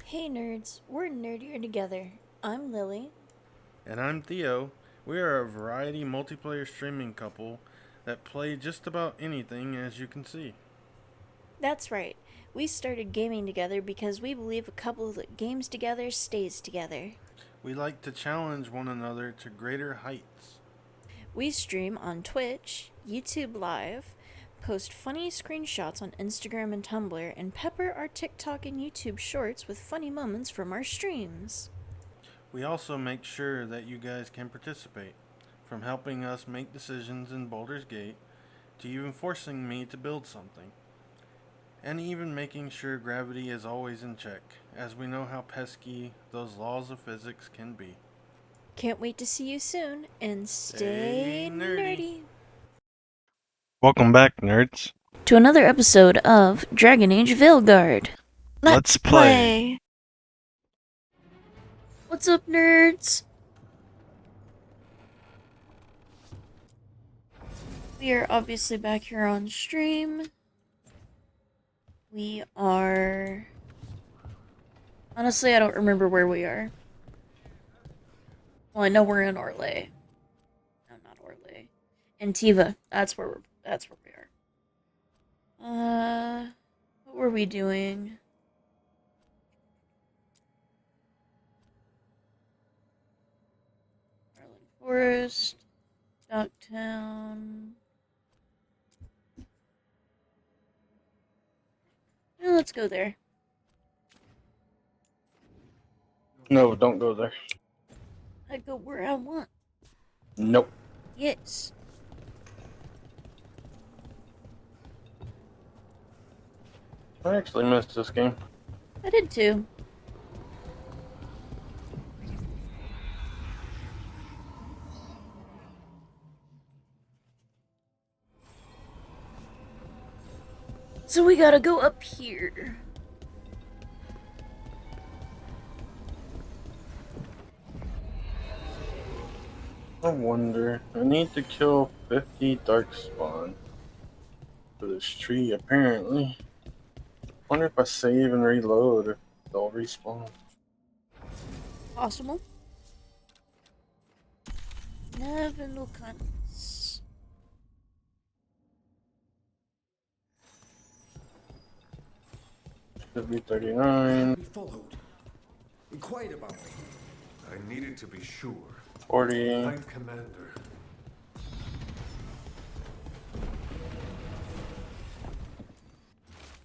Hey nerds, we're nerdier together. I'm Lily. And I'm Theo. We are a variety multiplayer streaming couple that play just about anything, as you can see. That's right. We started gaming together because we believe a couple that games together stays together. We like to challenge one another to greater heights. We stream on Twitch, YouTube Live, post funny screenshots on Instagram and Tumblr, and pepper our TikTok and YouTube shorts with funny moments from our streams. We also make sure that you guys can participate, from helping us make decisions in Baldur's Gate to even forcing me to build something. And even making sure gravity is always in check, as we know how pesky those laws of physics can be. Can't wait to see you soon, and Stay stay nerdy. nerdy. Welcome back, nerds. To another episode of Dragon Age Veilguard. Let's play. What's up, nerds? We are obviously back here on stream. We are... Honestly, I don't remember where we are. Well, I know we're in Orlais. No, not Orlais. Antiva. That's where we are. What were we doing? Arlen Forest. Dogtown. Well, let's go there. No, don't go there. I go where I want. Nope. Yes. I actually missed this game. I did too. So we gotta go up here. I wonder. I need to kill 50 darkspawn for this tree, apparently. Wonder if I save and reload, if they'll respawn. Possible. Never look on this. Should be 39, We followed. Inquired about me. I needed to be sure. 40. I'm commander.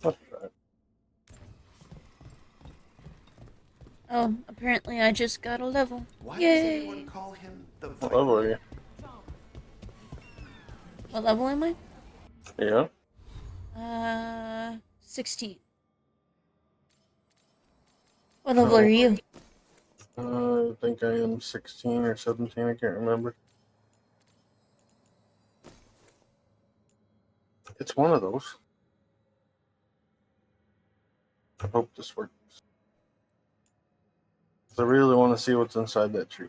What's that? Oh, apparently I just got a level. Why Yay. does anyone call him the What level are you? What level am I? Yeah? 16. What level are you? I think I am 16 or 17, I can't remember. It's one of those. I hope this works. I really want to see what's inside that tree.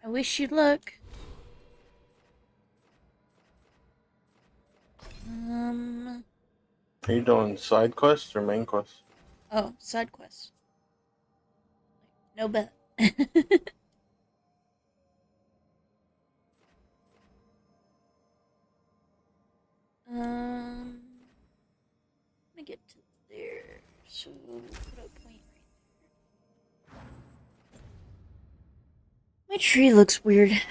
I wish you luck. Are you doing side quests or main quests? Oh, side quest. No bet. Let me get to there. So put a point right there. My tree looks weird.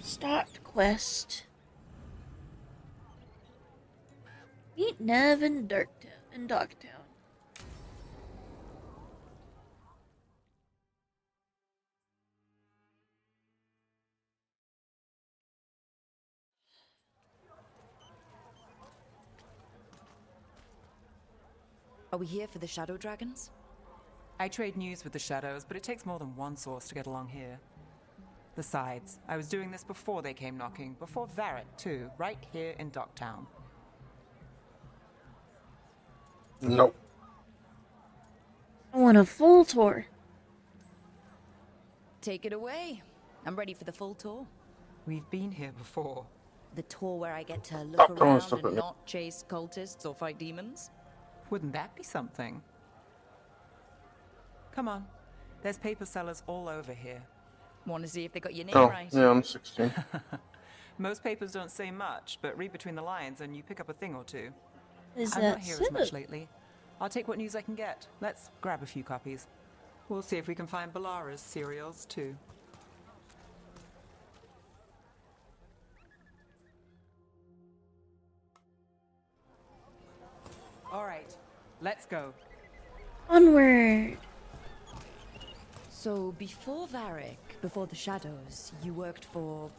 Start quest. Meet Nev in Darktown. Are we here for the Shadow Dragons? I trade news with the Shadows, but it takes more than one source to get along here. Besides, I was doing this before they came knocking, before Varret, too, right here in Docktown. Nope. I want a full tour. Take it away. I'm ready for the full tour. We've been here before. The tour where I get to look Stop throwing around stuff at and me. not chase cultists or fight demons? Wouldn't that be something? Come on. There's paper sellers all over here. Want to see if they got your name Oh, right? yeah, I'm 16. Most papers don't say much, but read between the lines and you pick up a thing or two. Is I'm that not here so? as much lately. I'll take what news I can get. Let's grab a few copies. We'll see if we can find Balara's cereals, too. All right, let's go. Onward! So before Varric, before the Shadows, you worked for...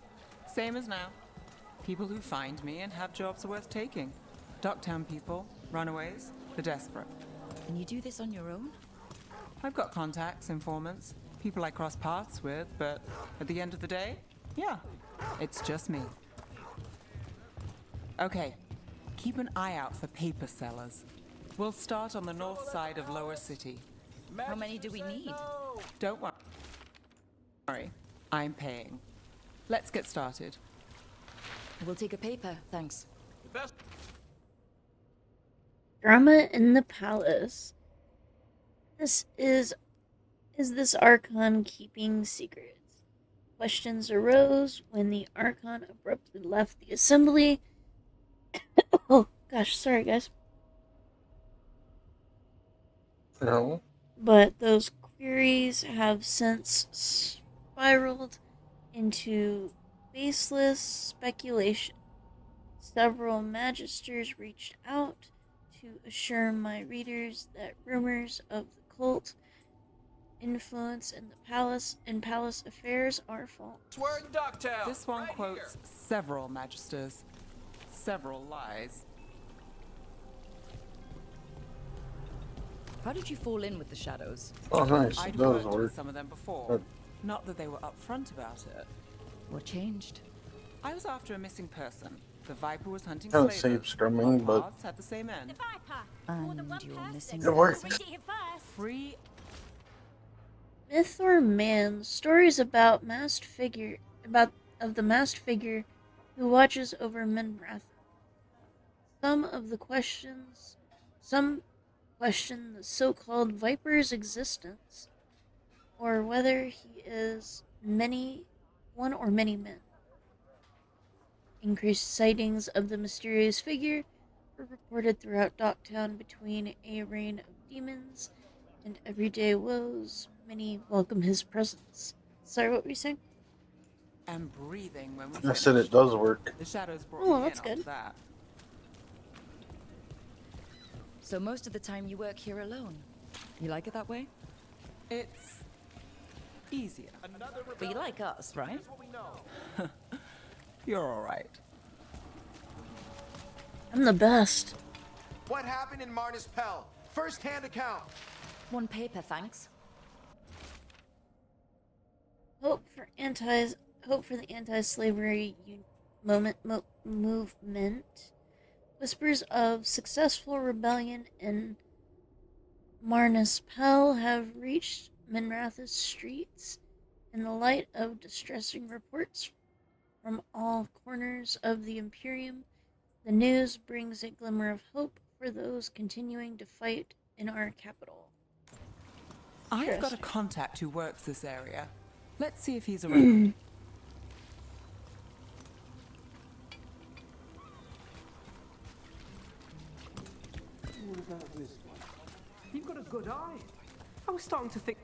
Same as now. People who find me and have jobs worth taking. Docktown people, runaways, the desperate. And you do this on your own? I've got contacts, informants, people I cross paths with, but at the end of the day, yeah, it's just me. Okay, keep an eye out for paper sellers. We'll start on the north side of Lower City. How many do we need? Don't worry, I'm paying. Let's get started. We'll take a paper, thanks. Drama in the palace. This is this Archon keeping secrets? Questions arose when the Archon abruptly left the assembly. Oh gosh, sorry guys. No. But those queries have since spiraled into baseless speculation. Several magisters reached out to assure my readers that rumors of the cult influence in the palace affairs are false. We're in Docktown. This one right quotes here. several magisters, several lies. How did you fall in with the Shadows? Oh, nice. It I'd does worked work. with some of them before. Good. Not that they were upfront about it. What changed? I was after a missing person. The Viper was hunting Kinda slavers. safe scrumming, Our but paths had the same end. And you're missing it worked. Free Myth or man, stories about the masked figure who watches over Minrath. Some question the so-called Viper's existence, or whether he is one or many men. Increased sightings of the mysterious figure were reported throughout Docktown between a reign of demons and everyday woes. Many welcome his presence. Sorry, what were you saying? and breathing when we I said it does work. The shadows brought Oh, me that's in after good. that. So most of the time you work here alone. You like it that way? It's easier. But you like us, right? You're all right. I'm the best. What happened in Marnus Pell? First-hand account. One paper, thanks. Hope for the anti-slavery movement. Whispers of successful rebellion in Marnus Pell have reached Minrath's streets in the light of distressing reports from all corners of the Imperium. The news brings a glimmer of hope for those continuing to fight in our capital. I've got a Interesting. contact who works this area. Let's see if he's around. What about this one? You've got a good eye. I was starting to think.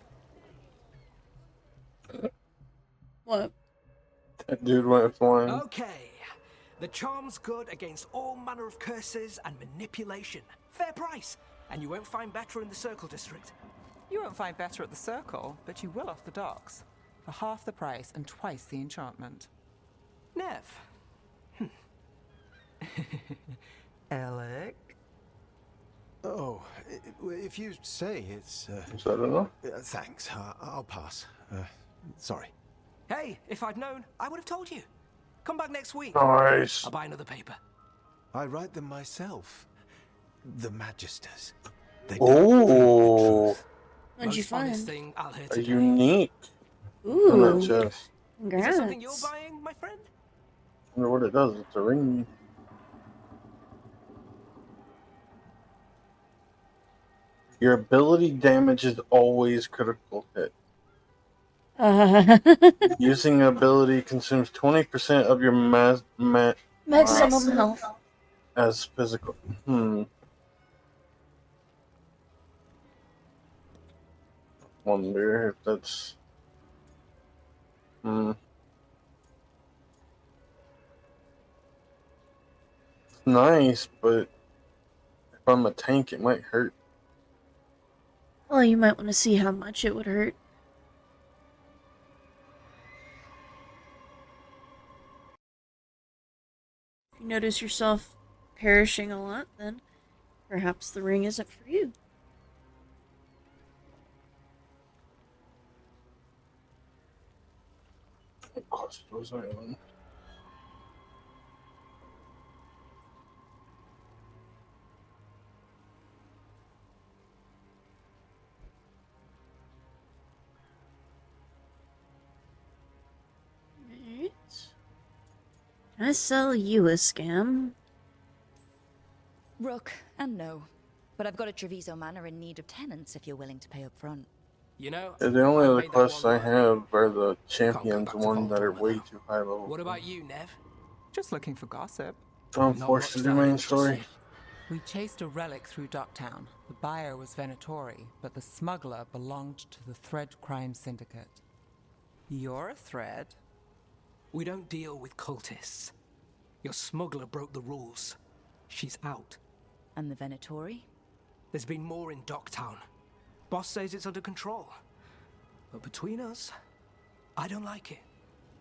What? That dude went flying. Okay, the charm's good against all manner of curses and manipulation. Fair price, and you won't find better in the Circle District. You won't find better at the Circle, but you will off the docks. For half the price and twice the enchantment. Nev. Alec? Oh, if you say it's... Is that enough? thanks, I'll pass. Sorry. Hey, if I'd known, I would have told you. Come back next week. Nice. I'll buy another paper. I write them myself. The Magisters. They Oh, What'd you Most honest find? thing I'll hear a today. unique. Ooh, Chest. Is there something you're congrats. buying, my friend? wonder what it does. It's a ring. Your ability damage is always critical hit. Using ability consumes 20% of your Maximum health. as physical. Wonder if that's. It's nice, but if I'm a tank, it might hurt. Well, you might want to see how much it would hurt. If you notice yourself perishing a lot, then perhaps the ring isn't for you. What cost was I on? Alright. Can I sell you a scam? Rook, and no. But I've got a Treviso Manor in need of tenants if you're willing to pay up front. You know, The only I other made that quests one I work. have are the Can't go champions back to ones that are Voldemort way now. too high level. What about you, Nev? Just looking for gossip. So I'm Not forced to much do that main interests story. you. We chased a relic through Docktown. The buyer was Venatori, but the smuggler belonged to the Thread Crime Syndicate. You're a Thread? We don't deal with cultists. Your smuggler broke the rules. She's out. And the Venatori? There's been more in Docktown. Boss says it's under control. But between us, I don't like it.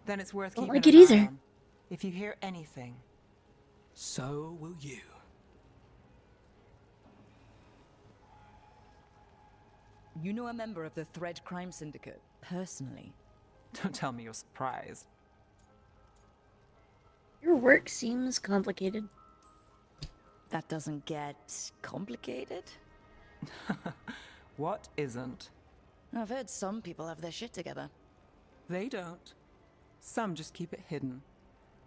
Then it's worth Don't keeping like it an eye either. on. If you hear anything, So will you. You know a member of the Thread Crime Syndicate, personally. don't tell me you're surprised. Your work seems complicated. That doesn't get complicated? What isn't? I've heard some people have their shit together. They don't. Some just keep it hidden.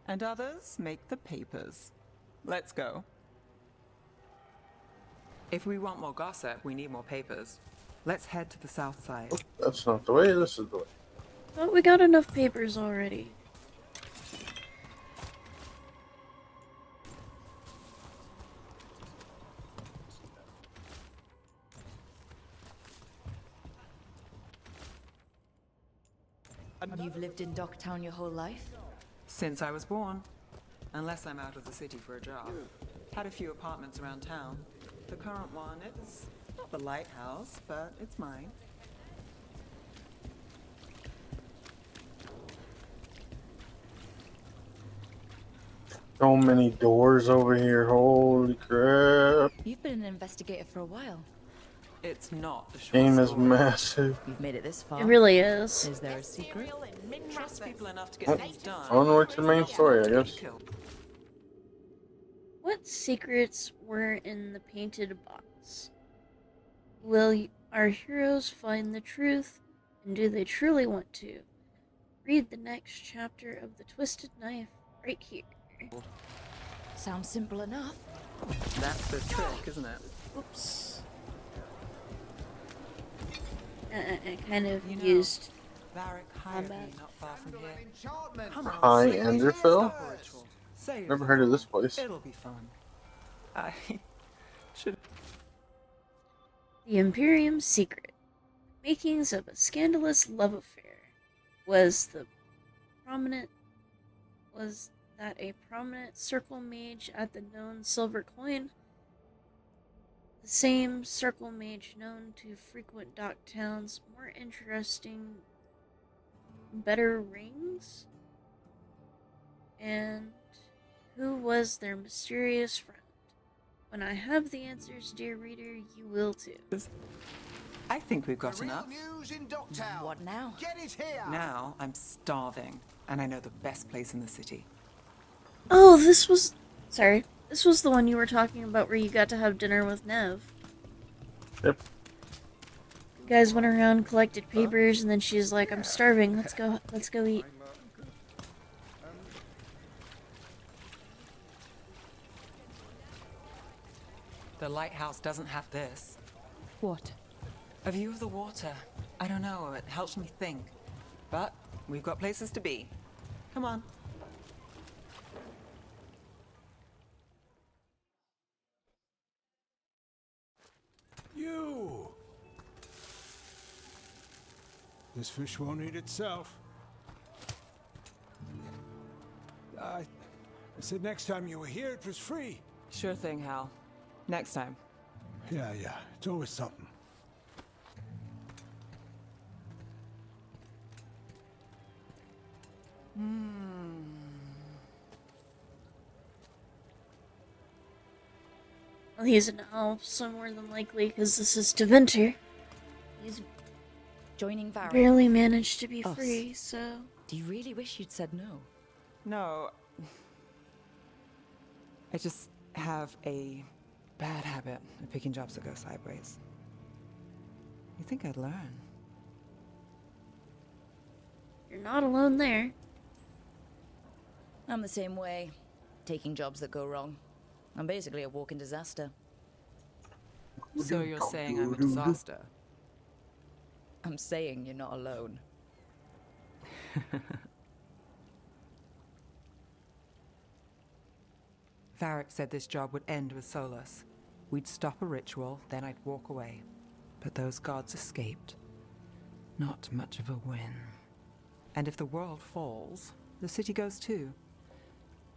And others make the papers. Let's go. If we want more gossip, we need more papers. Let's head to the south side. That's not the way. This is the way. But we got enough papers already. You've lived in Docktown your whole life? Since I was born. Unless I'm out of the city for a job. Had a few apartments around town. The current one, it's not the lighthouse, but it's mine. So many doors over here. Holy crap. You've been an investigator for a while. It's not a short Game is story. massive. You've made it this far. It really is. Is there a secret? Trust people enough to get things done. Onward to the main story, I guess. What secrets were in the painted box? Will our heroes find the truth, and do they truly want to? Read the next chapter of The Twisted Knife right here. Sounds simple enough. That's the trick, isn't it? Oops. I kind of You know, used Varric my hired bad. me not far from here. Come on, Hi, say Enderville? it's a ritual. Say Never it. heard of this place. It'll be fun. I should. The Imperium's Secret. Makings of a Scandalous Love Affair. Was that a prominent circle mage at the known silver coin? The same circle mage known to frequent Docktown's more interesting, better rings? And who was their mysterious friend? When I have the answers, dear reader, you will too. I think we've got enough. news in Docktown. What now? Get it here. Now I'm starving, and I know the best place in the city. Oh, this was the one you were talking about where you got to have dinner with Nev. Yep. You guys went around, collected papers, and then she's like, I'm starving, let's go eat. The lighthouse doesn't have this. What? A view of the water. I don't know, it helps me think. But we've got places to be. Come on. You! This fish won't eat itself. I said next time you were here, it was free. Sure thing, Hal. Next time. Yeah, it's always something. Well, he's an elf, so more than likely, because this is Deventer. He's Joining Varric? barely managed to be Us. free, so... Do you really wish you'd said no? No. I just have a bad habit of picking jobs that go sideways. You think I'd learn? You're not alone there. I'm the same way. Taking jobs that go wrong. I'm basically a walking disaster. So you're saying I'm a disaster? I'm saying you're not alone. Varric said this job would end with Solus. We'd stop a ritual, then I'd walk away. But those gods escaped. Not much of a win. And if the world falls, the city goes too.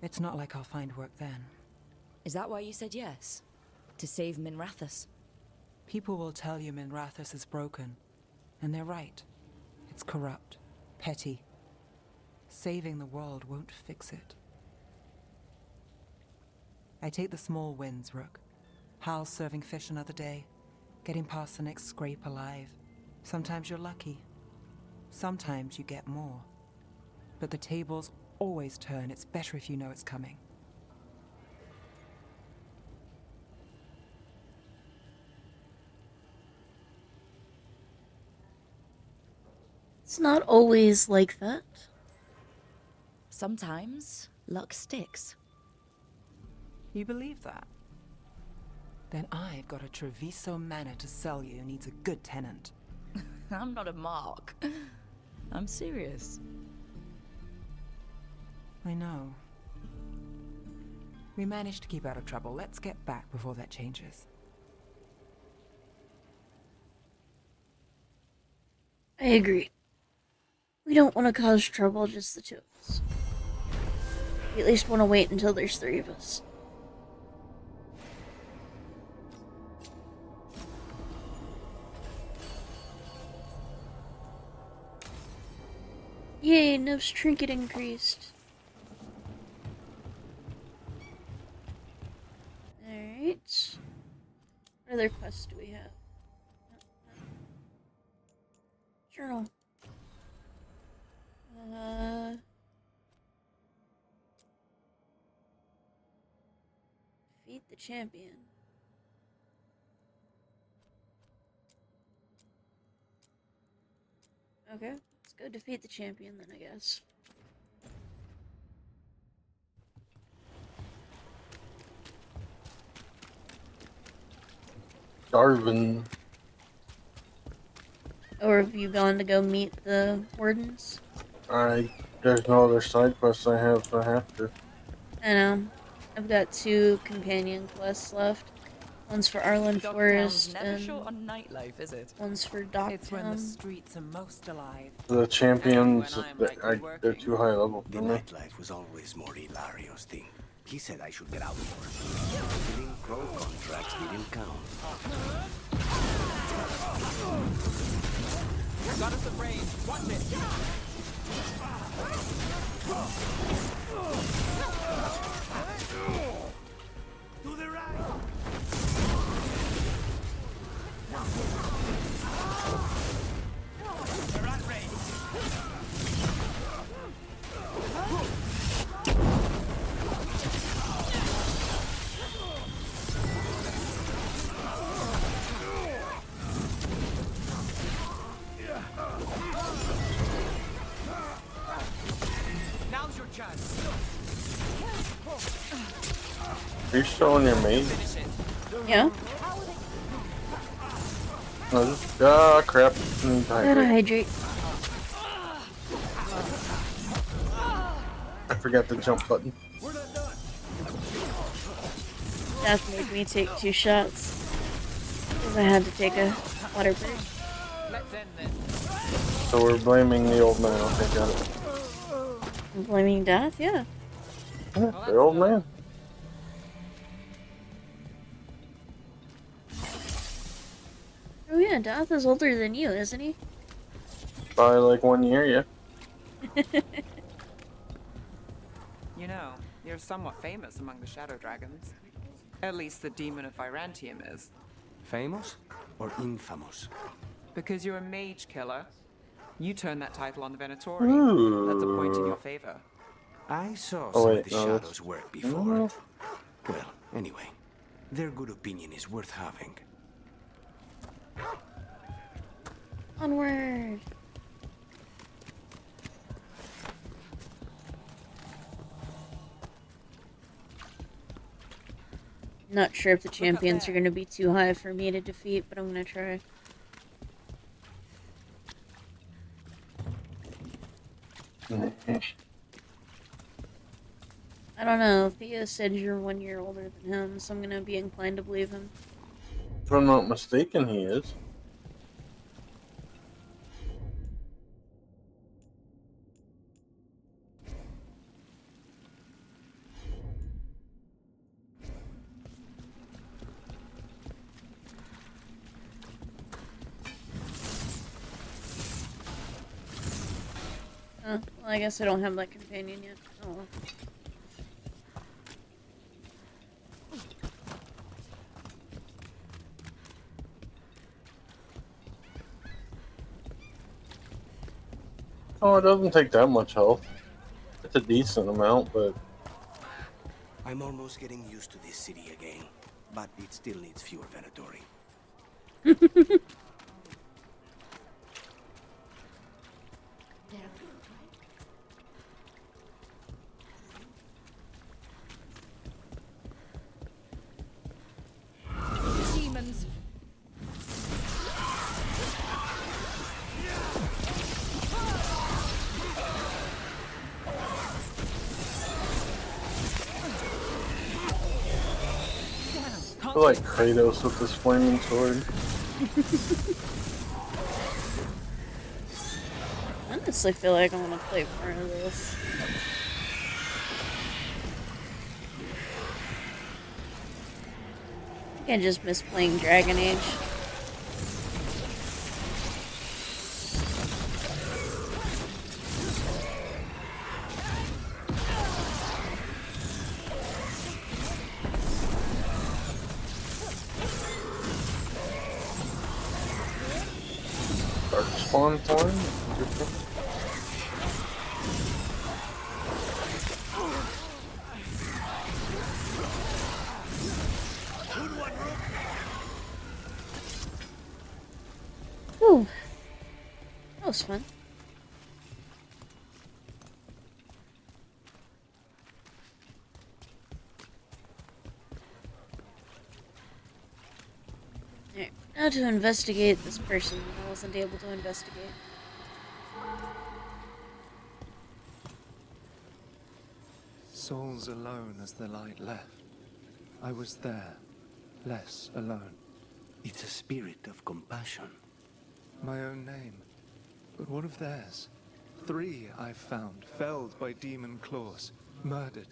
It's not like I'll find work then. Is that why you said yes? To save Minrathous? People will tell you Minrathous is broken. And they're right. It's corrupt. Petty. Saving the world won't fix it. I take the small wins, Rook. Hal's serving fish another day. Getting past the next scrape alive. Sometimes you're lucky. Sometimes you get more. But the tables always turn. It's better if you know it's coming. It's not always like that. Sometimes luck sticks. You believe that? Then I've got a Treviso manor to sell you needs a good tenant. I'm not a mark. I'm serious. I know. We managed to keep out of trouble. Let's get back before that changes. I agree. We don't want to cause trouble, just the two of us. We at least want to wait until there's three of us. Yay, Neff's trinket increased. Alright. What other quests do we have? Journal. Defeat the champion. Okay, let's go defeat the champion then, I guess. Darwin. Or have you gone to go meet the wardens? There's no other side quests I have, so I have to. I know. I've got 2 companion quests left. One's for Arlen Forest never and short on nightlife, is it? one's for It's when the Docktown. streets are most alive. The champions, And when I'm likely they're too high level The for me. nightlife was always more Hilario's thing. He said I should get out more. Filling crow contracts didn't count. Got us a range. Watch it. To the right. They're at range. Now's your chance. Are you still in your maze? Finish it. Yeah. Ah, crap. Gotta hydrate. I forgot the jump button. Death made me take 2 shots. Because I had to take a water break. So we're blaming the old man. Okay, got it. I'm blaming Death? Yeah. Yeah, the old man. Oh yeah, Death is older than you, isn't he? By like 1 year, yeah. You know, you're somewhat famous among the Shadow Dragons. At least the Demon of Virantium is. Famous or infamous? Because you're a mage killer. You turned that title on the Venatori. That's a point in your favor. I saw Oh, some wait, of the no, Shadows' work before. No. Well, anyway, their good opinion is worth having. Onward. Not sure if the champions are going to be too high for me to defeat, but I'm going to try. I don't know. Theo said you're 1 year older than him, so I'm going to be inclined to believe him. If I'm not mistaken, he is. Well, I guess I don't have that companion yet. Oh well. Oh, it doesn't take that much health. It's a decent amount, but I'm almost getting used to this city again, but it still needs fewer Venatori. Demons. I feel like Kratos with this flaming sword. I honestly feel like I want to play more of this. I think I just miss playing Dragon Age. Dark spawn form? Ooh. That was fun. Alright, now to investigate this person that I wasn't able to investigate. Souls alone as the light left. I was there, less alone. It's a spirit of compassion. My own name. But what of theirs? 3 I've found, felled by demon claws, murdered.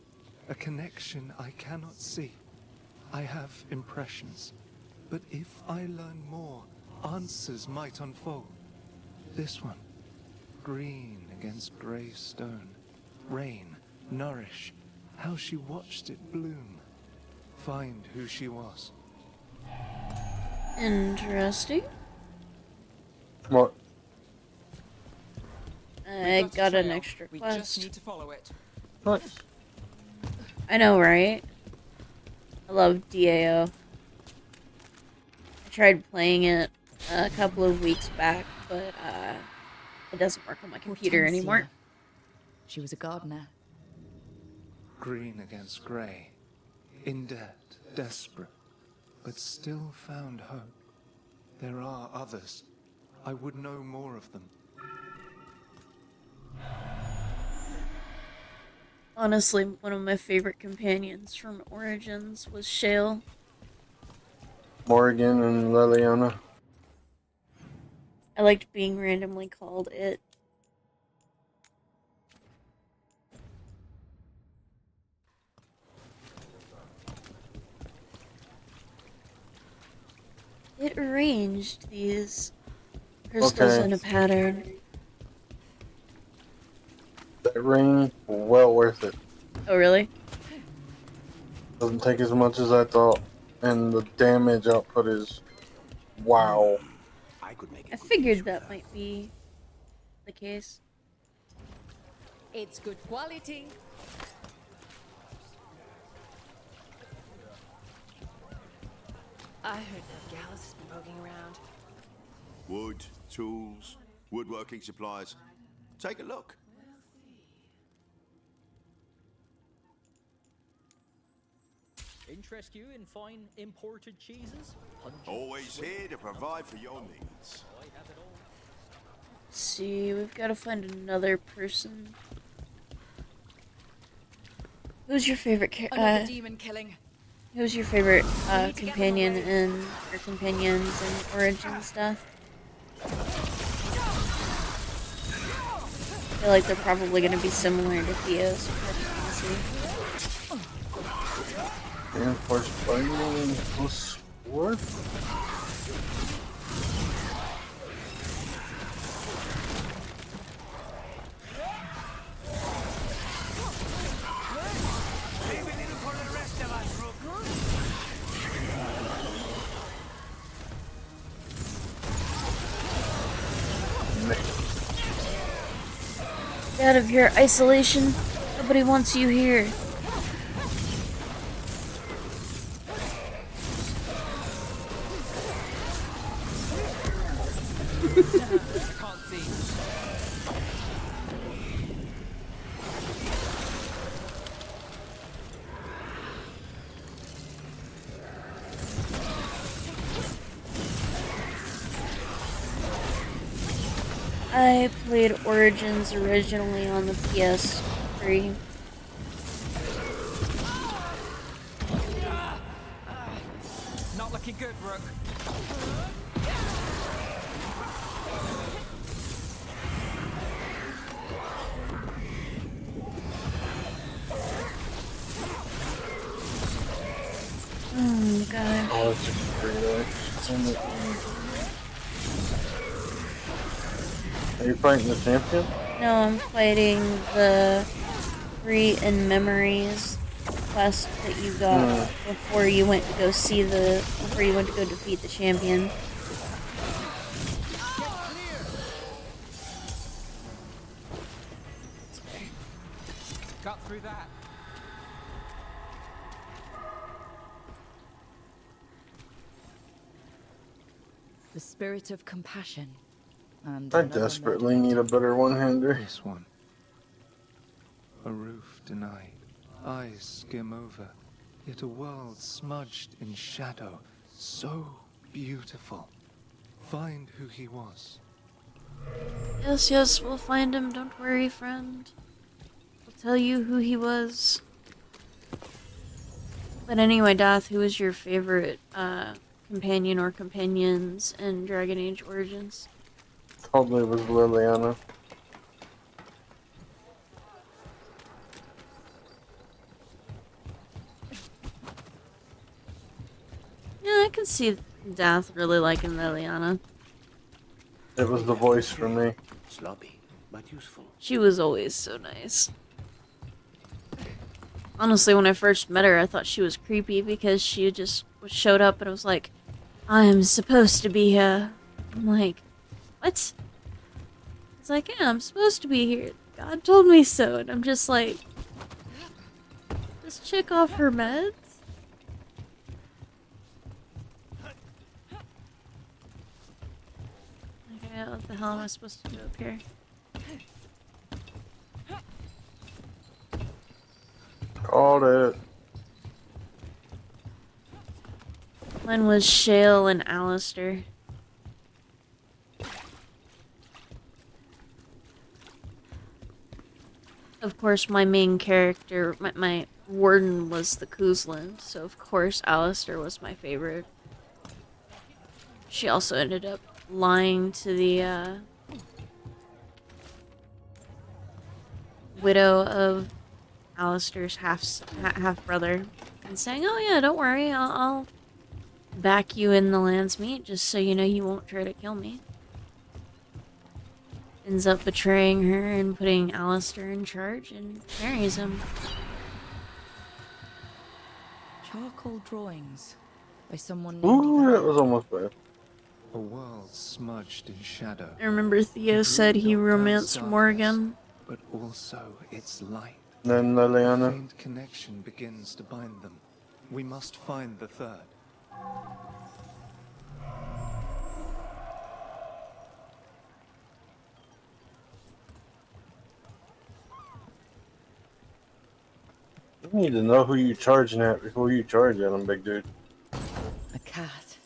A connection I cannot see. I have impressions. But if I learn more, answers might unfold. This one. Green against grey stone. Rain, nourish. How she watched it bloom. Find who she was. Interesting. What? I got an extra We quest. just need to follow it. Nice. I know, right? I love DAO. I tried playing it a couple of weeks back, but it doesn't work on my computer anymore. She was a gardener. Green against grey. In debt, desperate. but still found hope. There are others. I would know more of them. Honestly, one of my favorite companions from Origins was Shale. Morgan and Liliana. I liked being randomly called it. It arranged these crystals in a pattern. That ring, well worth it. Oh, really? Doesn't take as much as I thought. And the damage output is wow. I figured that might be the case. It's good quality. I heard that Gallus has been poking around. Wood, tools, woodworking supplies. Take a look. Interest you in fine imported cheeses? Always here to provide for your needs. See, we've got to find another person. Who's your favorite Another demon killing. Who's your favorite companion or companions in Origin stuff? I feel like they're probably going to be similar to Theo's. So I just want to see. Reinforced binding plus sword? Get out of your isolation. Nobody wants you here. I played Origins originally on the PS3. Not looking good, Rook. Oh god. Oh, it's just pretty Are you fighting the champion? No, I'm fighting the Free in Memories quest that you got before you went to go defeat the champion. Got through that. The spirit of compassion. And I desperately need a better one-hander. This one. A roof denied. Eyes skim over. Yet a world smudged in shadow. So beautiful. Find who he was. Yes, yes, we'll find him. Don't worry, friend. I'll tell you who he was. But anyway, Dath, who is your favorite companion or companions in Dragon Age Origins? Probably was Liliana. Yeah, I can see Dath really liking Liliana. It was the voice for me. Sloppy, but useful. She was always so nice. Honestly, when I first met her, I thought she was creepy because she just showed up and was like, I'm supposed to be here. I'm like, what? It's like, yeah, I'm supposed to be here. God told me so. And I'm just like, this chick off her meds? Okay, what the hell am I supposed to do up here? Called it. Mine was Shale and Alistair. Of course, my main character, my warden was the Kuzlin, so of course Alistair was my favorite. She also ended up lying to the widow of Alistair's half brother and saying, "Oh yeah, don't worry, I'll back you in the land's meat just so you know you won't try to kill me." Ends up betraying her and putting Alistair in charge and marries him. Charcoal drawings by someone named Ooh, that was almost bad. A world smudged in shadow. I remember Theo said he romanced Morgan. But also its light. Then A Liliana. faint connection begins to bind them. We must find the third. You need to know who you charging at before you charge at them, big dude. a cat.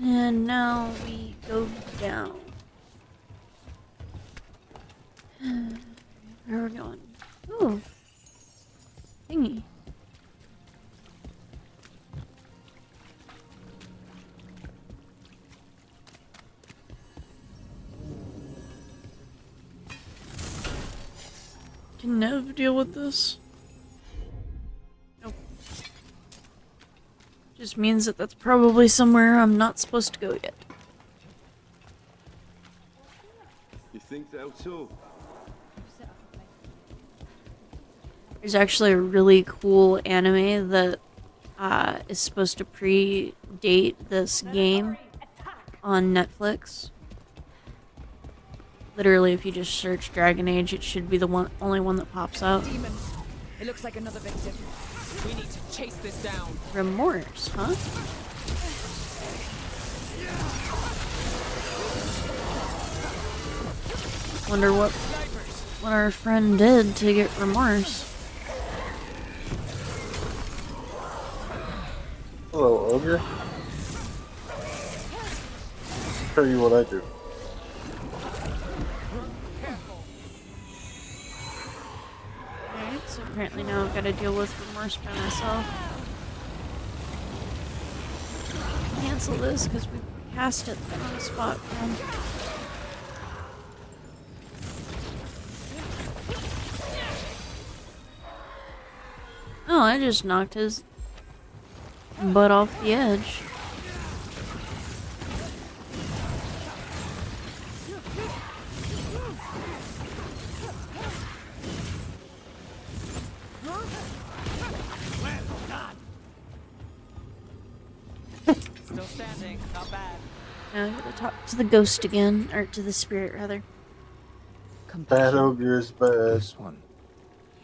And now we go down. Where are we going? Ooh. Thingy. Can Nev deal with this? Nope. Just means that that's probably somewhere I'm not supposed to go yet. You think they'll too? There's actually a really cool anime that is supposed to predate this game on Netflix. Literally, if you just search Dragon Age, it should be the only one that pops up. Demons. It looks like another victim. We need to chase this down. Remorse, huh? Wonder what our friend did to get remorse. Hello, ogre. Tell you what I do. Alright, so apparently now I've got to deal with remorse by myself. Cancel this because we cast it on the spot. Man. Oh, I just knocked his butt off the edge. Still standing, not bad. Now I gotta talk to the ghost again, or to the spirit rather. Bad ogre is bad. This one.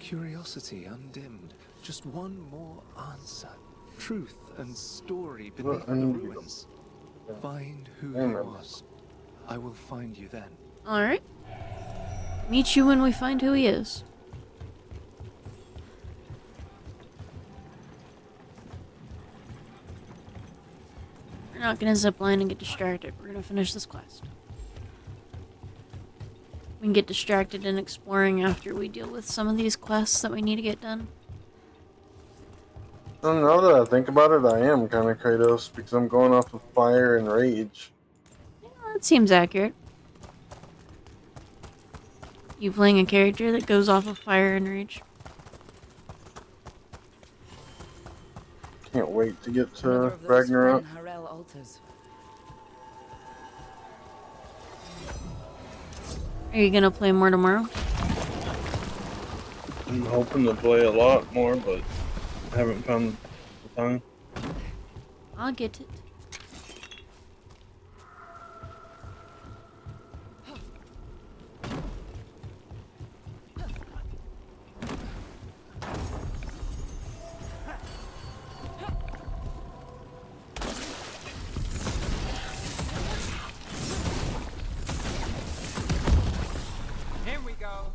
Curiosity undimmed. Just one more answer. Truth and story beneath the ruins. Find who he was. I will find you then. Alright. Meet you when we find who he is. We're not gonna zipline and get distracted. We're gonna finish this quest. We can get distracted in exploring after we deal with some of these quests that we need to get done. Well, now that I think about it, I am kind of Kratos because I'm going off of fire and rage. Yeah, that seems accurate. You playing a character that goes off of fire and rage? Can't wait to get to Ragnarok. Are you gonna play more tomorrow? I'm hoping to play a lot more, but I haven't found the time. I'll get it. Here we go.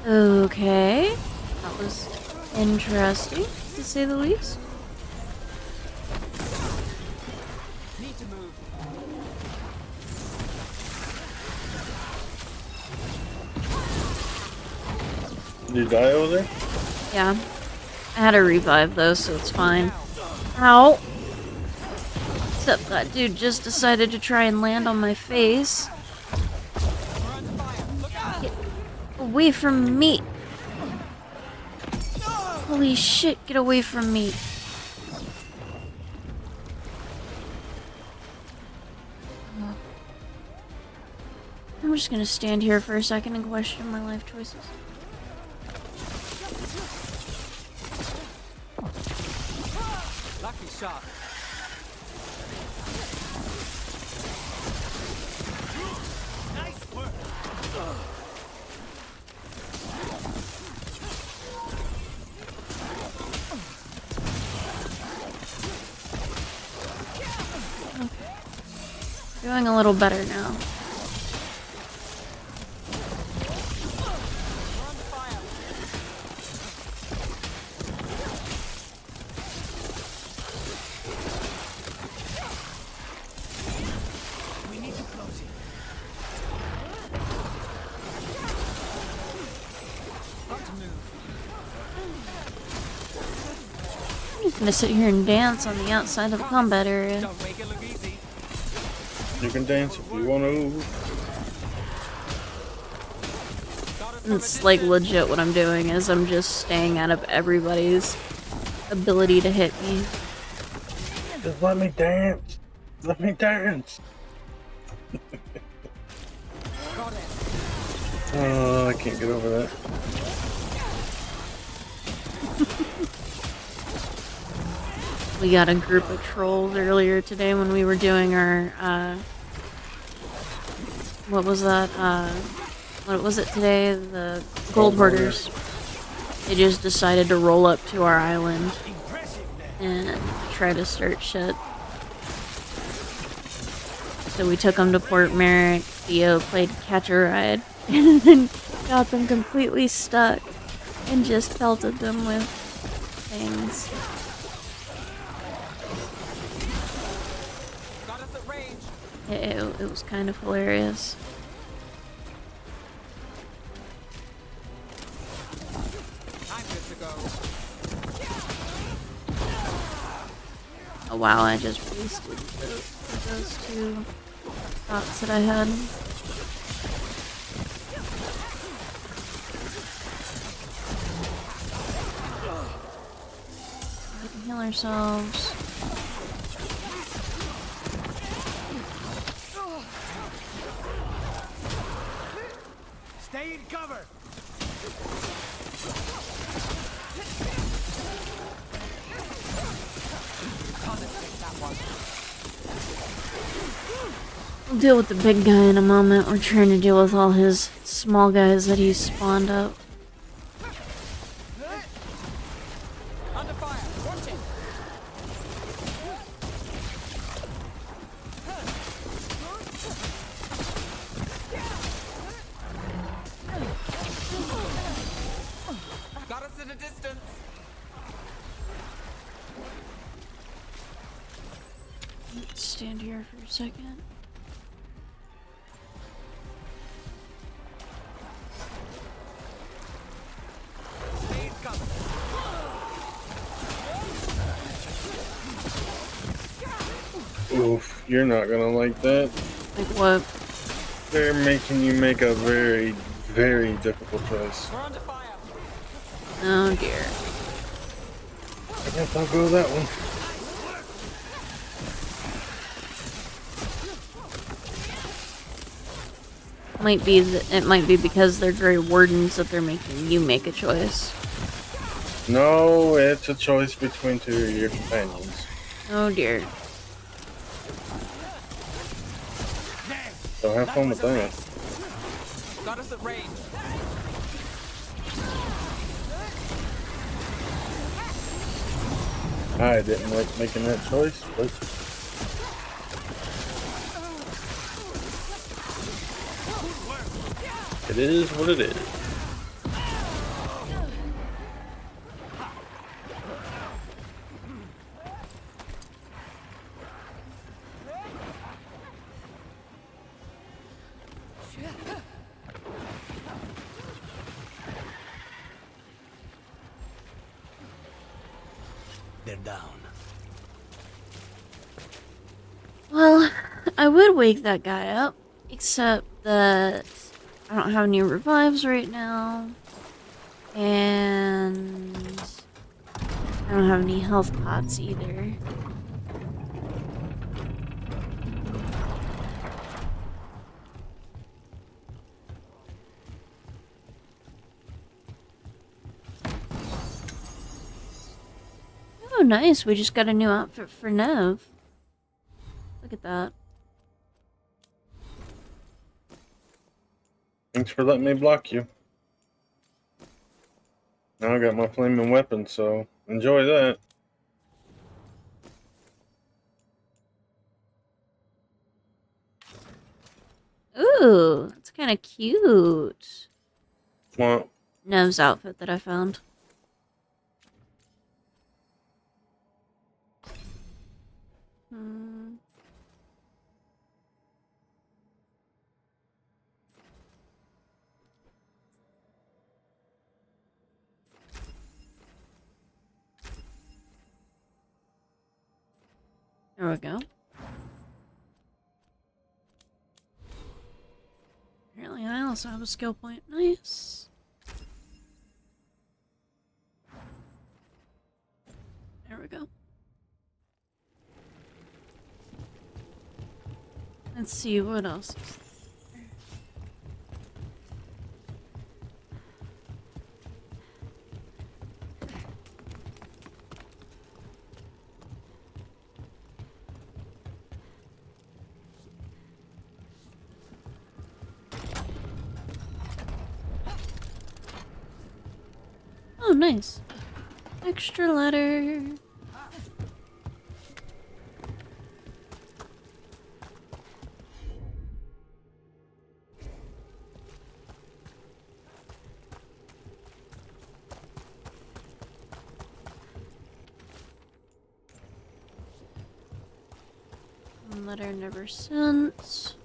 Okay. That was interesting, to say the least. Need to move. Did you die over there? Yeah. I had a revive though, so it's fine. Ow! Except that dude just decided to try and land on my face. Get away from me! Holy shit, get away from me. I'm just gonna stand here for a second and question my life choices. Lucky shot. Nice work. Doing a little better now. I'm just gonna sit here and dance on the outside of the combat area. You can dance if you want to. It's like legit what I'm doing is I'm just staying out of everybody's ability to hit me. Just let me dance. Let me dance. Oh, I can't get over that. We got a group of trolls earlier today when we were doing our, what was that, what was it today? The Gold Hoarders. They just decided to roll up to our island and try to start shit. So we took them to Port Merrick, Theo played Catch a Ride, and then got them completely stuck and just pelted them with things. It was kind of hilarious. Oh wow, I just wasted those two thoughts that I had. We can heal ourselves. Stay in cover. We'll deal with the big guy in a moment. We're trying to deal with all his small guys that he spawned up. Under fire. Watch it. Got us in a distance. Let's stand here for a second. Oof, you're not gonna like that. Like what? They're making you make a very, very difficult choice. Oh dear. I guess I'll go with that one. It might be because they're Grey Wardens that they're making you make a choice. No, it's a choice between two of your companions. Oh dear. So have fun with that. Got us at range. I didn't like making that choice, but it is what it is. They're down. Well, I would wake that guy up, except that I don't have any revives right now, and I don't have any health pots either. Oh, nice. We just got a new outfit for Nev. Look at that. Thanks for letting me block you. Now I got my flaming weapon, so enjoy that. Ooh, that's kind of cute. What? Nev's outfit that I found. Hmm. There we go. Apparently I also have a skill point. Nice. There we go. Let's see what else is there. Oh, nice. Extra ladder. Letter never sent.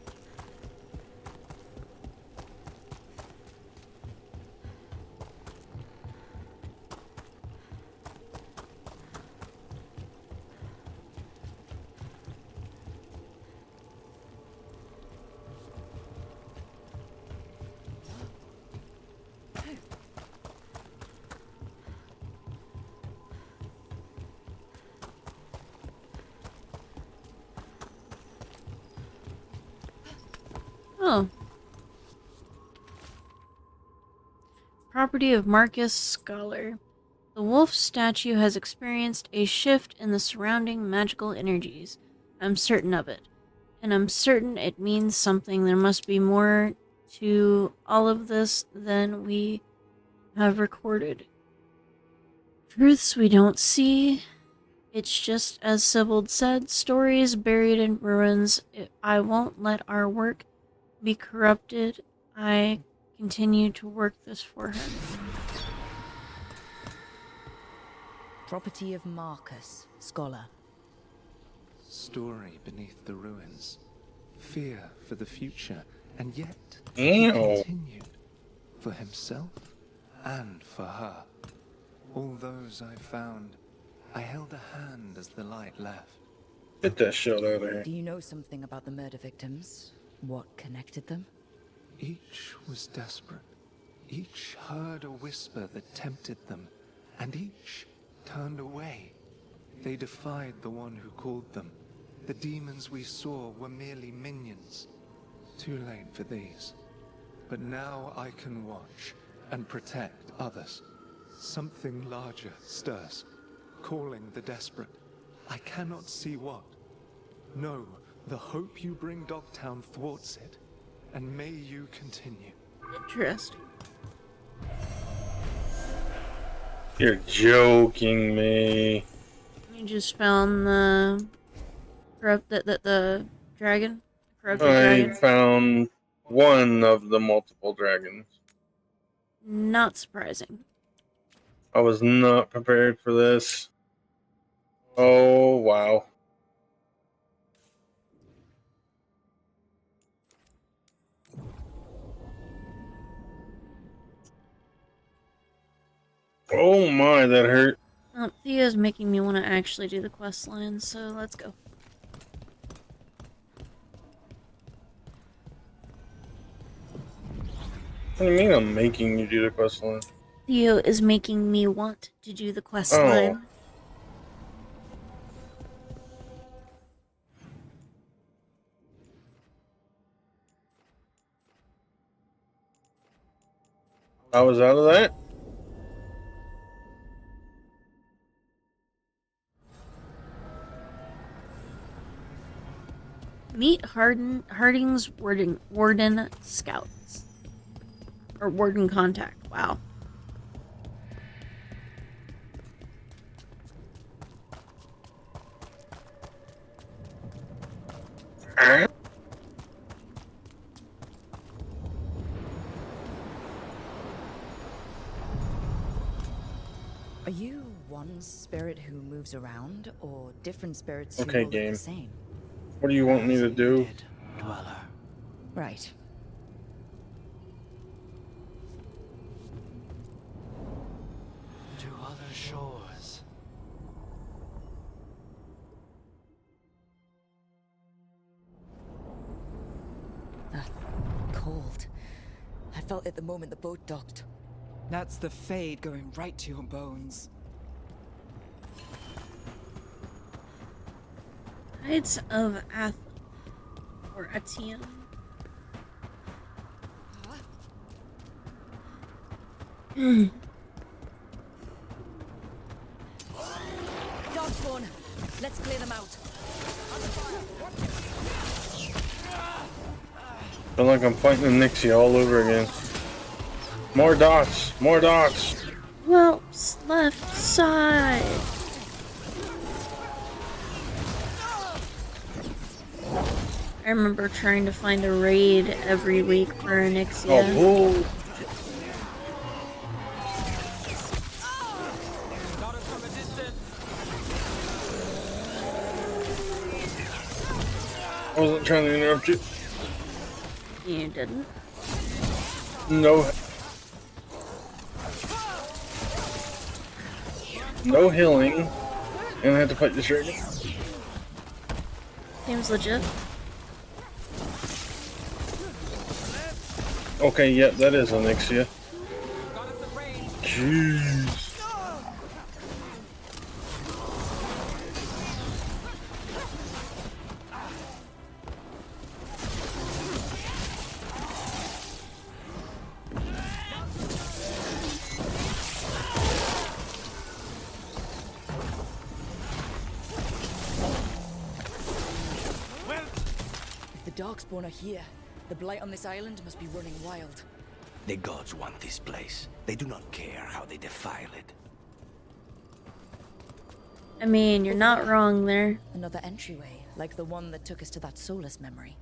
Oh. Property of Marcus Scholar. The wolf statue has experienced a shift in the surrounding magical energies. I'm certain of it. And I'm certain it means something. There must be more to all of this than we have recorded. Truths we don't see. It's just as Sybil said, stories buried in ruins. I won't let our work be corrupted. I continue to work this for her. Property of Marcus, Scholar. Story beneath the ruins. Fear for the future, and yet Ew. he continued. For himself and for her. All those I found, I held a hand as the light left. Get that shit out of here. Do you know something about the murder victims? What connected them? Each was desperate. Each heard a whisper that tempted them, and each turned away. They defied the one who called them. The demons we saw were merely minions. Too late for these. But now I can watch and protect others. Something larger stirs, calling the desperate. I cannot see what. No, the hope you bring Dogtown thwarts it, and may you continue. Interesting. You're joking me. You just found the the dragon? Corrupted I dragon? found one of the multiple dragons. Not surprising. I was not prepared for this. Oh, wow. Oh my, that hurt. Theo's making me want to actually do the quest line, so let's go. What do you mean I'm making you do the quest line? Theo is making me want to do the quest Oh. line. I was out of that? Meet Harding's Warden Scouts. Or Warden Contact, wow. Are you one spirit who moves around, or different spirits who Okay, look game. the same? What do you want me to do? Dweller. Right. To other shores. That cold. I felt it the moment the boat docked. That's the Fade going right to your bones. Heights of Ath or Atium. Dogspawn! Let's clear them out. Feel like I'm fighting a Nixie all over again. More dots! More dots! Whelps, left side. I remember trying to find a raid every week for Onyxia. Oh, I wasn't trying to interrupt you. You didn't? No. No healing. And I had to fight this dragon. Seems legit. Okay, yep, that is Onyxia. Jeez. If the Darkspawn are here, the blight on this island must be running wild. The gods want this place. They do not care how they defile it. I mean, you're not wrong there. Another entryway, like the one that took us to that Solus memory.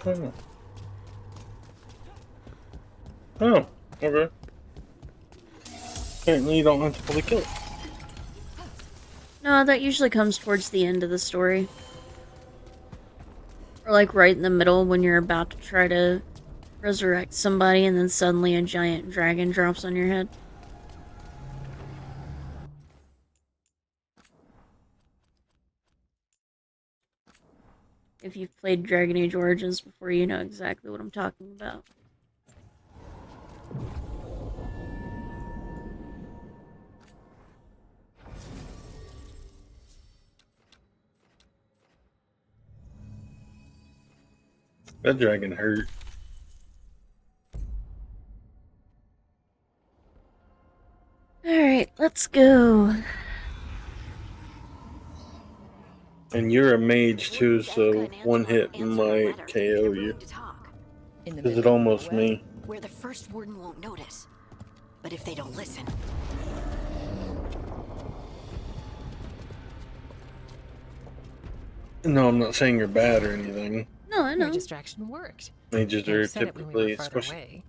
Oh. Oh, okay. Apparently you don't have to fully kill it. No, that usually comes towards the end of the story. Or like right in the middle when you're about to try to resurrect somebody and then suddenly a giant dragon drops on your head. If you've played Dragon Age Origins before, you know exactly what I'm talking about. That dragon hurt. Alright, let's go. And you're a mage too, so one hit might KO you. Is it almost me? Where the first warden won't notice. But if they don't listen. No, I'm not saying you're bad or anything. No, I know. Your distraction worked. Mages You are said it when we were typically, further especially. away.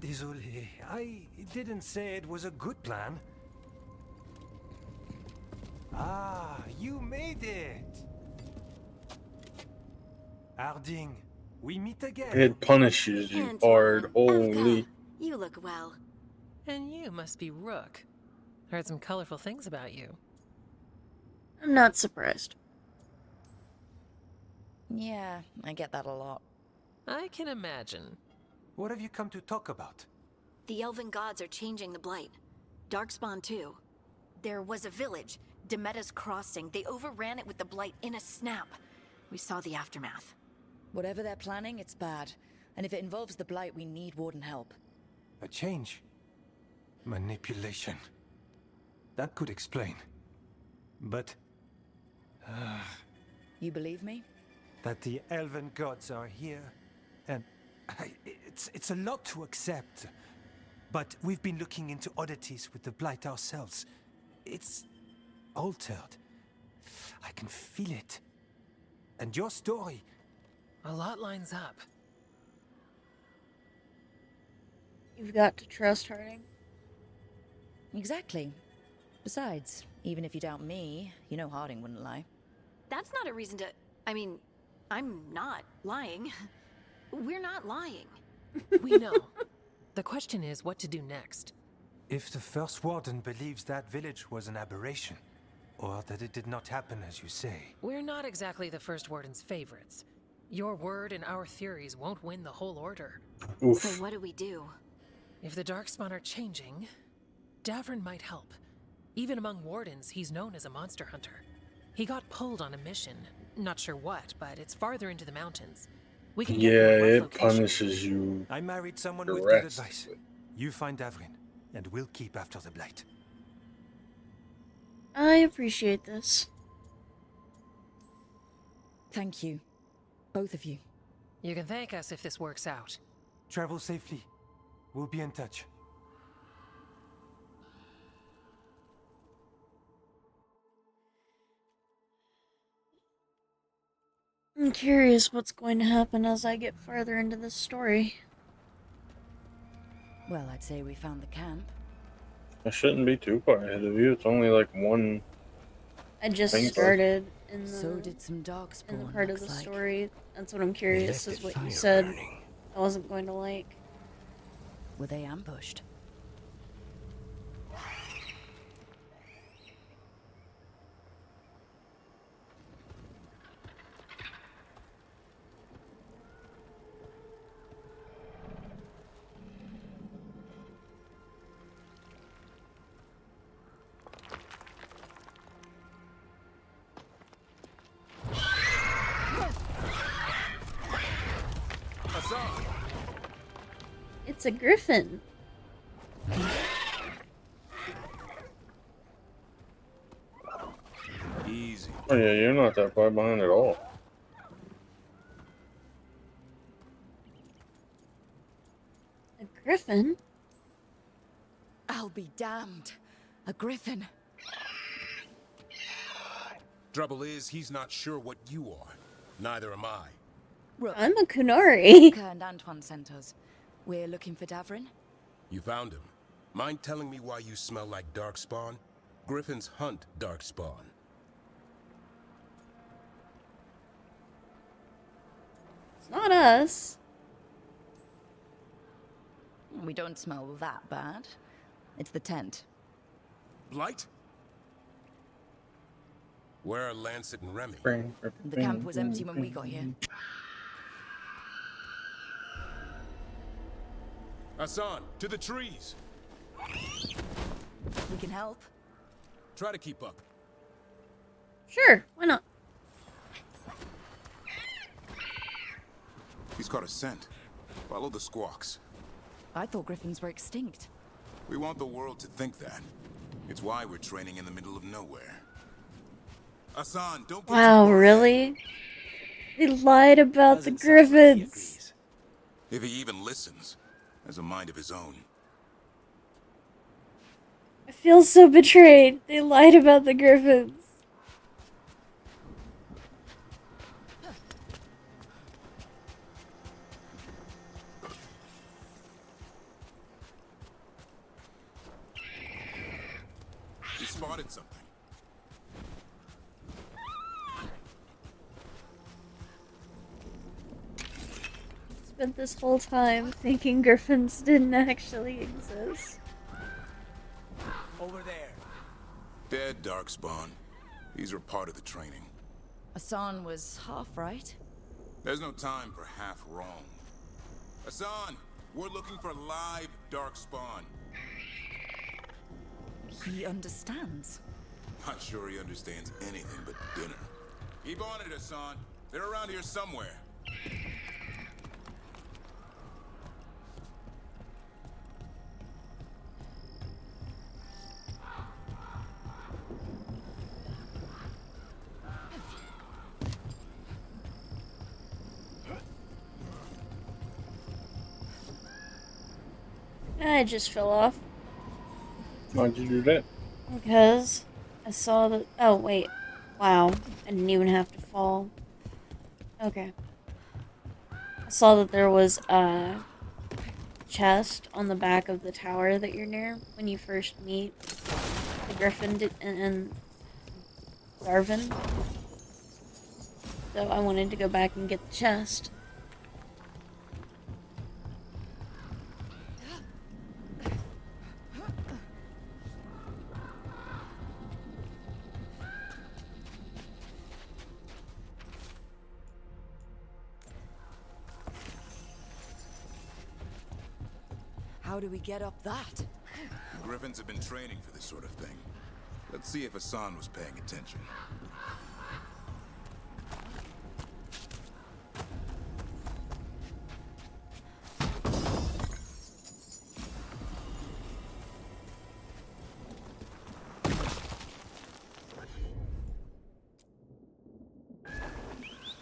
Désolé, I didn't say it was a good plan. Ah, you made it! Harding, we meet again. It punishes you hard. Holy. You look well. And you must be Rook. Heard some colorful things about you. I'm not surprised. Yeah, I get that a lot. I can imagine. What have you come to talk about? The elven gods are changing the Blight. Darkspawn too. There was a village, Demeta's Crossing. They overran it with the Blight in a snap. We saw the aftermath. Whatever they're planning, it's bad. And if it involves the Blight, we need Warden help. A change? Manipulation. That could explain. But... You believe me? that the elven gods are here, and... it's a lot to accept. But we've been looking into oddities with the Blight ourselves. It's... altered. I can feel it. And your story... A lot lines up. You've got to trust Harding. Exactly. Besides, even if you doubt me, you know Harding wouldn't lie. That's not a reason to... I mean, I'm not lying. We're not lying. We know. The question is what to do next. If the First Warden believes that village was an aberration, or that it did not happen as you say... We're not exactly the First Warden's favorites. Your word and our theories won't win the whole order. Oof. So what do we do? If the Darkspawn are changing, Davrin might help. Even among wardens, he's known as a monster hunter. He got pulled on a mission. Not sure what, but it's farther into the mountains. We can get Yeah, you a rough it location. punishes you. I married someone the with good rest. advice. You find Davrin, and we'll keep after the Blight. I appreciate this. Thank you. Both of you. You can thank us if this works out. Travel safely. We'll be in touch. I'm curious what's going to happen as I get farther into this story. Well, I'd say we found the camp. I shouldn't be too far ahead of you. It's only like one. I just Thank started in the So did some Darkspawn, in the part of the looks like. story. That's what I'm curious left is the what you fire said burning. I wasn't going to like. Were they ambushed? It's a griffin. Easy. Oh yeah, you're not that far behind at all. A griffin? I'll be damned. A griffin. Trouble is, he's not sure what you are. Neither am I. Rook. I'm a Kunari. Luca and Antoine sent us. We're looking for Davrin. You found him. Mind telling me why you smell like Darkspawn? Griffins hunt Darkspawn. It's not us. We don't smell that bad. It's the tent. Blight? Where are Lancet and Remy? The camp was empty when we got here. Hassan, to the trees! We can help. Try to keep up. Sure, why not? He's caught a scent. Follow the squawks. I thought griffins were extinct. We want the world to think that. It's why we're training in the middle of nowhere. Hassan, don't get Wow, too far really? They lied about the griffins. if he even listens. Has a mind of his own. I feel so betrayed. They lied about the griffins. He spotted something. spent this whole time thinking griffins didn't actually exist. Over there. Dead, Darkspawn. These were part of the training. Hassan was half right. There's no time for half wrong. Hassan, we're looking for live Darkspawn. He understands. Not sure he understands anything but dinner. Keep on it, Hassan. They're around here somewhere. I just fell off. Why'd you do that? Because I saw that. Oh, wait. Wow. I didn't even have to fall. Okay. I saw that there was a chest on the back of the tower that you're near when you first meet the Griffin and Darvin. So I wanted to go back and get the chest. How do we get up that? Griffins have been training for this sort of thing. Let's see if Hassan was paying attention.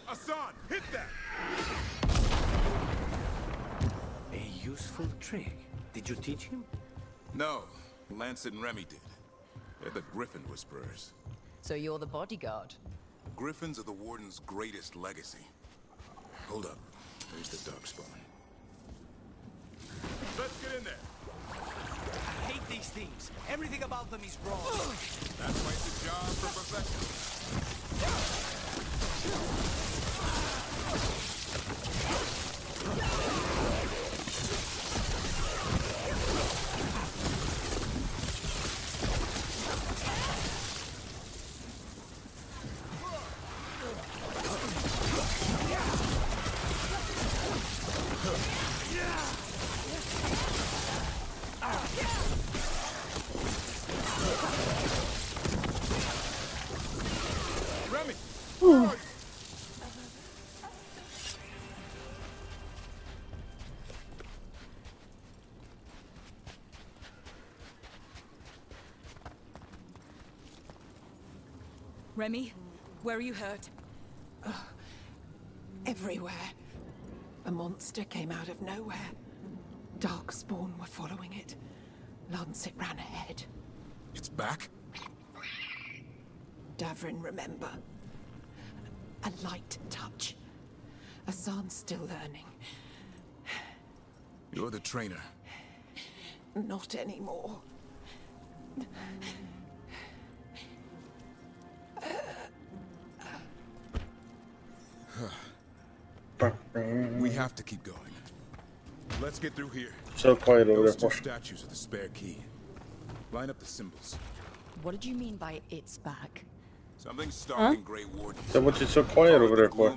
Hassan, hit that! A useful trick. Did you teach him? No, Lance and Remy did. They're the Griffin Whisperers. So you're the bodyguard? Griffins are the Warden's greatest legacy. Hold up. There's the Darkspawn. Let's get in there. I hate these things. Everything about them is wrong. That's why it's a job for professionals. Remy! Remy, where are you hurt? Everywhere. A monster came out of nowhere. Darkspawn were following it. Lancet ran ahead. It's back? Davrin, remember. A light touch. Hassan's still learning. You're the trainer. Not anymore. We have to keep going. Let's get through here. So quiet over Those there. two statues are the spare key. Line up the symbols. What did you mean by it's back? Something's stalking Grey Wardens. So what's it so quiet over there for?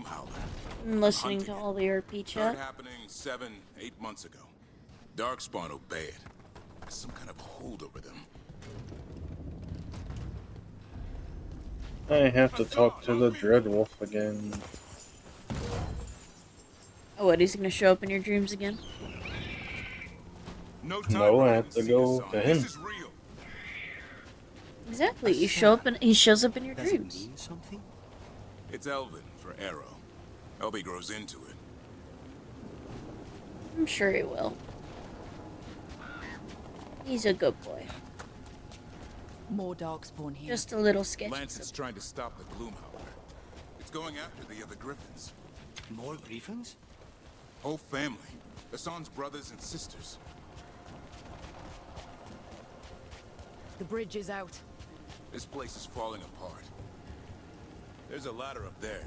I'm listening to all the RP Heard chat. happening 7, 8 months ago. Darkspawn obey it. There's some kind of hold over them. I have to talk to the Dreadwolf again. Oh, what? He's gonna show up in your dreams again? No, I have to go to him. Exactly. You show up and he shows up in your Does it dreams. mean something? It's Elven for arrow. Elby grows into it. I'm sure he will. He's a good boy. More Darkspawn here. Just a little sketchy. Lance is trying to stop the Gloomhowler. It's going after the other Griffins. More Griffins? Whole family. Hassan's brothers and sisters. The bridge is out. This place is falling apart. There's a ladder up there.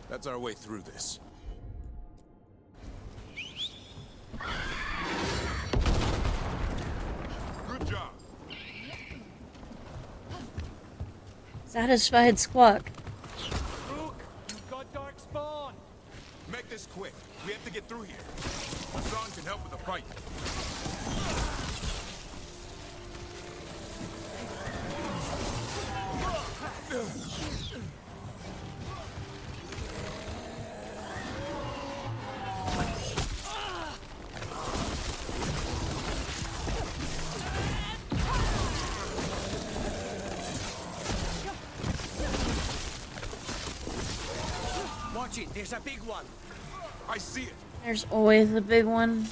That's our way through this. Satisfied squawk. Rook, you've got Darkspawn. Make this quick. We have to get through here. Hassan can help with the fight. Watch it, there's a big one. I see it. There's always a big one.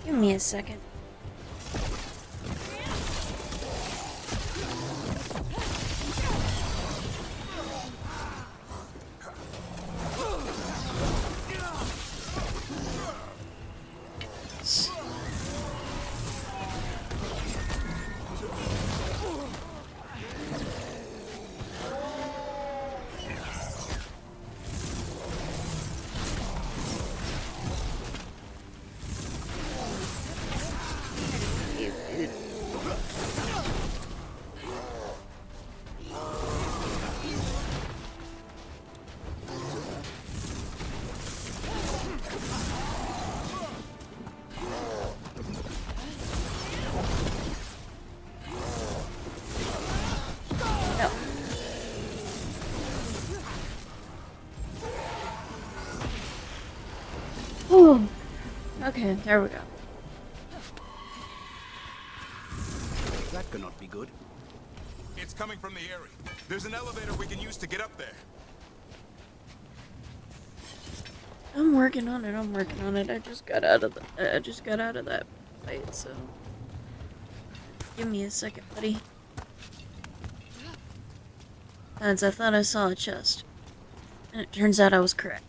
Give me a second. Oh, okay, there we go. That cannot be good. It's coming from the area. There's an elevator we can use to get up there. I'm working on it. I'm working on it. I just got out of that fight, so give me a second, buddy. As I thought I saw a chest, and it turns out I was correct.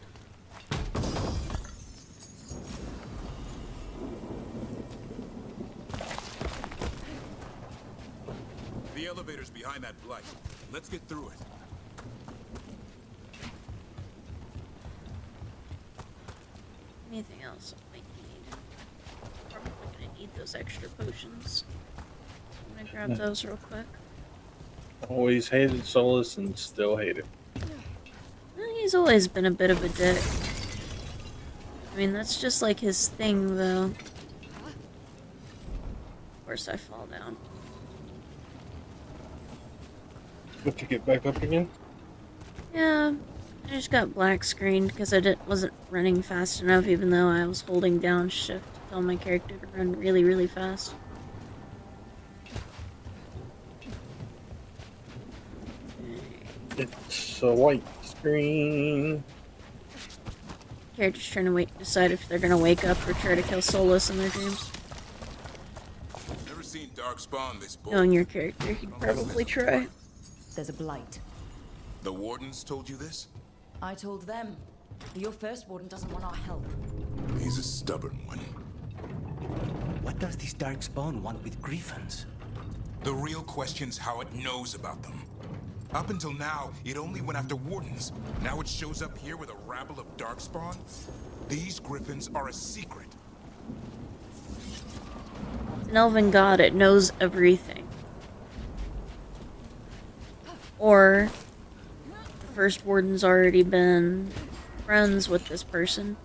The elevator's behind that blight. Let's get through it. Anything else I might need? Probably gonna need those extra potions. I'm gonna grab those real quick. Always hated Solus and still hate him. He's always been a bit of a dick. I mean, that's just like his thing, though. Of course, I fall down. But you get back up again? Yeah, I just got black screened because I wasn't running fast enough, even though I was holding down shift to tell my character to run really, really fast. It's a white screen. Character's trying to decide if they're gonna wake up or try to kill Solus in their dreams. Never seen Darkspawn this bold. Knowing your character, he'd probably try. There's a blight. The wardens told you this? I told them. Your first warden doesn't want our help. He's a stubborn one. What does this Darkspawn want with griffins? The real question's how it knows about them. Up until now, it only went after wardens. Now it shows up here with a rabble of Darkspawn? These griffins are a secret. It's an elven god, it knows everything. Or the first warden's already been friends with this person.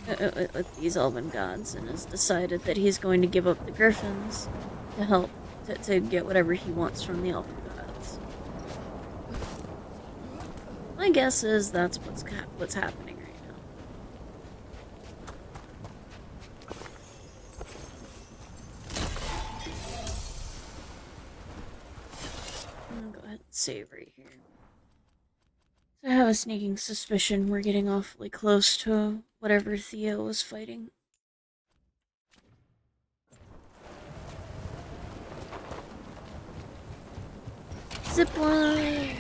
with these elven gods, and has decided that he's going to give up the griffins to help to get whatever he wants from the elven gods. My guess is that's what's happening right now. I'm gonna go ahead and save right here. I have a sneaking suspicion we're getting awfully close to whatever Theo was fighting. Zipline!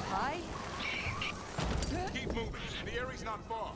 Hi? Keep moving. The area's not far.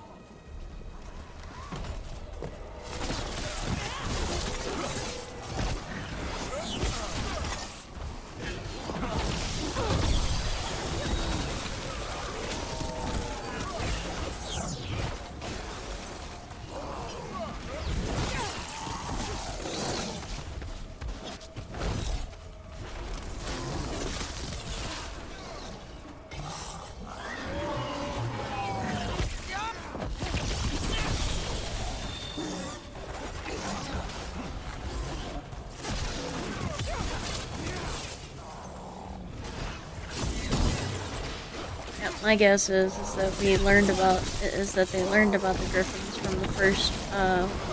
My guess is that they learned about the griffins from the first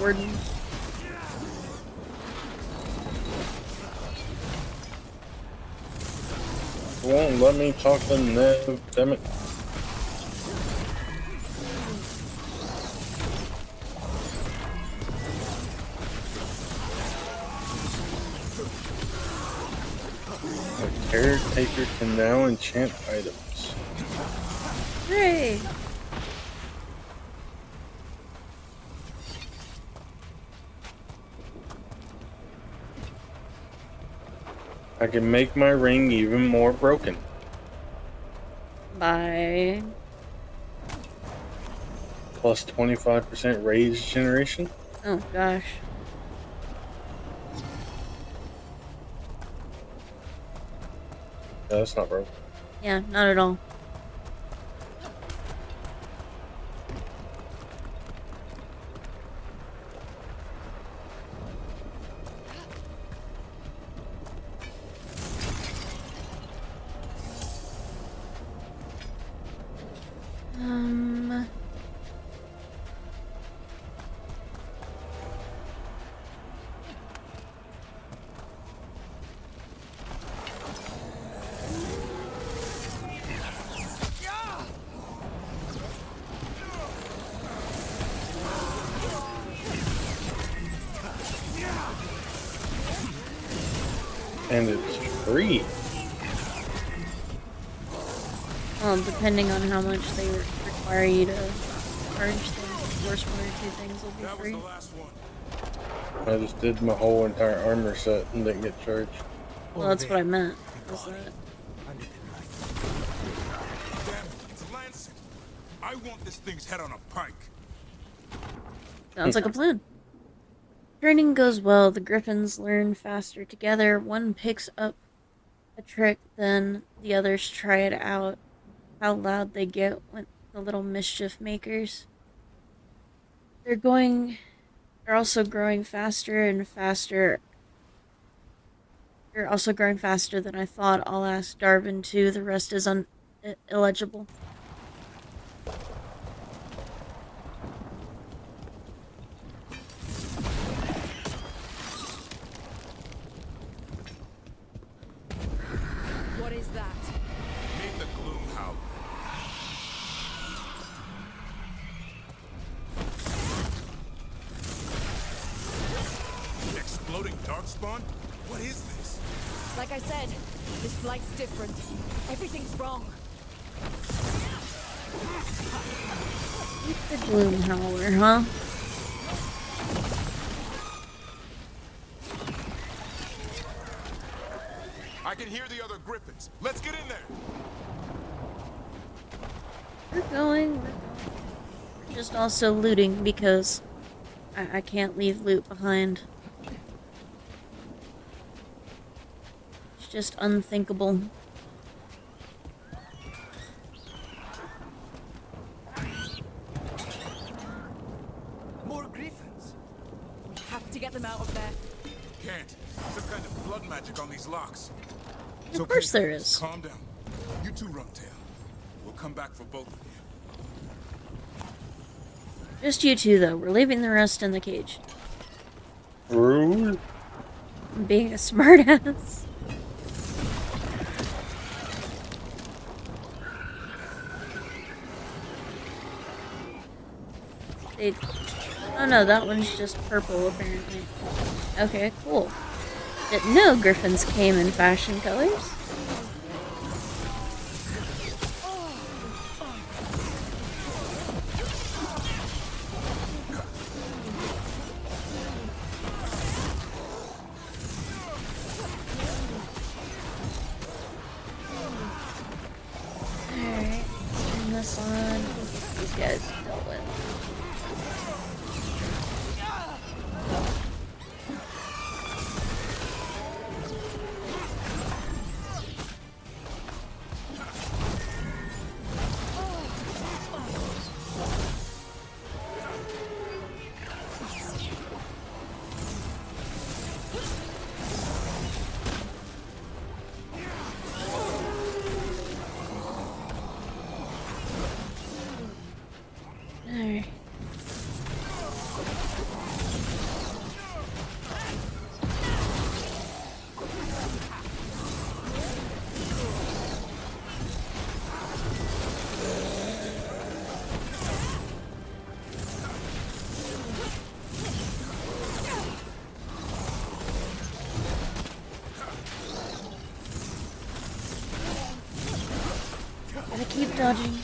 warden. Won't let me talk to Nev, damn it. The caretaker can now enchant items. Hooray! I can make my ring even more broken. By plus 25% rage generation. Oh gosh. No, that's not broken. Yeah, not at all. And it's free. Well, depending on how much they require you to charge things, of course one or two things will be free. I just did my whole entire armor set and didn't get charged. Well, that's what I meant. Was that? It's Lancet. I want this thing's head on a pike. Sounds like a plan. Training goes well. The griffins learn faster together. One picks up a trick, then the others try it out. How loud they get with the little mischief makers. They're also growing faster and faster. They're also growing faster than I thought. I'll ask Darwin too. The rest is illegible. What is that? Meet the Gloom Howler. Exploding darkspawn? What is this? Like I said, this blight's different. Everything's wrong. The Gloom Howler, huh? I can hear the other griffins. Let's get in there. We're going. We're just also looting because I can't leave loot behind. It's just unthinkable. to get them out of there. Can't. Some kind of blood magic on these locks. Of course there is. Calm down. You two, Rumtail. We'll come back for both of you. Just you two, though. We're leaving the rest in the cage. Rude. Being a smartass. Oh no, that one's just purple apparently. Okay, cool. Didn't know griffins came in fashion colors. Alright, turn this on. These guys dealt with. Alright. Gotta keep dodging.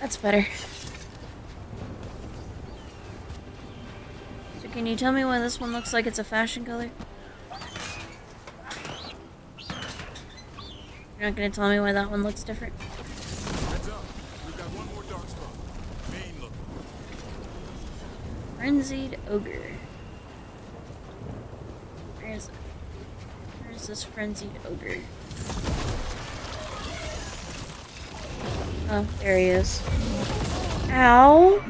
That's better. So can you tell me why this one looks like it's a fashion color? You're not gonna tell me why that one looks different? Heads up. We've got one more dark spot. Main look. Frenzied ogre. Where's this frenzied ogre? Oh, there he is. Ow!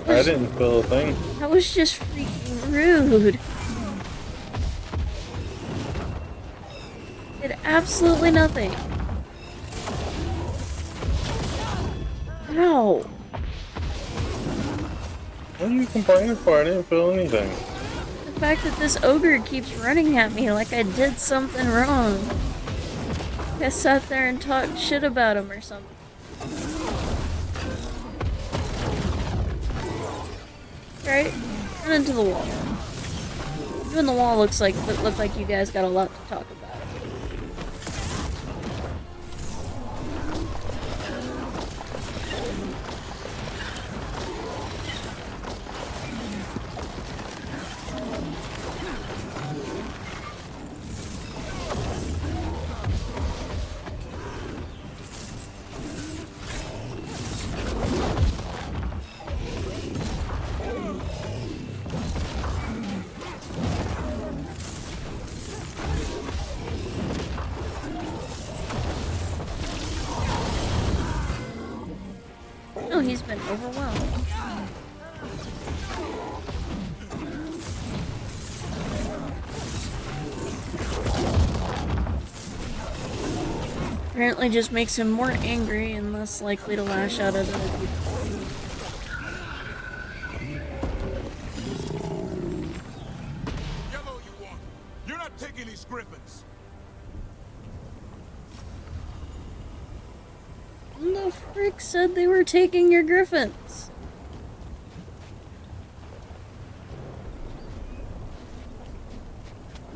I didn't feel a thing. That was just freaking rude. Did absolutely nothing. Ow! What are you complaining for? I didn't feel anything. The fact that this ogre keeps running at me like I did something wrong. I sat there and talked shit about him or something. Right? Run into the wall. You and the wall look like you guys got a lot to talk about. Oh, he's been overwhelmed. Apparently just makes him more angry and less likely to lash out at other people. Yellow you want. You're not taking these griffins. Who the frick said they were taking your griffins?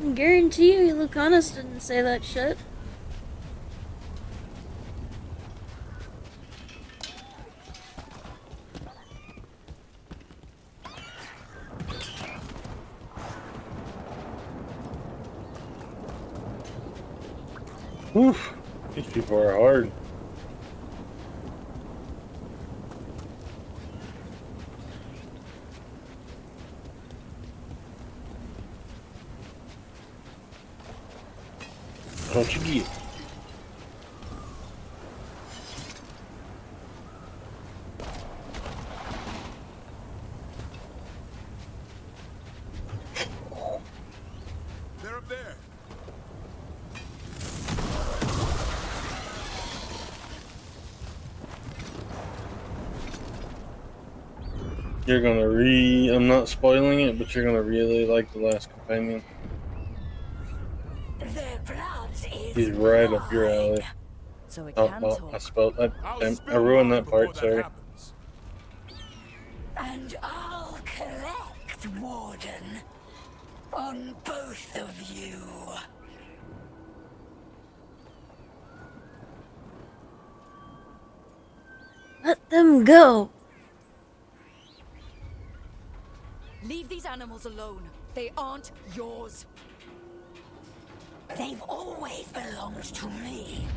I guarantee you Lucanus didn't say that shit. Oof. These people are hard. Don't you get? there. You're gonna I'm not spoiling it, but you're gonna really like The Last Companion. He's right up your alley. So it Oh, can well, talk. I spelled that. I ruined that part, sorry. And I'll collect, Warden, on both of you. Let them go. Leave these animals alone. They aren't yours. They've always belonged to me.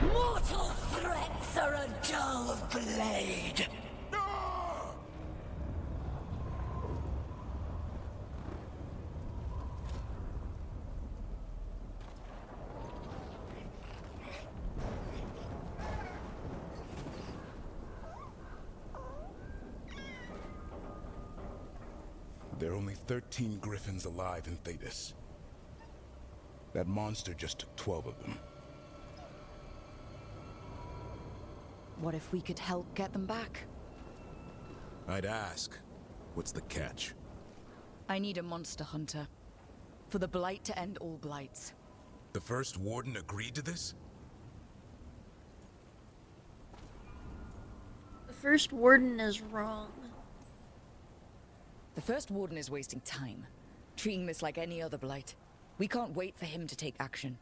Mortal threats are a dull blade. There are only 13 griffins alive in Thetis. That monster just took 12 of them. What if we could help get them back? I'd ask, what's the catch? I need a monster hunter. For the Blight to end all blights. The first warden agreed to this? The first warden is wrong. The first warden is wasting time, treating this like any other blight. We can't wait for him to take action.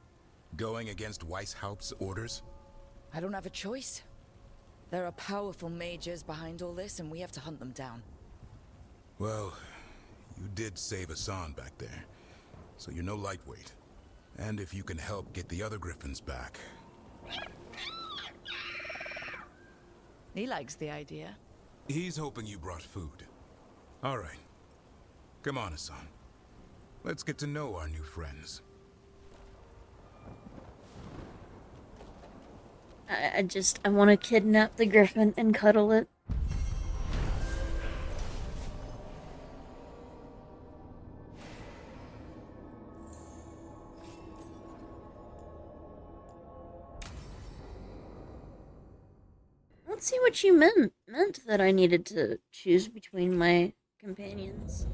Going against Weishaupt's orders? I don't have a choice. There are powerful mages behind all this, and we have to hunt them down. Well, you did save Hassan back there, so you're no lightweight. And if you can help get the other griffins back... He likes the idea. He's hoping you brought food. All right. Come on, Hassan. Let's get to know our new friends. I want to kidnap the griffin and cuddle it. Let's see what you meant that I needed to choose between my companions.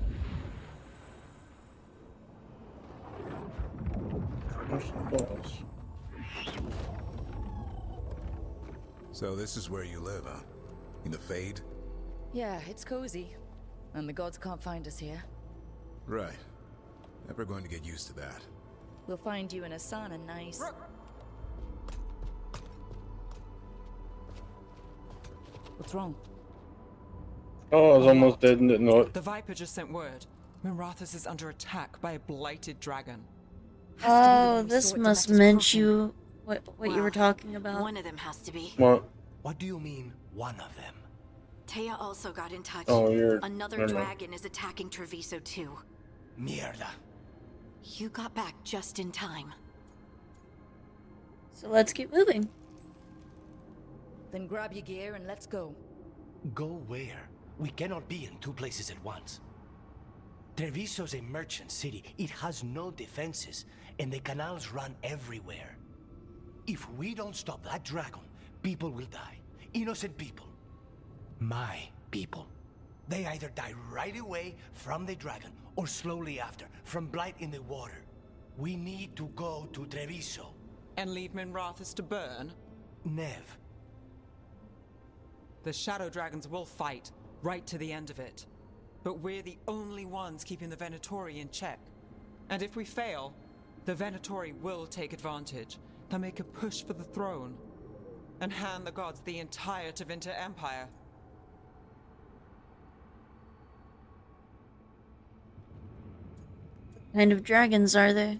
Where's the boss? So this is where you live, huh? In the Fade? Yeah, it's cozy. And the gods can't find us here. Right. Never going to get used to that. We'll find you and Hassan a nice... What's wrong? Oh, I was almost dead and didn't know it. The Viper just sent word. Mirathus is under attack by a blighted dragon. Oh, this must meant you... What you were talking about. One of them has to be. What? What do you mean, one of them? Taya also got in touch. Oh, you're... Another dragon is attacking Treviso too. Mierda. You got back just in time. So let's keep moving. Then grab your gear and let's go. Go where? We cannot be in two places at once. Treviso's a merchant city. It has no defenses, and the canals run everywhere. If we don't stop that dragon, people will die. Innocent people. My people. They either die right away from the dragon, or slowly after, from blight in the water. We need to go to Treviso. And leave Minrathus to burn? Nev. The Shadow Dragons will fight, right to the end of it. But we're the only ones keeping the Venatori in check. And if we fail, the Venatori will take advantage. They'll make a push for the throne, and hand the gods the entire Tevinter Empire. What kind of dragons are they?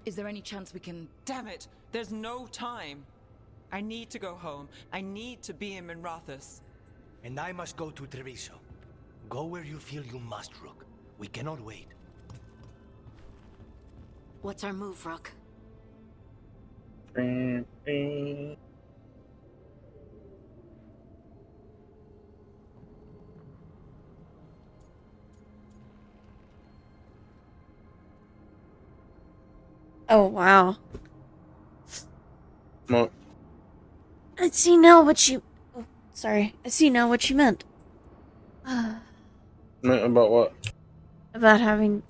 Is there any chance we can... Damn it! There's no time! I need to go home. I need to be in Minrathus. And I must go to Treviso. Go where you feel you must, Rook. We cannot wait. What's our move, Rook? Oh, wow. What? I see now what you... Oh, sorry. I see now what you meant. About what? About having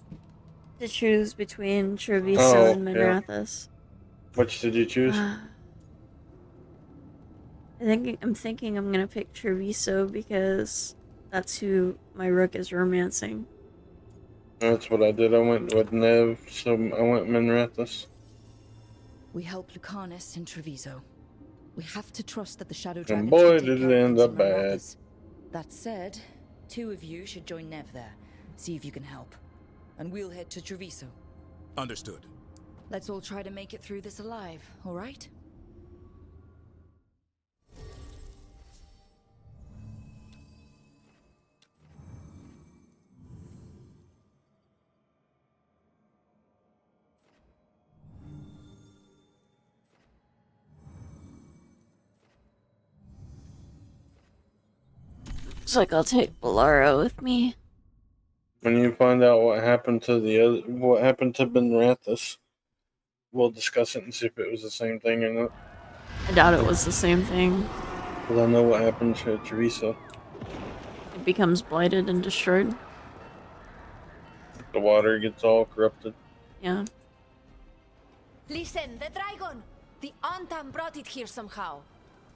to choose between Treviso Oh, and yeah. Minrathous. Which did you choose? I'm thinking I'm gonna pick Treviso because that's who my rook is romancing. That's what I did. I went with Nev, so I went Minrathous. We help Lucanus in Treviso. We have to trust that the Shadow And Dragons boy, can take did it care of end things up in bad. Minrathous. That said, 2 of you should join Nev there. See if you can help. And we'll head to Treviso. Understood. Let's all try to make it through this alive, all right? Looks like I'll take Bolaro with me. When you find out what happened to Minrathous, we'll discuss it and see if it was the same thing or not. I doubt it was the same thing. Because I know what happened to Treviso. It becomes blighted and destroyed. The water gets all corrupted. Yeah. Listen, the dragon! The Antam brought it here somehow.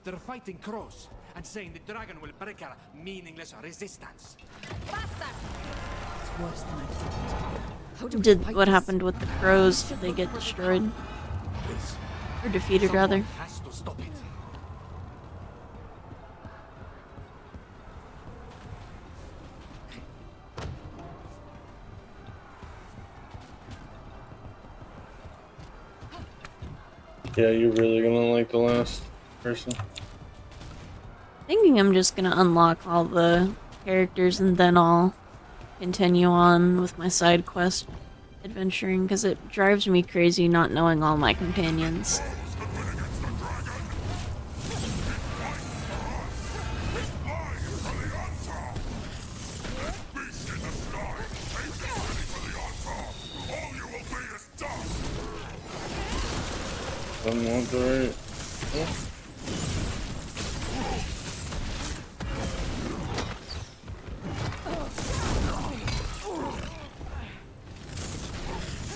They're fighting crows and saying the dragon will break our meaningless resistance. It's worse than I thought. How do we Did fight what this? happened with the crows? Did they get destroyed? Or defeated, rather? Has to stop it. Yeah, you're really gonna like the last person. Thinking I'm just gonna unlock all the characters and then I'll continue on with my side quest adventuring because it drives me crazy not knowing all my companions. I'm on the right. Yeah.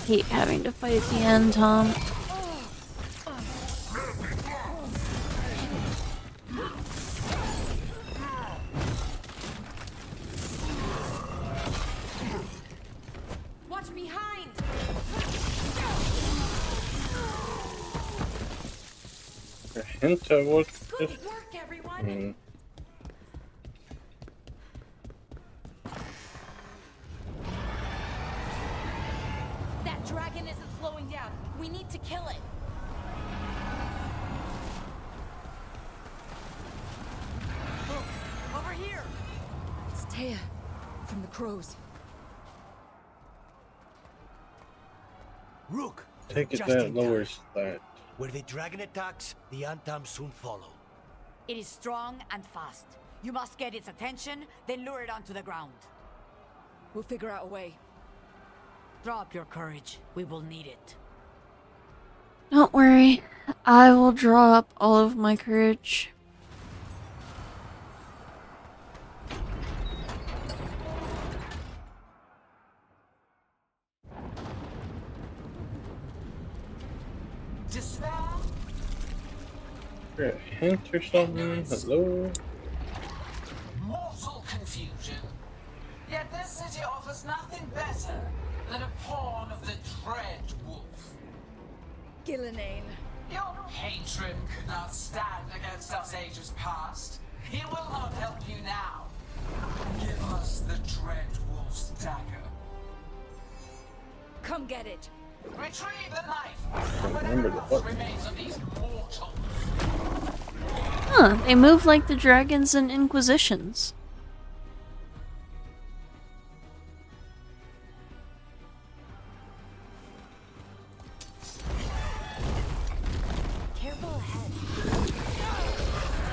Hate having to fight at the end, Tom. Watch behind! A hint of what Good work, everyone! That dragon isn't slowing down. We need to kill it. Look, over here. It's Taya from the crows. Rook! Take it just that in lowers that. Where the dragon attacks, the Antam soon follow. It is strong and fast. You must get its attention, then lure it onto the ground. We'll figure out a way. Drop your courage. We will need it. Don't worry, I will draw up all of my courage. A hint or something? Hello? Mortal confusion. Yet this city offers nothing better than a pawn of the Dread Wolf. Gillenane. Your patron could not stand against us ages past. He will not help you now. Give us the Dread Wolf's dagger. Come get it. Retrieve the knife. Remember the What button. remains of these mortals? Huh, they move like the dragons and Inquisitions.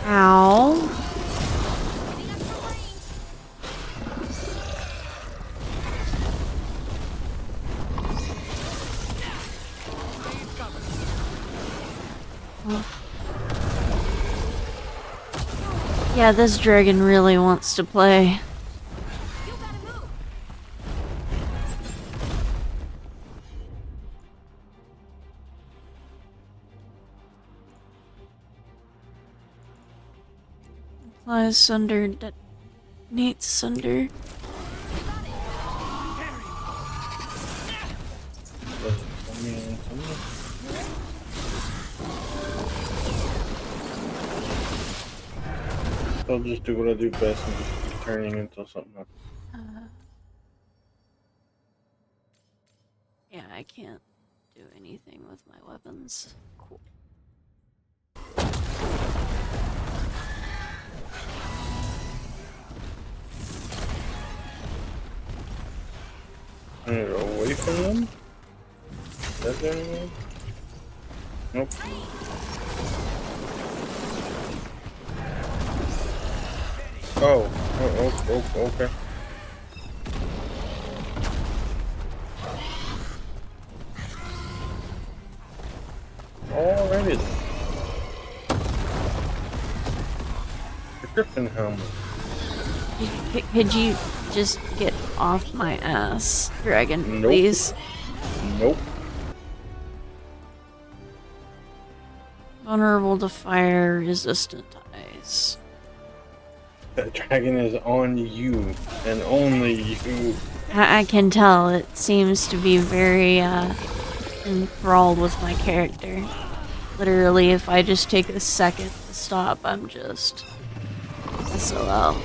Ow. Yeah, this dragon really wants to play. Flies sunder, detonates sunder. I'll just do what I do best and just keep turning until something happens. Yeah, I can't do anything with my weapons. Cool. I'm gonna go away from them? Is that the only way? Nope. Oh, okay. Alrighty then. The Griffin helmet. Could you just get off my ass, dragon, Nope. please? Nope. Vulnerable to fire, resistant to ice. That dragon is on you, and only you. I can tell. It seems to be very, enthralled with my character. Literally, if I just take a second to stop, I'm just SOL.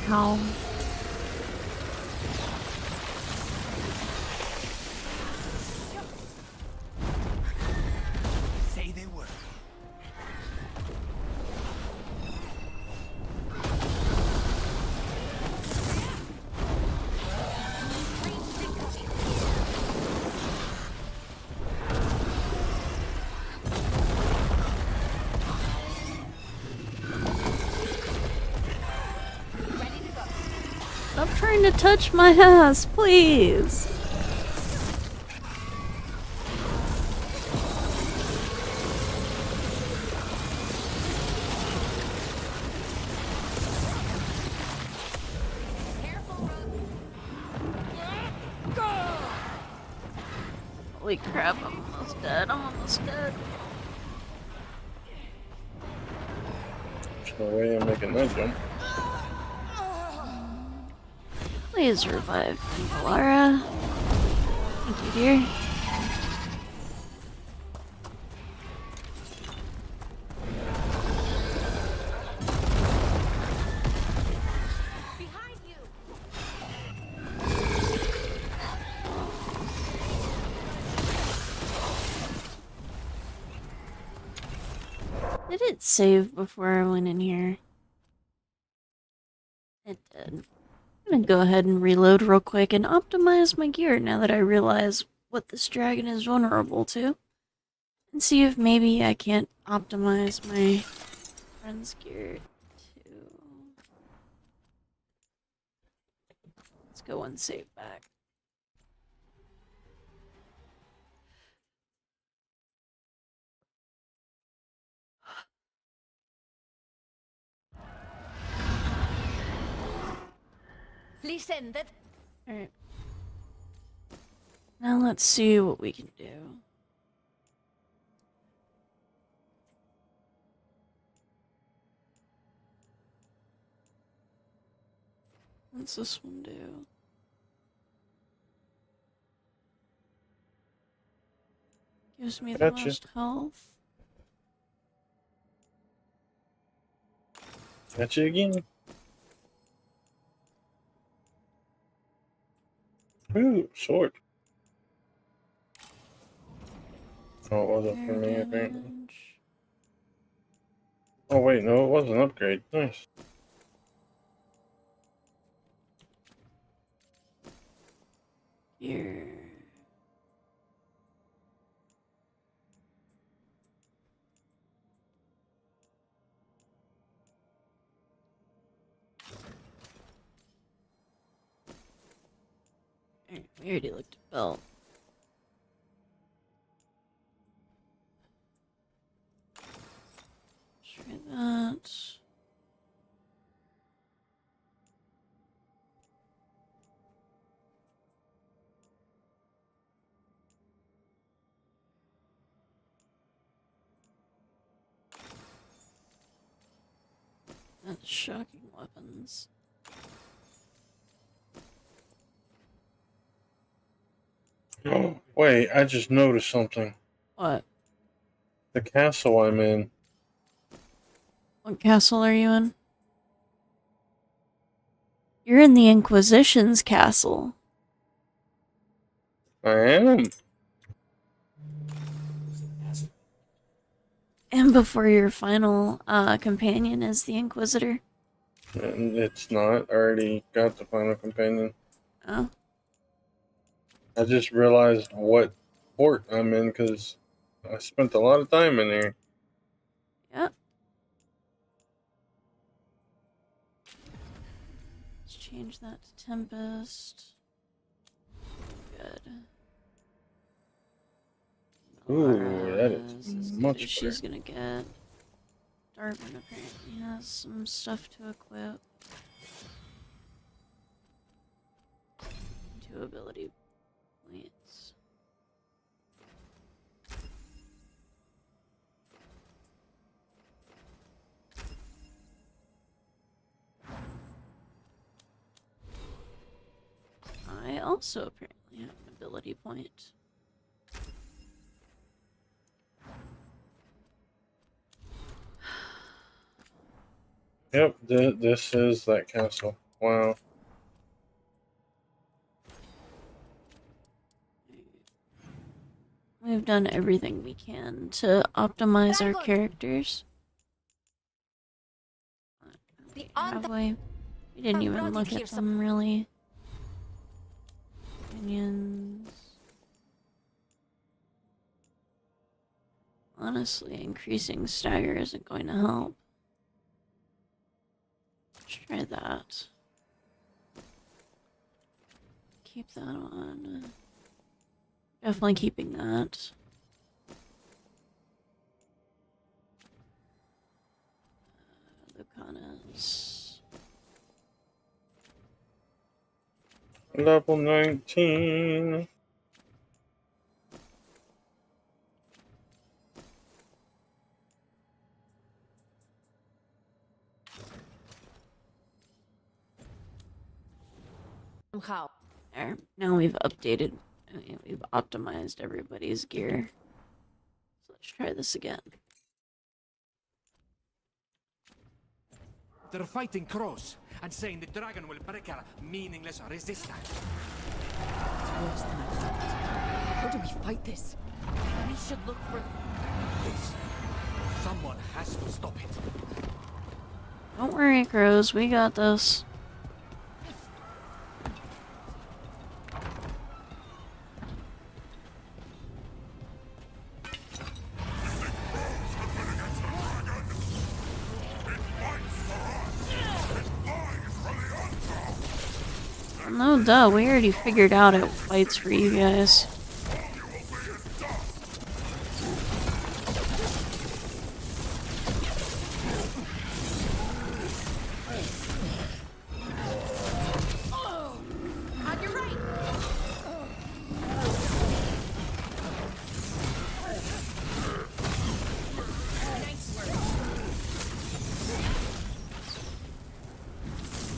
Ow. Say they were. Stop trying to touch my ass, please. Holy crap, I'm almost dead. I'm almost dead. There's no way I'm making that jump. Please revive me, Laura. Thank you, dear. Did it save before I went in here? It did. I'm gonna go ahead and reload real quick and optimize my gear now that I realize what this dragon is vulnerable to. And see if maybe I can't optimize my friend's gear too. Let's go and save back. Listen, that. Alright. Now let's see what we can do. What's this one do? Gives me the Gotcha. most health. Got you again. Ooh, sword. Oh, it wasn't for me, apparently. Oh, wait, no, it was an upgrade. Nice. Here. We already looked at belt. Try that. That's shocking weapons. Oh, wait, I just noticed something. What? The castle I'm in. What castle are you in? You're in the Inquisition's castle. I am. And before your final companion is the Inquisitor. And it's not. I already got the final companion. Oh. I just realized what port I'm in because I spent a lot of time in there. Yep. Let's change that to Tempest. Good. Ooh, that is much better. She's gonna get. Darvin apparently has some stuff to equip. 2 ability points. I also apparently have an ability point. Yep, this is that castle. Wow. We've done everything we can to optimize our characters. Have we? We didn't even look at them, really. Minions. Honestly, increasing stagger isn't going to help. Let's try that. Keep that on. Definitely keeping that. Lucanas. Level 19. How? There. Now we've updated. We've optimized everybody's gear. So let's try this again. They're fighting cross and saying the dragon will break our meaningless resistance. It's worse than I thought. How do we fight this? We should look for this. Someone has to stop it. Don't worry, Crows. We got this. No, duh, we already figured out it fights for you guys. On your right.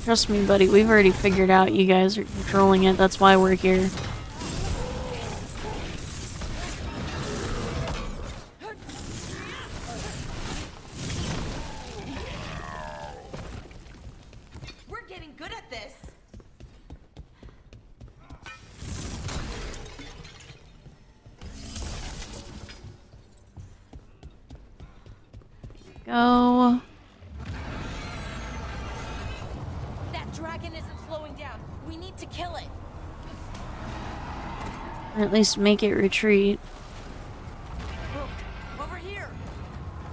Trust me, buddy, we've already figured out you guys are controlling it. That's why we're here. We're getting good at this. Go. That dragon isn't slowing down. We need to kill it. Or at least make it retreat. Over here!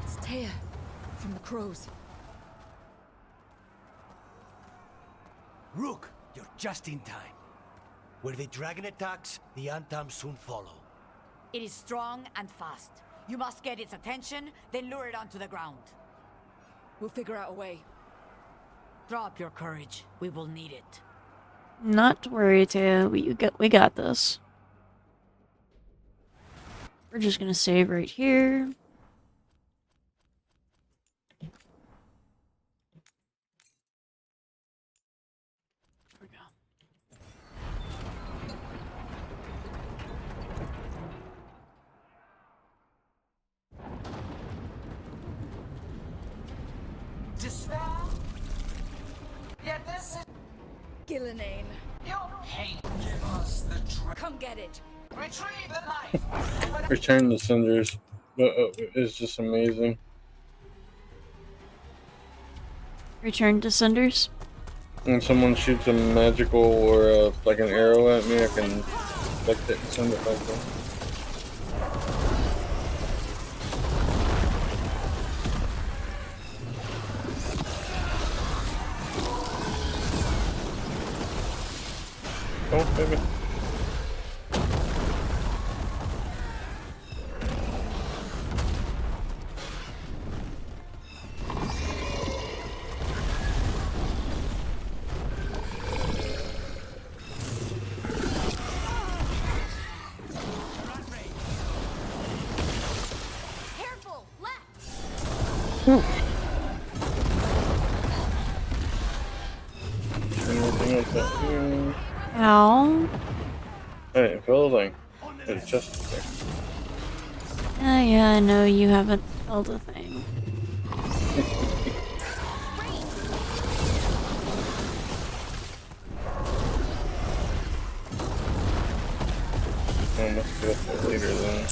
It's Taya from the crows. Rook, you're just in time. Where the dragon attacks, the Antam soon follow. It is strong and fast. You must get its attention, then lure it onto the ground. We'll figure out a way. Drop your courage. We will need it. Not to worry, Taya. We got this. We're just gonna save right here. Despair? Yet this is Gillinane. your pain. Give us the truth. Come get it. Retrieve the knife. Return the Cinders is just amazing. Return to Cinders. When someone shoots a magical or like an arrow at me, I can collect it and send it back to them. Oh, baby. Careful, left. Anything like that here? Ow. Hey, building. There's just there. Yeah, I know you haven't felt a thing. I must go up there later then.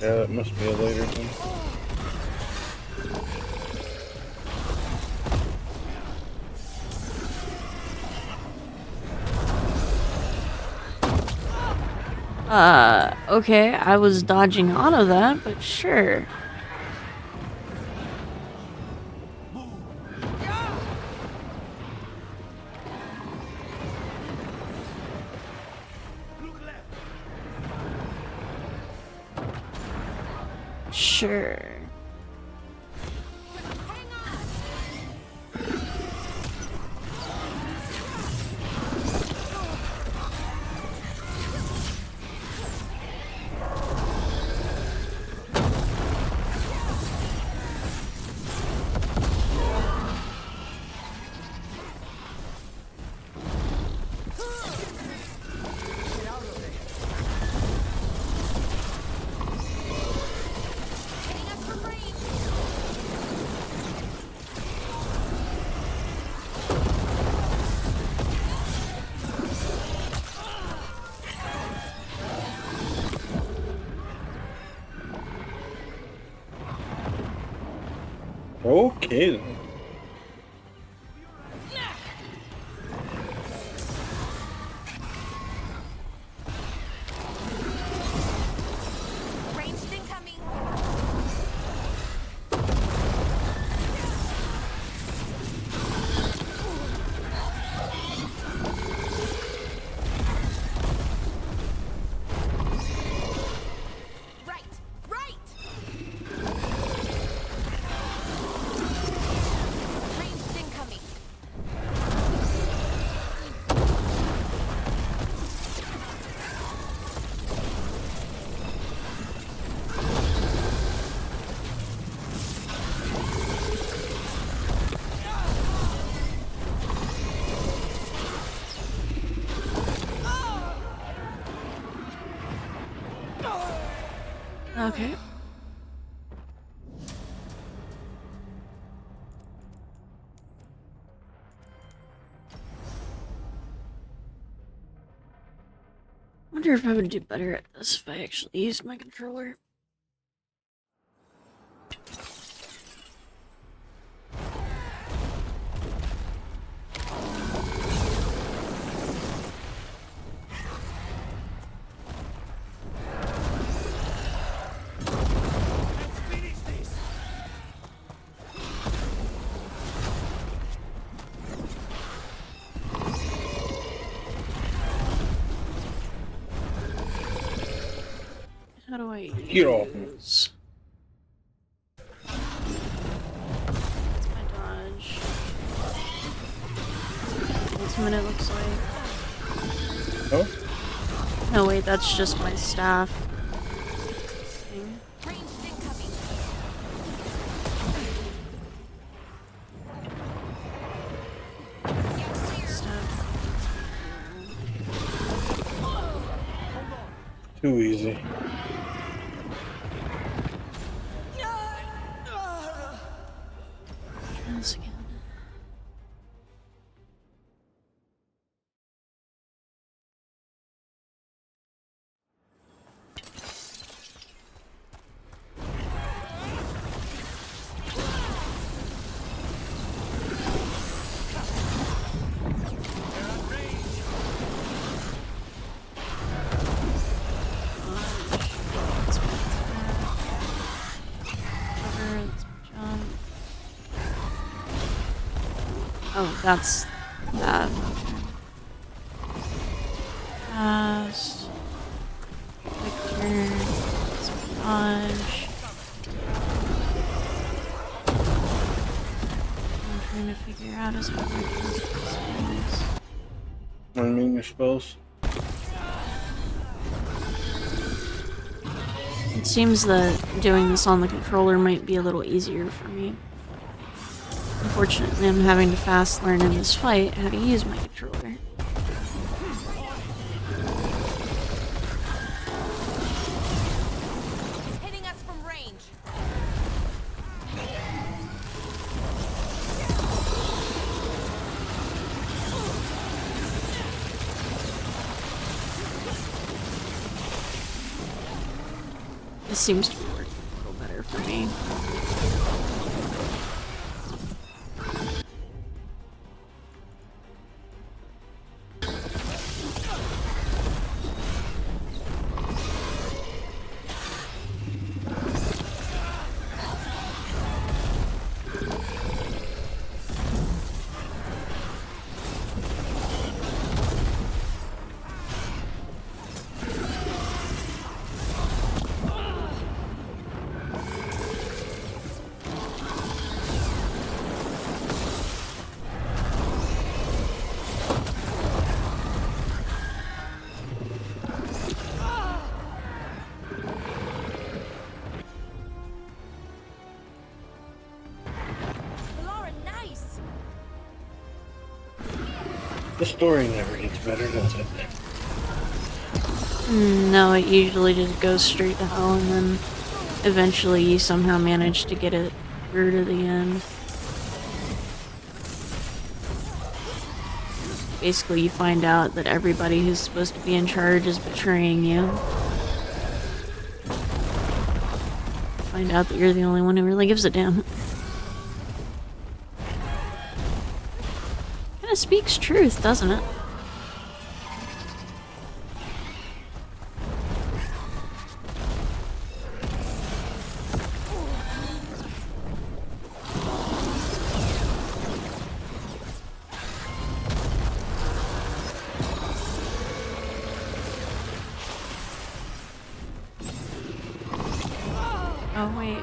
Yeah, that must be a later thing. Okay, I was dodging out of that, but sure. Sure. Okay then. Ranged incoming. Right, right. Ranged incoming. Okay. wonder if I would do better at this if I actually used my controller. How do I Get off me. use? That's my dodge. Ultimate, it looks like. Oh? No, wait, that's just my staff. Thing. Staff. Too easy. Try this again. Oh, that's that. Fast. Quick turn. Dodge. I'm trying to figure out as what I mean, your spells. It seems that doing this on the controller might be a little easier for me. Unfortunately, I'm having to fast learn in this fight how to use my controller. Hitting us from range. This seems to be working a little better for me. The story never gets better, does it? No, it usually just goes straight to hell, and then eventually you somehow manage to get it through to the end. Basically, you find out that everybody who's supposed to be in charge is betraying you. Find out that you're the only one who really gives a damn. Kinda speaks truth, doesn't it? Oh, wait.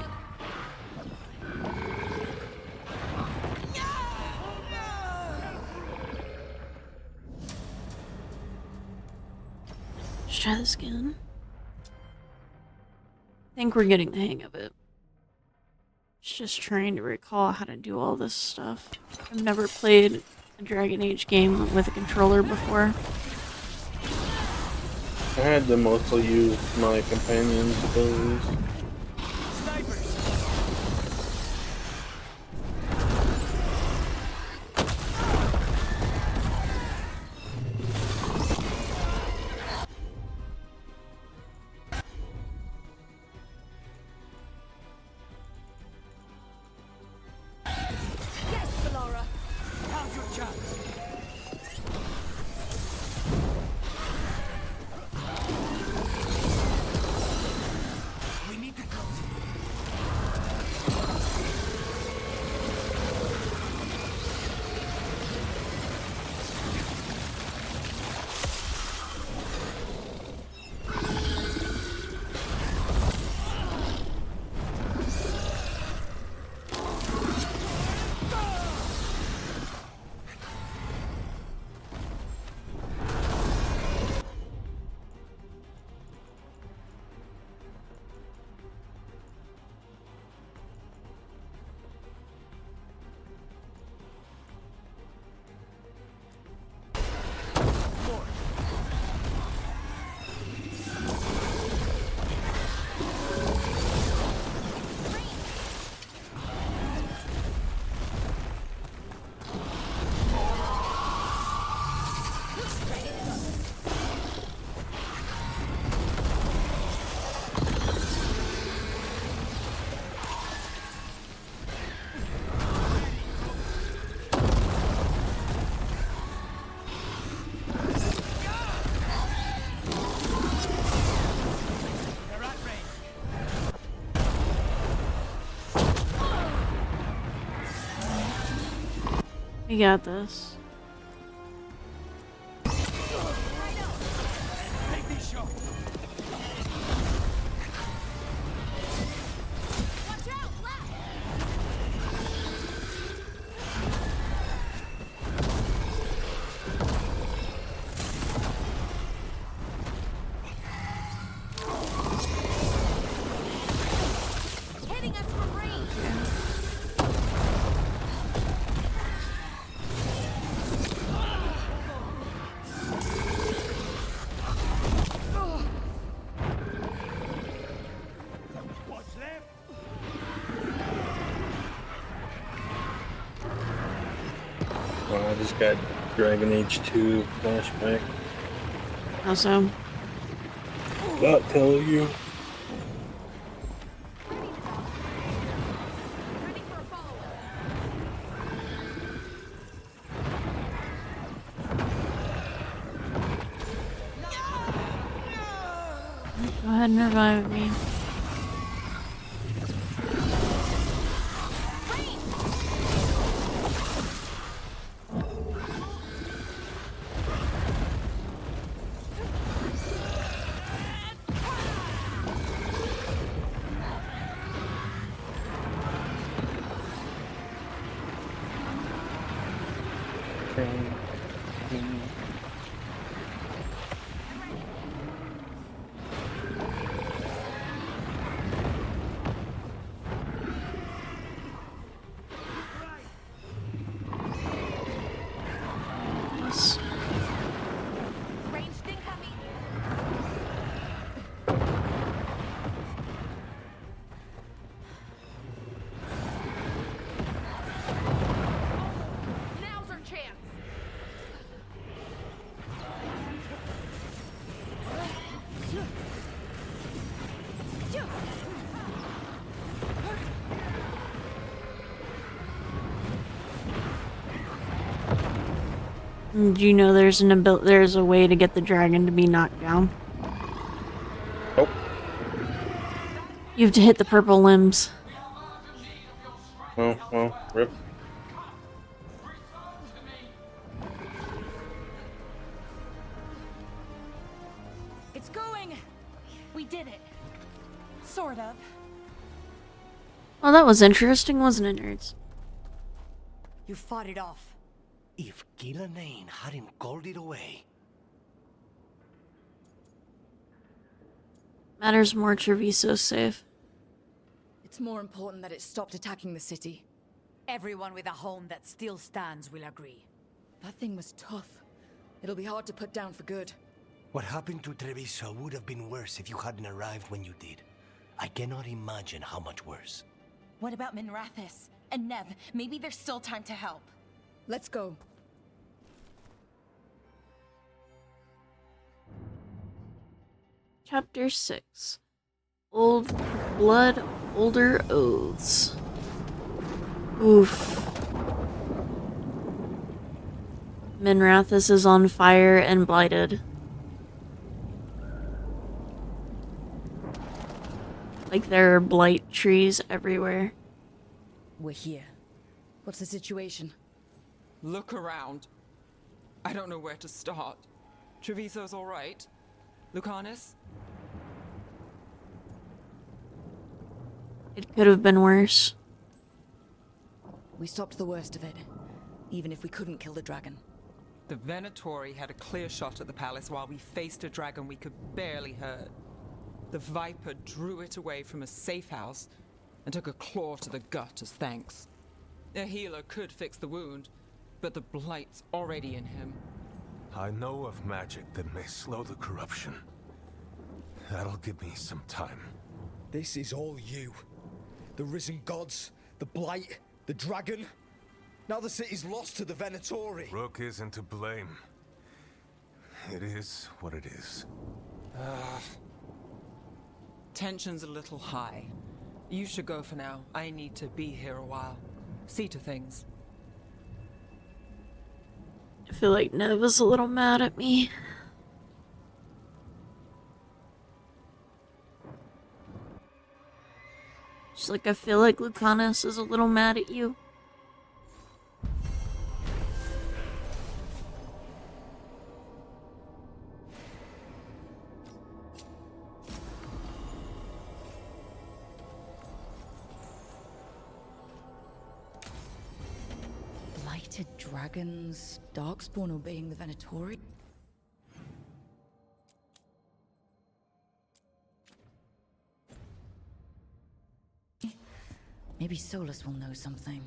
Let's try this again. I think we're getting the hang of it. It's just trying to recall how to do all this stuff. I've never played a Dragon Age game with a controller before. I had to mostly use my companion's abilities. We got this. Hitting us from range. Well, I just got Dragon Age 2 flashback. How so? Without telling you. Go ahead and revive me. Now's our chance. Do you know there's there's a way to get the dragon to be knocked down? Oh. You have to hit the purple limbs. Oh, well, rip. It's going! We did it. Sort of. Well, that was interesting, wasn't it, nerds? You fought it off. If Gillanane hadn't called it away. Matters more Treviso's safe. It's more important that it stopped attacking the city. Everyone with a home that still stands will agree. That thing was tough. It'll be hard to put down for good. What happened to Treviso would have been worse if you hadn't arrived when you did. I cannot imagine how much worse. What about Minrathis and Nev? Maybe there's still time to help. Let's go. Chapter 6. Old Blood, Older Oaths. Oof. Minrathis is on fire and blighted. Like there are blight trees everywhere. We're here. What's the situation? Look around. I don't know where to start. Treviso's all right. Lucanus? It could have been worse. We stopped the worst of it, even if we couldn't kill the dragon. The Venatori had a clear shot at the palace while we faced a dragon we could barely hurt. The Viper drew it away from a safe house and took a claw to the gut as thanks. A healer could fix the wound, but the blight's already in him. I know of magic that may slow the corruption. That'll give me some time. This is all you. The risen gods, the blight, the dragon. Now the city's lost to the Venatori. Rook isn't to blame. It is what it is. Tension's a little high. You should go for now. I need to be here a while. See to things. I feel like Nev is a little mad at me. Just like I feel like Lucanus is a little mad at you. blighted dragons, darkspawn obeying the Venatori? Maybe Solus will know something.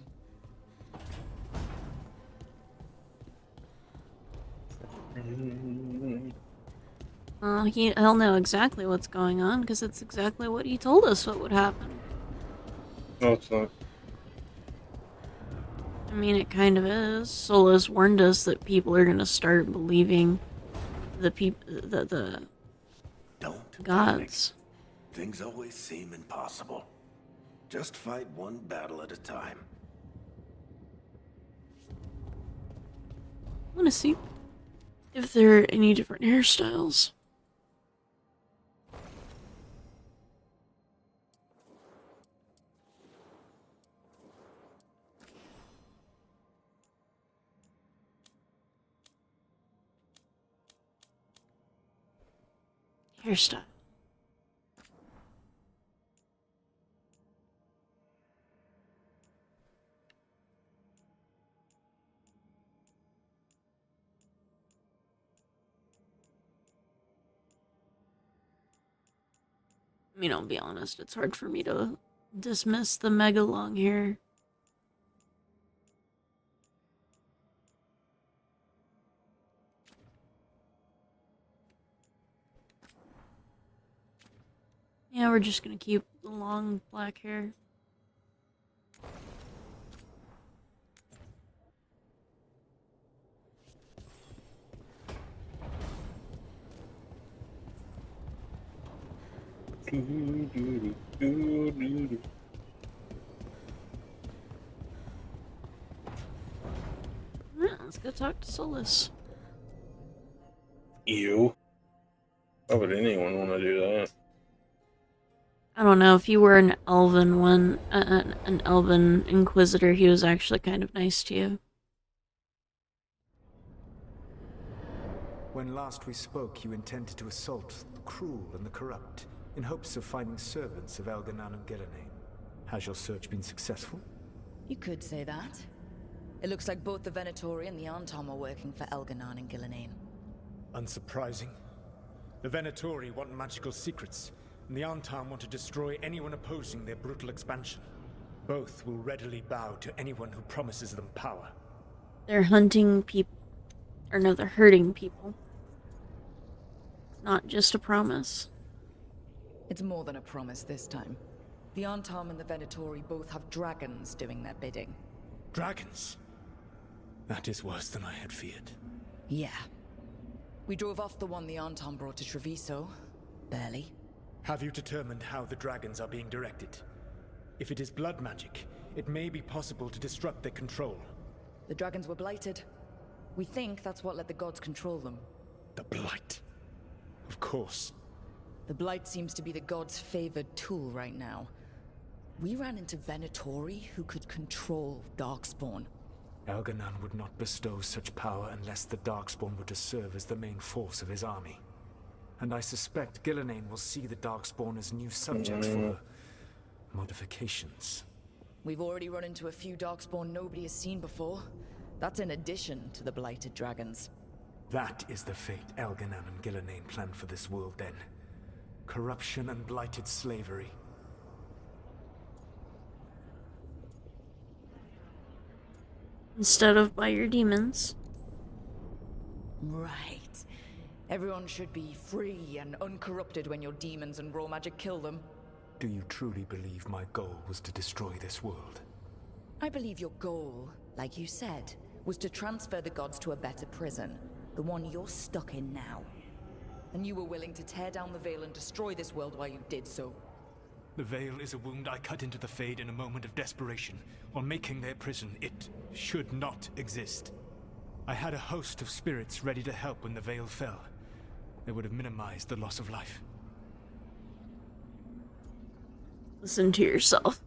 He'll know exactly what's going on, because it's exactly what he told us what would happen. No, it's not. I mean, it kind of is. Solus warned us that people are gonna start believing the Don't gods. panic. Things always seem impossible. Just fight one battle at a time. I want to see if there are any different hairstyles. Hairstyle. I mean, I'll be honest, it's hard for me to dismiss the mega long hair. Yeah, we're just gonna keep the long black hair. Yeah, let's go talk to Solus. You? Why would anyone want to do that? I don't know, if you were an elven one, an elven inquisitor, he was actually kind of nice to you. When last we spoke, you intended to assault the cruel and the corrupt, in hopes of finding servants of Elganan and Gillenane. Has your search been successful? You could say that. It looks like both the Venatori and the Antom are working for Elganan and Gillenane. Unsurprising. The Venatori want magical secrets, and the Antom want to destroy anyone opposing their brutal expansion. Both will readily bow to anyone who promises them power. They're hunting people. Or no, they're hurting people. Not just a promise. It's more than a promise this time. The Antom and the Venatori both have dragons doing their bidding. Dragons? That is worse than I had feared. Yeah. We drove off the one the Antom brought to Treviso. Barely. Have you determined how the dragons are being directed? If it is blood magic, it may be possible to disrupt their control. The dragons were blighted. We think that's what let the gods control them. The Blight. Of course. The Blight seems to be the gods' favored tool right now. We ran into Venatori who could control Darkspawn. Elganan would not bestow such power unless the Darkspawn were to serve as the main force of his army. And I suspect Gillenane will see the Darkspawn as new subjects for modifications. We've already run into a few Darkspawn nobody has seen before. That's in addition to the blighted dragons. That is the fate Elganan and Gillenane planned for this world then. Corruption and blighted slavery. Instead of by your demons. Right. Everyone should be free and uncorrupted when your demons and raw magic kill them. Do you truly believe my goal was to destroy this world? I believe your goal, like you said, was to transfer the gods to a better prison. The one you're stuck in now. And you were willing to tear down the Veil and destroy this world while you did so. The Veil is a wound I cut into the Fade in a moment of desperation, while making their prison. It should not exist. I had a host of spirits ready to help when the Veil fell. They would have minimized the loss of life. Listen to yourself.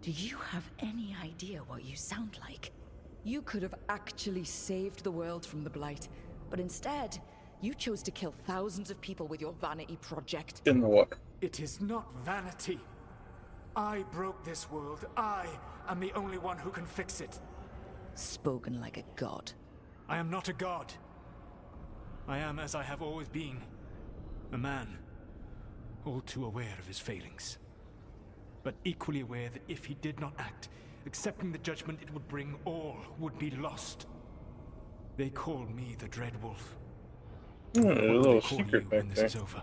Do you have any idea what you sound like? You could have actually saved the world from the Blight, but instead, you chose to kill thousands of people with your vanity project. In the what? It is not vanity. I broke this world. I am the only one who can fix it. Spoken like a god. I am not a god. I am as I have always been. A man, all too aware of his failings. But equally aware that if he did not act, accepting the judgment it would bring, all would be lost. They call me the Dread Wolf. A What will little they call secret you back when this there. is over?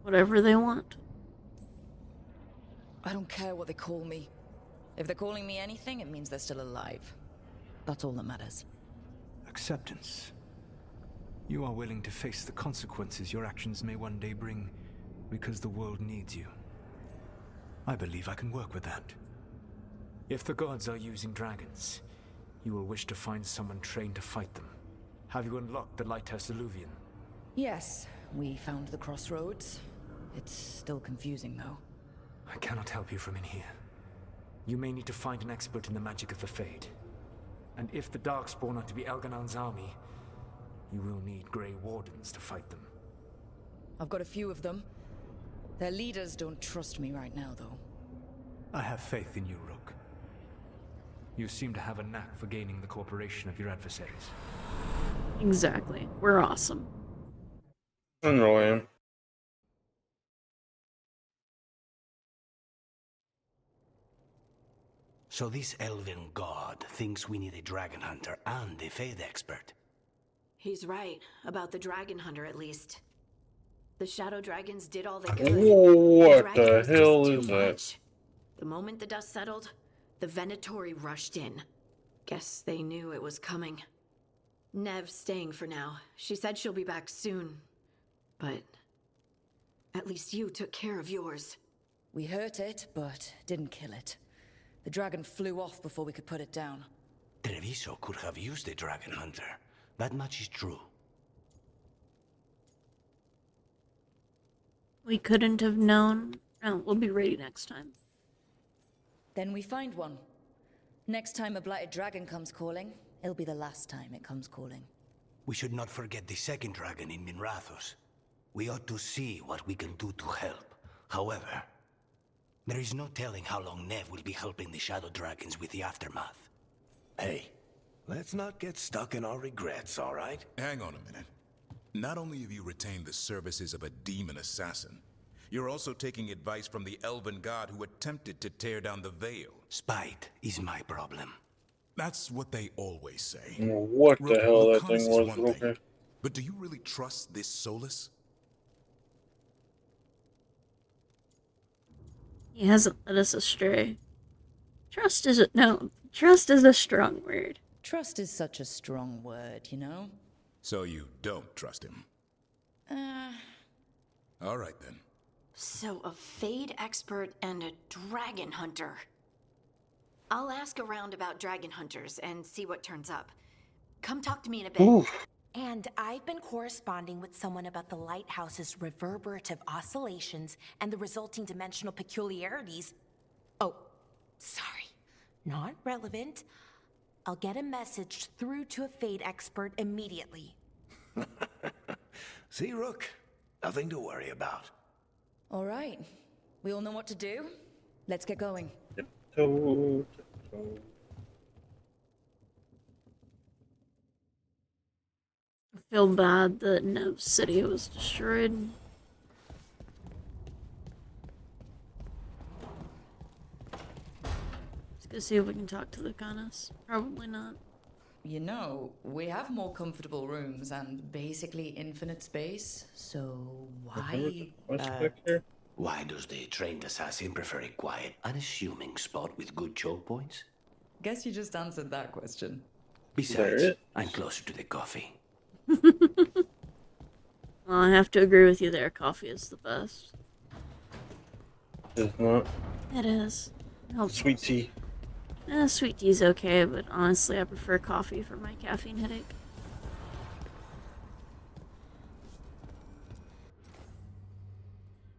Whatever they want. I don't care what they call me. If they're calling me anything, it means they're still alive. That's all that matters. Acceptance. You are willing to face the consequences your actions may one day bring because the world needs you. I believe I can work with that. If the gods are using dragons, you will wish to find someone trained to fight them. Have you unlocked the Lighthouse Illuvian? Yes, we found the crossroads. It's still confusing, though. I cannot help you from in here. You may need to find an expert in the magic of the Fade. And if the Darkspawn are to be Elganon's army, you will need Grey Wardens to fight them. I've got a few of them. Their leaders don't trust me right now, though. I have faith in you, Rook. You seem to have a knack for gaining the cooperation of your adversaries. Exactly. We're awesome. I know I am. So this elven god thinks we need a dragon hunter and a Fade expert. He's right, about the dragon hunter at least. The shadow dragons did all they could. What dragon the was hell just is too that? much. The moment the dust settled, the Venatori rushed in. Guess they knew it was coming. Nev's staying for now. She said she'll be back soon. But at least you took care of yours. We hurt it, but didn't kill it. The dragon flew off before we could put it down. Treviso could have used a dragon hunter. That much is true. We couldn't have known. Oh, we'll be ready next time. Then we find one. Next time a blighted dragon comes calling, it'll be the last time it comes calling. We should not forget the second dragon in Minrathos. We ought to see what we can do to help. However, there is no telling how long Nev will be helping the Shadow Dragons with the aftermath. Hey, let's not get stuck in our regrets, all right? Hang on a minute. Not only have you retained the services of a demon assassin, you're also taking advice from the elven god who attempted to tear down the Veil. Spite is my problem. That's what they always say. What the hell that Reconnaissance thing is was, one thing, okay. but do you really trust this Solus? He hasn't led us astray. Trust is a strong word. Trust is such a strong word, you know? So you don't trust him? All right then. So a Fade expert and a dragon hunter. I'll ask around about dragon hunters and see what turns up. Come talk to me in a bit. Oof. And I've been corresponding with someone about the lighthouse's reverberative oscillations and the resulting dimensional peculiarities. Oh, sorry. Not relevant. I'll get a message through to a Fade expert immediately. See, Rook? Nothing to worry about. All right. We all know what to do. Let's get going. I feel bad that Nev City was destroyed. Let's go see if we can talk to the goddess. Probably not. You know, we have more comfortable rooms and basically infinite space, so why... Why does the trained assassin prefer a quiet, unassuming spot with good choke points? Guess you just answered that question. Besides, I'm closer to the coffee. Well, I have to agree with you there. Coffee is the best. It's not. It is. Sweet tea. Sweet tea's okay, but honestly, I prefer coffee for my caffeine headache.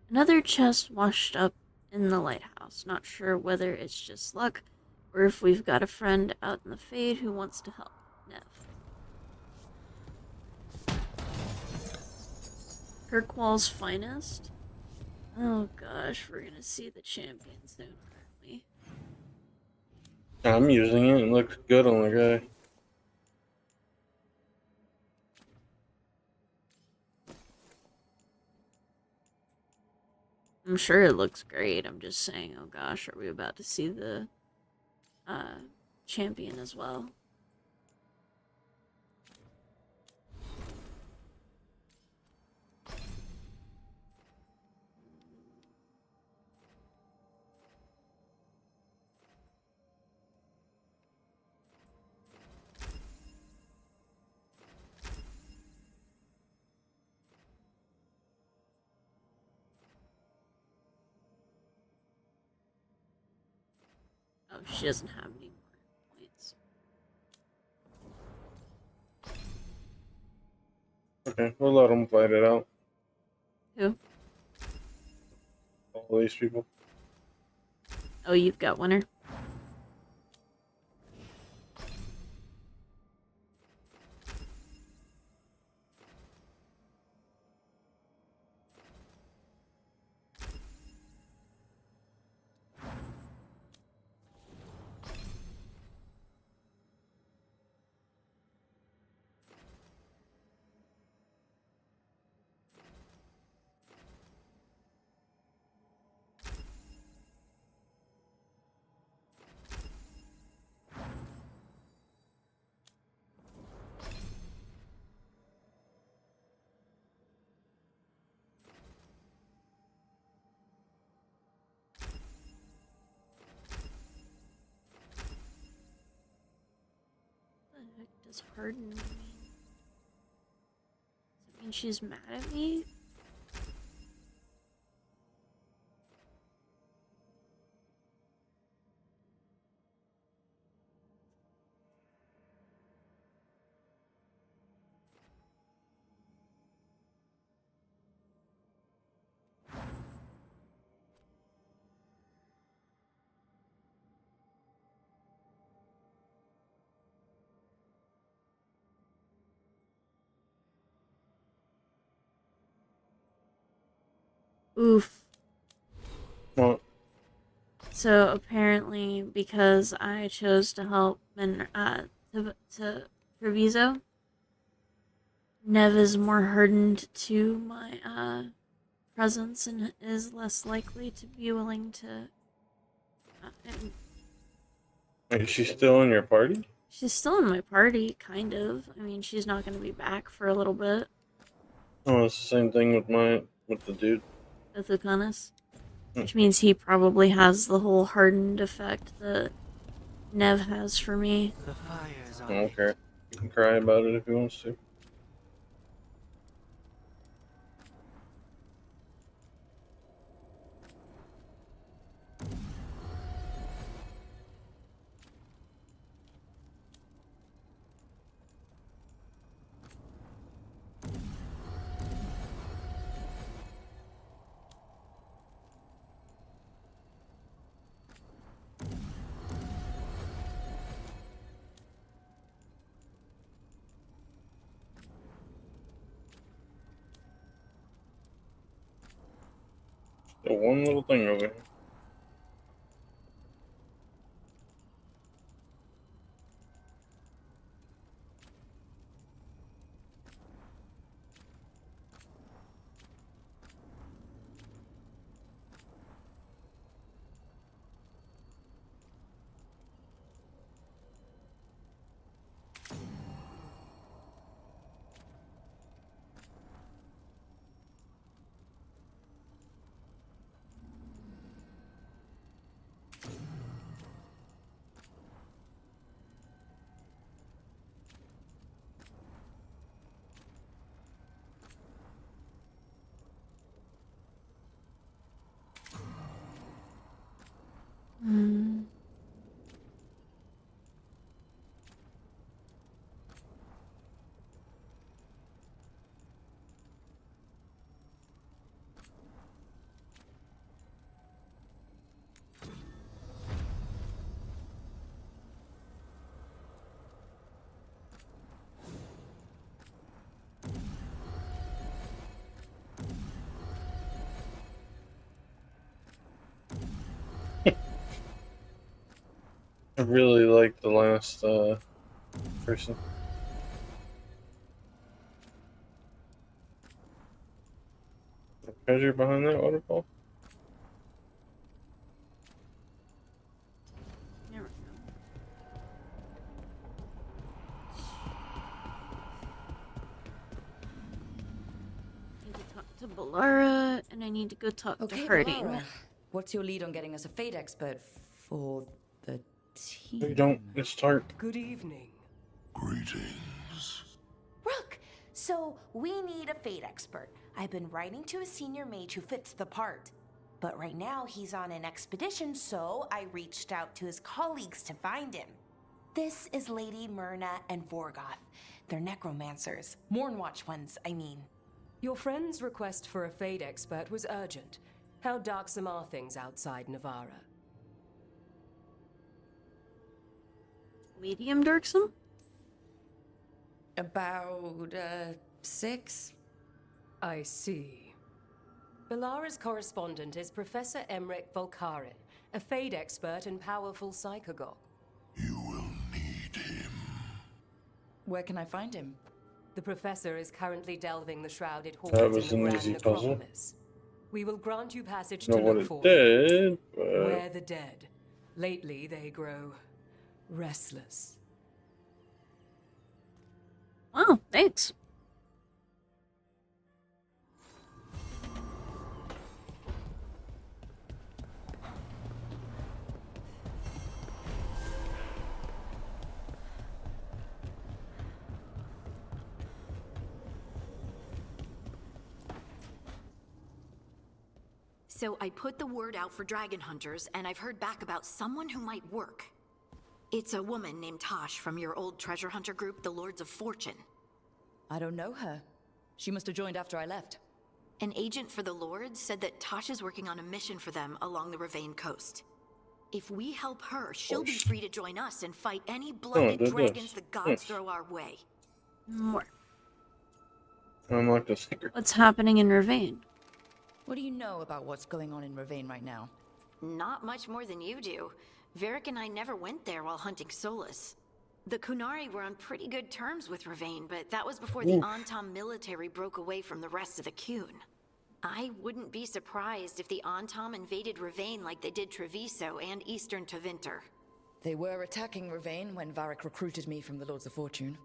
Another chest washed up in the lighthouse. Not sure whether it's just luck or if we've got a friend out in the Fade who wants to help. Nev. Kirkwall's finest. Oh gosh, we're gonna see the champion soon, aren't we? I'm using it. It looks good on the guy. I'm sure it looks great. I'm just saying, oh gosh, are we about to see the champion as well? Oh, she doesn't have any more points. Okay, we'll let them fight it out. Who? All these people. Oh, you've got winner. What the heck does harden mean? Does it mean she's mad at me? Oof. What? So apparently, because I chose to help and to Proviso, Nev is more hardened to my presence and is less likely to be willing to. Is she still in your party? She's still in my party, kind of. I mean, she's not going to be back for a little bit. Oh, it's the same thing with the dude. With Lucanus. Which means he probably has the whole hardened effect that Nev has for me. I don't care. You can cry about it if he wants to. The one little thing over here. I really like the last person. The treasure behind that waterfall? Never I need to talk to Balara, and I need to go talk to Harding. Balara, what's your lead on getting us a fate expert for the team? We don't. It's dark. Good evening. Greetings. Rook, so we need a fate expert. I've been writing to a senior mage who fits the part. But right now he's on an expedition, so I reached out to his colleagues to find him. This is Lady Myrna and Vorgoth. They're necromancers. Mournwatch ones, I mean. Your friend's request for a fate expert was urgent. How darksome are things outside Navarra? Medium darksome? About, 6? I see. Balara's correspondent is Professor Emmerich Volkaren, a fate expert and powerful psychagogue. Where can I find him? The professor is currently delving the shrouded halls That in was the an Grand easy puzzle. Necropolis. We will grant you passage Know to what look it for did, but... Where the dead. Lately, they grow restless. Wow, thanks. So I put the word out for dragon hunters, and I've heard back about someone who might work. It's a woman named Tosh from your old treasure hunter group, the Lords of Fortune. I don't know her. She must have joined after I left. An agent for the Lords said that Tosh is working on a mission for them along the Ravane coast. If we help her, she'll be free to join us and fight any blooded dragons the gods throw our way. More. Unlock the secret. What's happening in Ravane? What do you know about what's going on in Ravane right now? Not much more than you do. Varric and I never went there while hunting Solus. The Kunari were on pretty good terms with Ravane, but that was before the Antam military broke away from the rest of the Kun. I wouldn't be surprised if the Antam invaded Ravane like they did Treviso and Eastern Tevinter. They were attacking Ravane when Varric recruited me from the Lords of Fortune.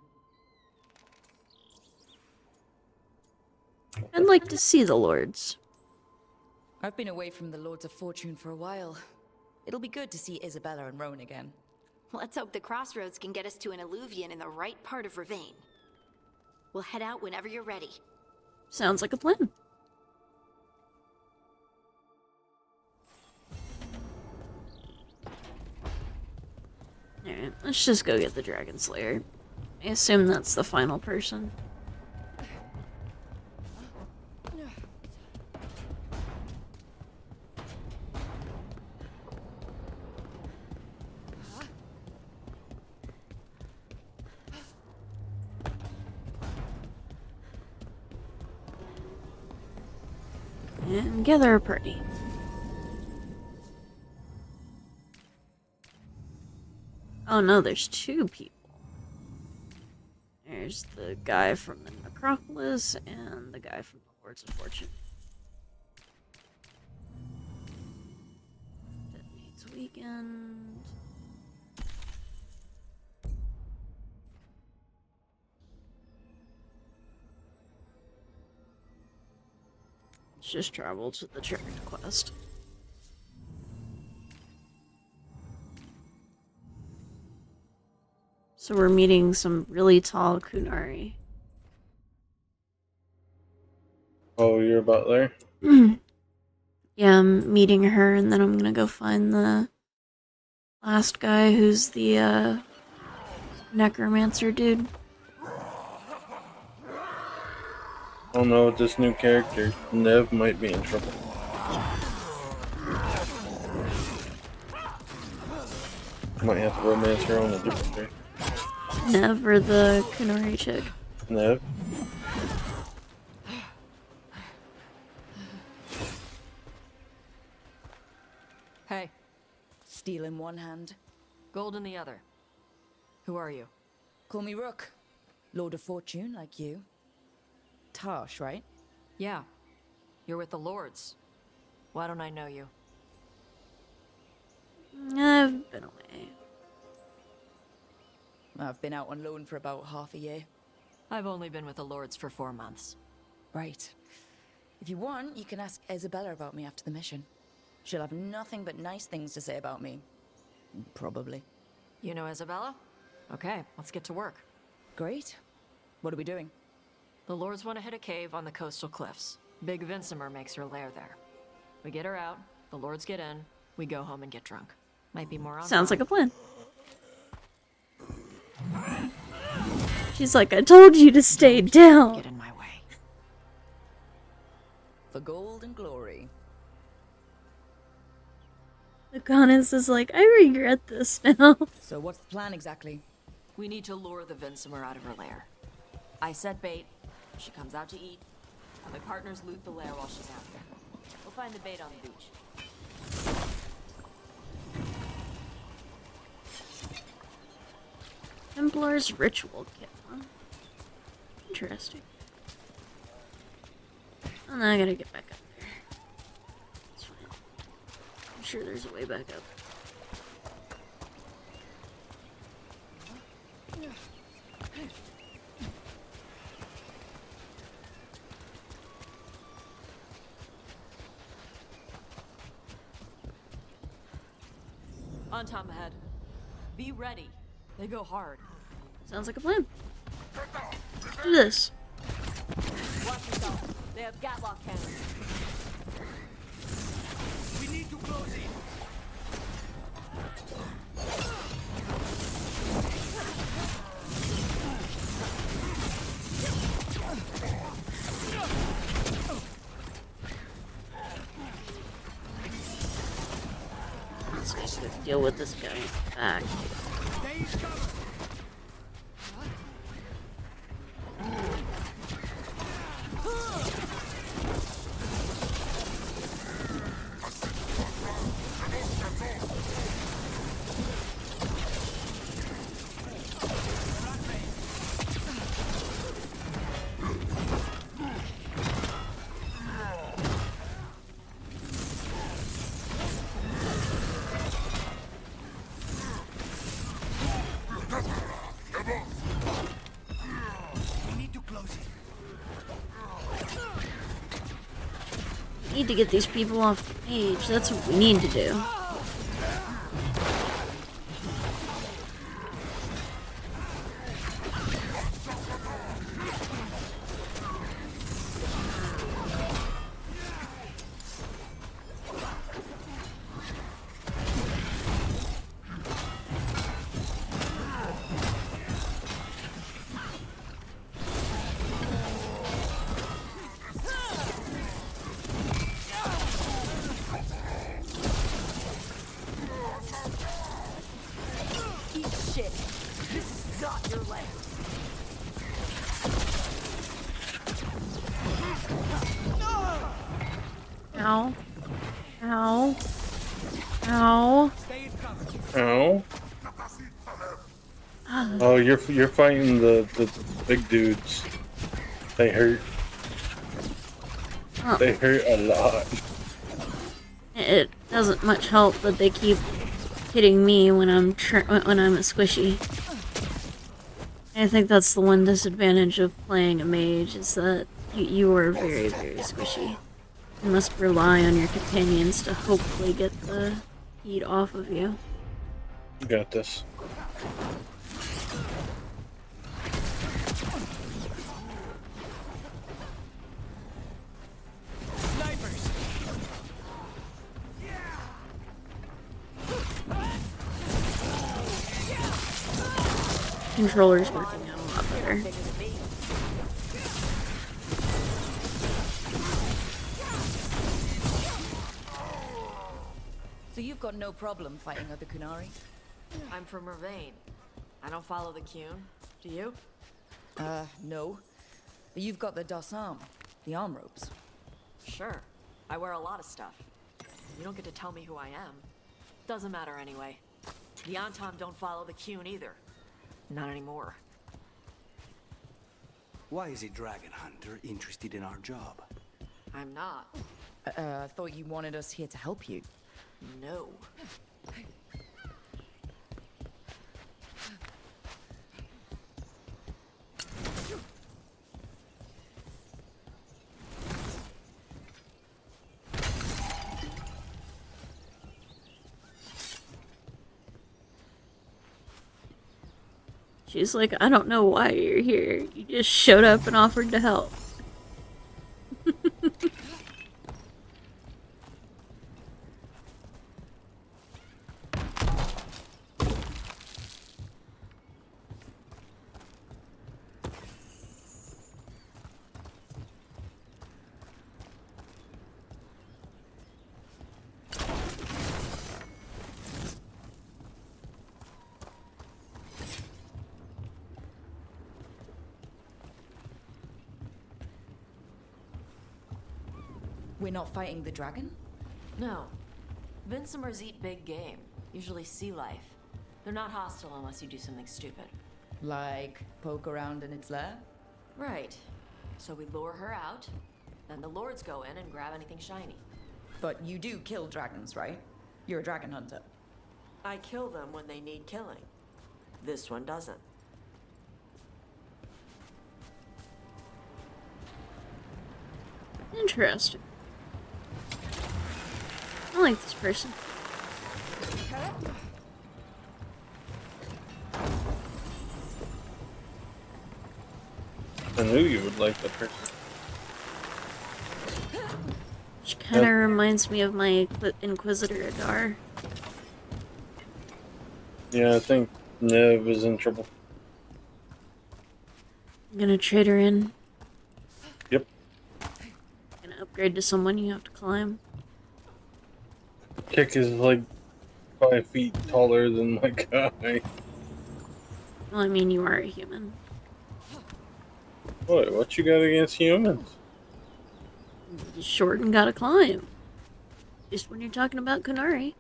I'd like to see the Lords. I've been away from the Lords of Fortune for a while. It'll be good to see Isabella and Rowan again. Let's hope the crossroads can get us to an alluvion in the right part of Ravane. We'll head out whenever you're ready. Sounds like a plan. Alright, let's just go get the Dragon Slayer. I assume that's the final person. And gather a party. Oh no, there's two people. There's the guy from the Necropolis and the guy from the Lords of Fortune. That needs weekend. Let's just travel to the Charmed Quest. So we're meeting some really tall Kunari. Oh, you're about there? Yeah, I'm meeting her, and then I'm gonna go find the last guy who's the necromancer dude. Oh no, with this new character, Nev might be in trouble. Might have to romance her on a different day. Nev or the Kunari chick? Nev. Hey. Steel in one hand, Gold in the other. Who are you? Call me Rook. Lord of Fortune, like you. Tarsh, right? Yeah. You're with the Lords. Why don't I know you? I've been away. I've been out on loan for about half a year. I've only been with the Lords for 4 months. Right. If you want, you can ask Isabella about me after the mission. She'll have nothing but nice things to say about me. Probably. You know Isabella? Okay, let's get to work. Great. What are we doing? The Lords want to hit a cave on the coastal cliffs. Big Vincimer makes her lair there. We get her out, the Lords get in, we go home and get drunk. Might be more on. Sounds like a plan. She's like, I told you to stay down. Get in my way. For gold and glory. The goddess is like, I regret this now. So what's the plan exactly? We need to lure the Vincimer out of her lair. I set bait, she comes out to eat, and my partners loot the lair while she's out here. We'll find the bait on the beach. Templar's ritual kit, huh? Interesting. And then I gotta get back up there. It's fine. I'm sure there's a way back up. On top ahead. Be ready. They go hard. Sounds like a plan. Let's do this. Watch yourself. They have Gatlock cannons. We need to close it. Let's just deal with this guy back. Need to get these people off the page. That's what we need to do. Ow. Ow. Ow. Ow. Oh, you're fighting the big dudes. They hurt. Oh. They hurt a lot. It doesn't much help that they keep hitting me when I'm a squishy. I think that's the one disadvantage of playing a mage, is that you are very, very squishy. You must rely on your companions to hopefully get the heat off of you. You got this. Controller's working out a lot better. So you've got no problem fighting other Kunari? I'm from Mervain. I don't follow the Qun. Do you? No. But you've got the Dossarm, the arm ropes. Sure. I wear a lot of stuff. You don't get to tell me who I am. Doesn't matter anyway. The Anton don't follow the Qun either. Not anymore. Why is a dragon hunter interested in our job? I'm not. I thought you wanted us here to help you. No. She's like, I don't know why you're here. You just showed up and offered to help. We're not fighting the dragon? No. Vincimers eat big game, usually sea life. They're not hostile unless you do something stupid. Like poke around in its lair? Right. So we lure her out, then the lords go in and grab anything shiny. But you do kill dragons, right? You're a dragon hunter. I kill them when they need killing. This one doesn't. Interesting. I like this person. I knew you would like that person. She kind of reminds me of my Inquisitor Adar. Yeah, I think Nev is in trouble. I'm gonna trade her in. Yep. Gonna upgrade to someone you have to climb. Kick is like 5 feet taller than my guy. Well, I mean, you are a human. What you got against humans? You're short and gotta climb. Just when you're talking about Kunari.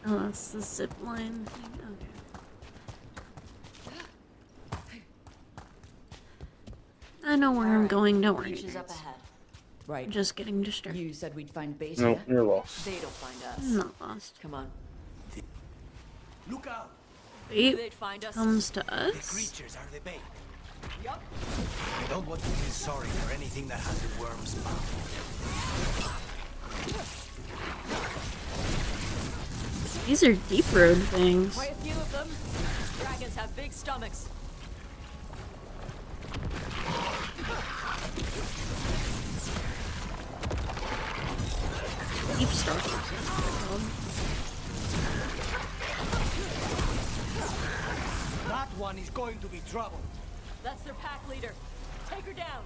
Oh, that's the zip line thing. Okay. I know where I'm going, don't worry. Beach is up ahead. Right. I'm just getting distracted. You said we'd find base No, here? you're lost. They'll find us. I'm not lost. Come on. Look out! Fate They'd find us. comes to The us. creatures are the bait. Yup. I don't want to feel sorry for anything that has a worm's mouth. These are deep road things. Quite a few of them. Dragons have big stomachs. Deep stuff. That one is going to be trouble. That's their pack leader. Take her down.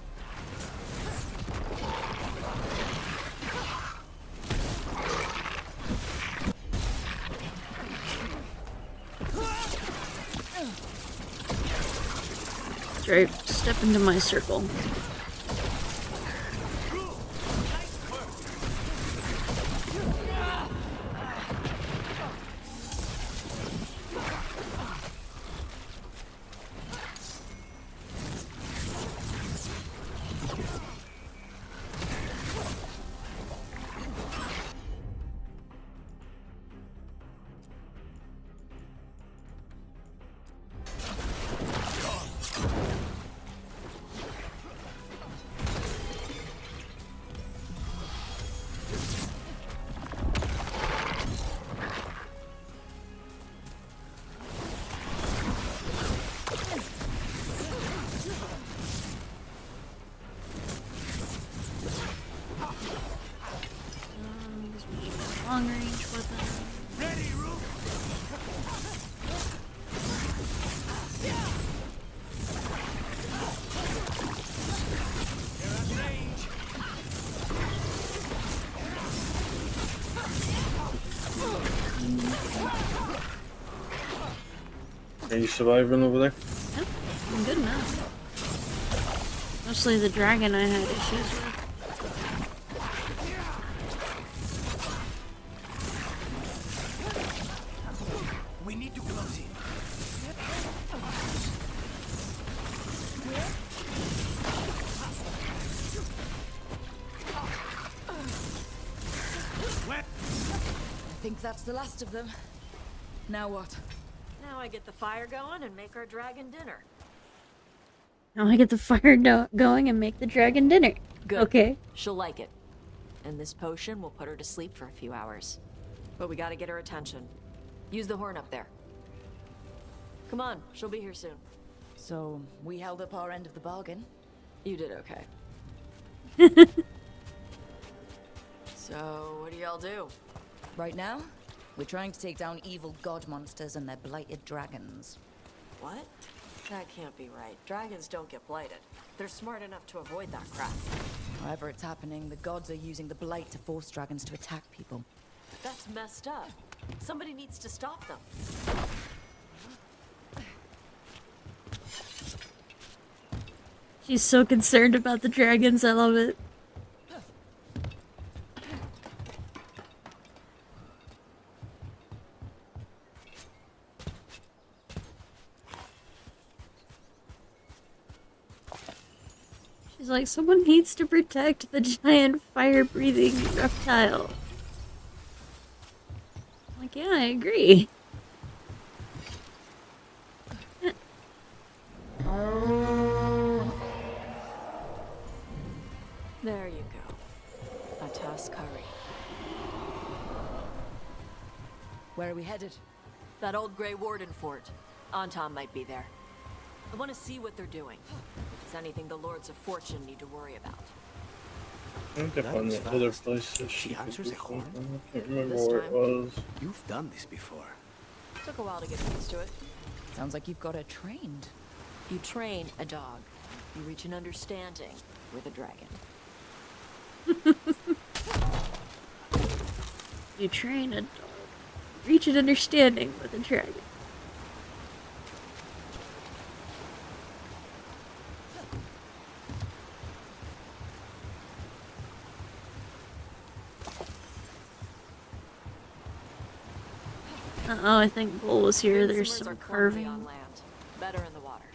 That's right. Step into my circle. Long range weapon. Ready, Rook? They're at range. Are you surviving over there? Yep, I'm good enough. Mostly the dragon I had issues with. that's the last of them. Now what? Now I get the fire going and make our dragon dinner. Now I get the fire going and make the dragon dinner. Good. Okay. She'll like it. And this potion will put her to sleep for a few hours. But we gotta get her attention. Use the horn up there. Come on, she'll be here soon. So, we held up our end of the bargain? You did okay. So, what do y'all do? Right now, we're trying to take down evil god monsters and their blighted dragons. What? That can't be right. Dragons don't get blighted. They're smart enough to avoid that crap. However it's happening, the gods are using the blight to force dragons to attack people. That's messed up. Somebody needs to stop them. She's so concerned about the dragons, I love it. She's like, someone needs to protect the giant fire-breathing reptile. I'm like, yeah, I agree. There you go. A toss curry. Where are we headed? That old Grey Warden fort. Anton might be there. I want to see what they're doing. If it's anything the Lords of Fortune need to worry about. I think I found the other place that She answers a horn. I can't remember This where it time. was. You've done this before. Took a while to get used to it. Sounds like you've got her trained. You train a dog. You reach an understanding with a dragon. You train a dog. Reach an understanding with a dragon. Uh-oh, I think Bull was here. There's Vincimers some are clumsy carving. on land. Better in the water.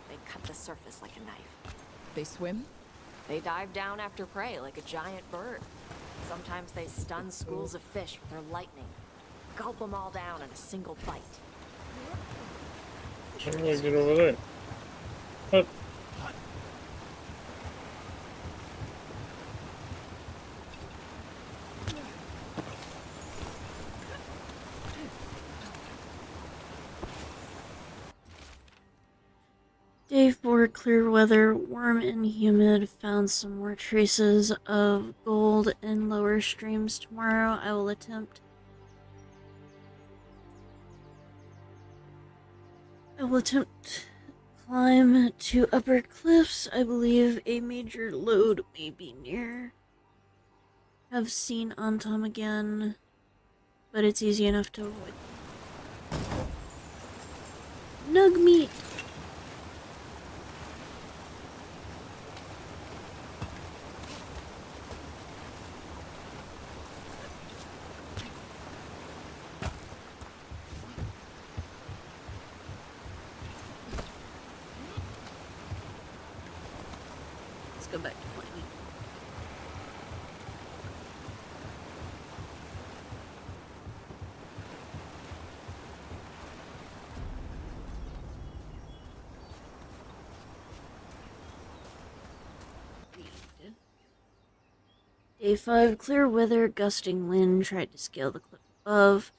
They cut the surface like a knife. They swim? They dive down after prey like a giant bird. Sometimes they stun schools of fish with their lightning. Gulp them all down in a single bite. How do I get over there? What? Day 4, clear weather, warm and humid. Found some more traces of gold in lower streams tomorrow. I will attempt. Climb to upper cliffs. I believe a major load may be near. I've seen Antom again, but it's easy enough to avoid. Nug meat. Let's go back to planning. Day 5, clear weather, gusting wind. Tried to scale the cliff above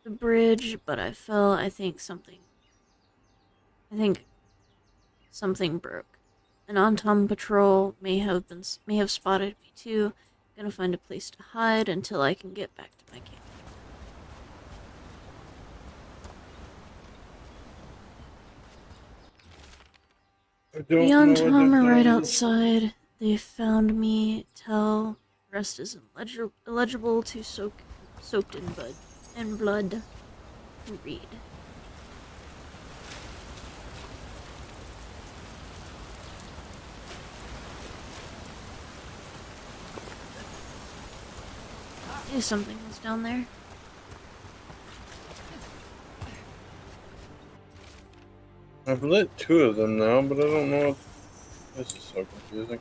the bridge, but I fell. I think something broke. An Antom patrol may have spotted me too. Gonna find a place to hide until I can get back to my camp. The Antom are right outside. They found me. Tell rest is illegible to soaked in blood. Read. Knew something was down there. I've lit 2 of them now, but I don't know. This is so confusing.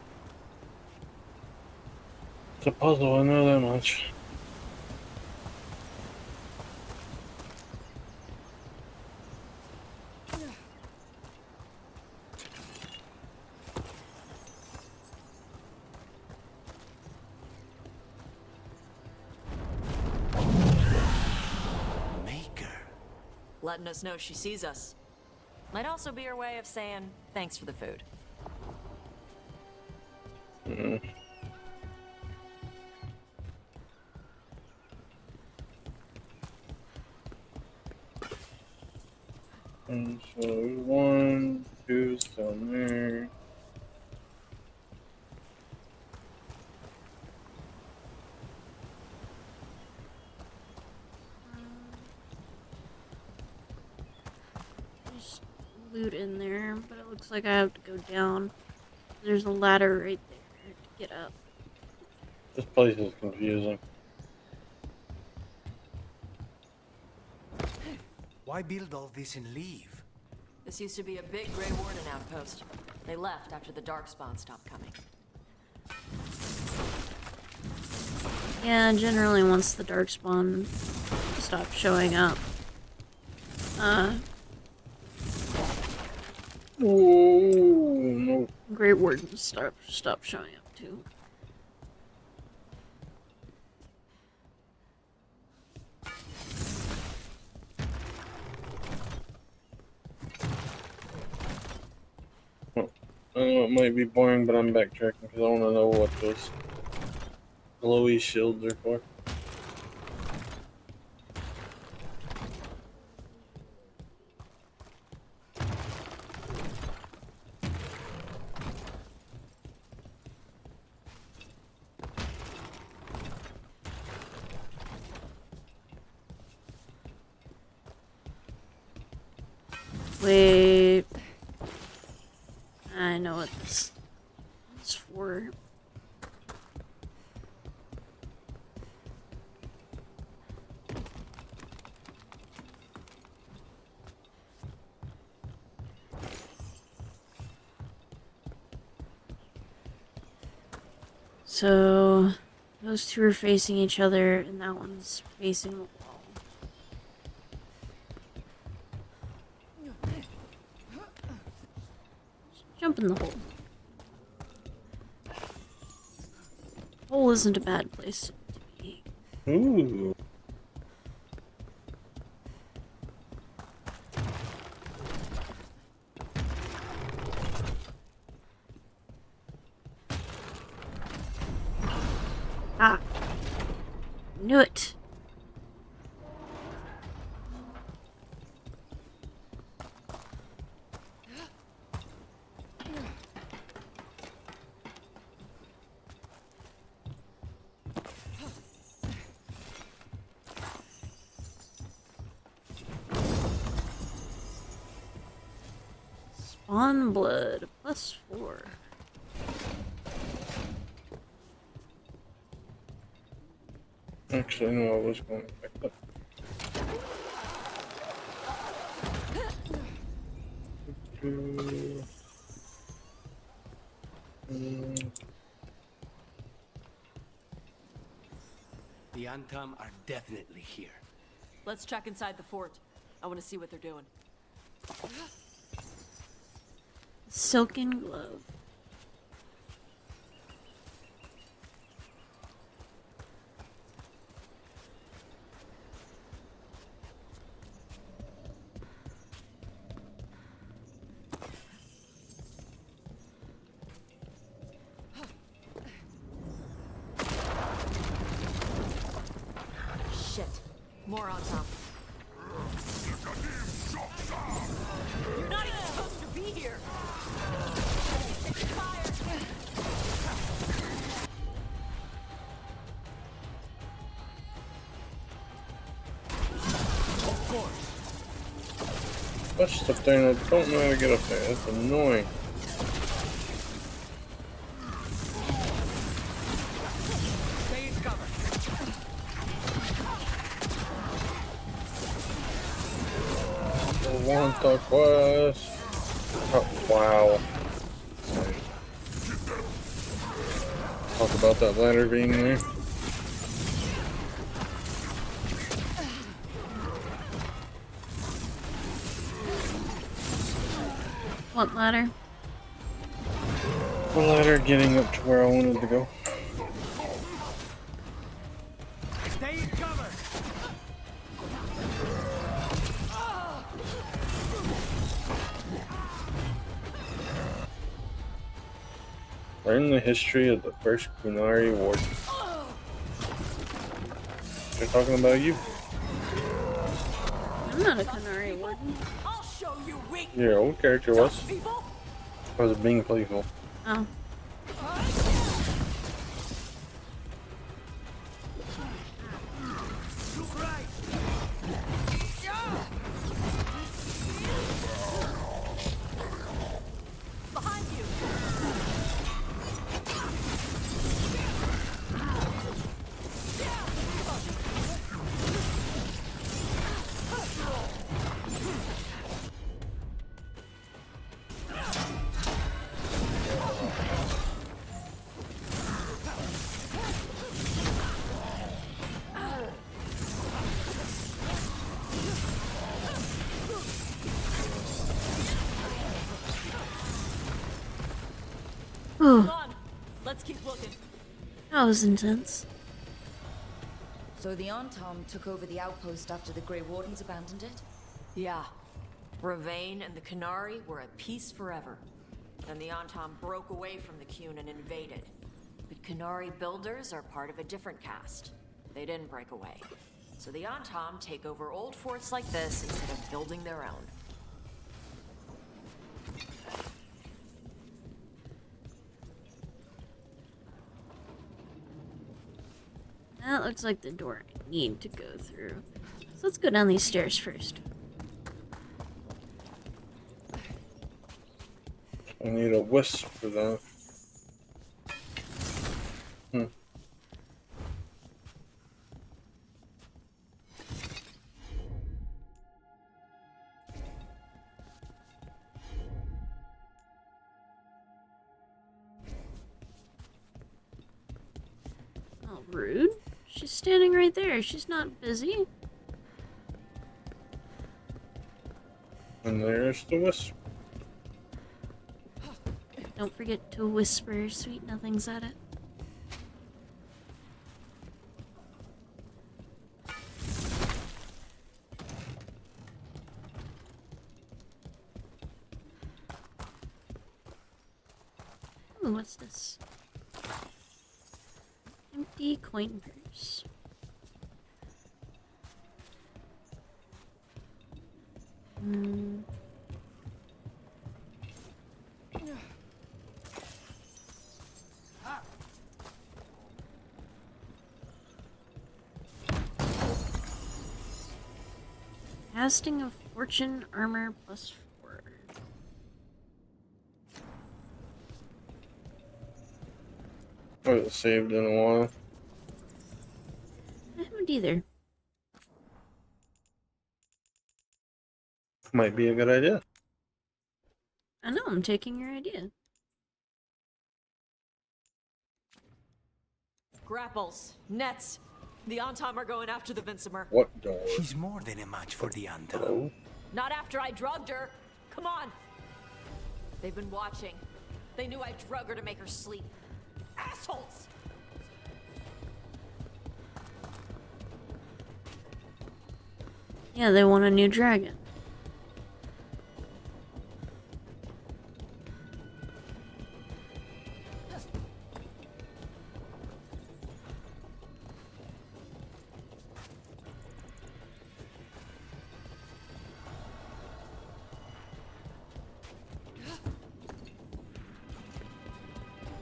It's a puzzle, I know that much. letting us know she sees us. Might also be her way of saying thanks for the food. And so 1, 2's down there. There's loot in there, but it looks like I have to go down. There's a ladder right there to get up. This place is confusing. Why build all this and leave? This used to be a big Grey Warden outpost. They left after the Darkspawn stopped coming. Yeah, generally once the Darkspawn stopped showing up. No. Grey Wardens stopped showing up too. I know it might be boring, but I'm backtracking because I want to know what those glowy shields are for. Wait. I know what this is for. So, those two are facing each other, and that one's facing the wall. Jump in the hole. Hole isn't a bad place to be. Ooh. Ah. Knew it. Spawn blood, +4. Actually, no, I was going back up. The Antam are definitely here. Let's check inside the fort. I want to see what they're doing. Silken glove. Shit. More on top. You're not even supposed to be here. What's up there and I don't know how to get up there. That's annoying. Stay in cover. One turquoise. Oh, wow. Talk about that ladder being there. What ladder? The ladder getting up to where I wanted to go. Stay in cover. Learn the history of the first Kunari Warden. They're talking about you. I'm not a Canary Warden. I'll show you weak. Your old character was. I was being playful. Oh. Behind you. Come on, let's keep looking. That was intense. So the Antom took over the outpost after the Grey Wardens abandoned it? Yeah. Ravane and the Canary were at peace forever. Then the Antom broke away from the Qun and invaded. But Canary builders are part of a different caste. They didn't break away. So the Antom take over old forts like this instead of building their own. That looks like the door I need to go through. So let's go down these stairs first. I need a wisp for that. Oh, rude. She's standing right there. She's not busy. And there's the wisp. Don't forget to whisper sweet nothings at it. Ooh, what's this? Empty coin purse. Casting of Fortune Armor +4. I haven't saved in a while. I haven't either. Might be a good idea. I know, I'm taking your idea. Grapples, nets. The Antom are going after the Vincimer. What door? She's more than a match for the Antom. Oh. Not after I drugged her. Come on. They've been watching. They knew I drug her to make her sleep. Assholes! Yeah, they want a new dragon.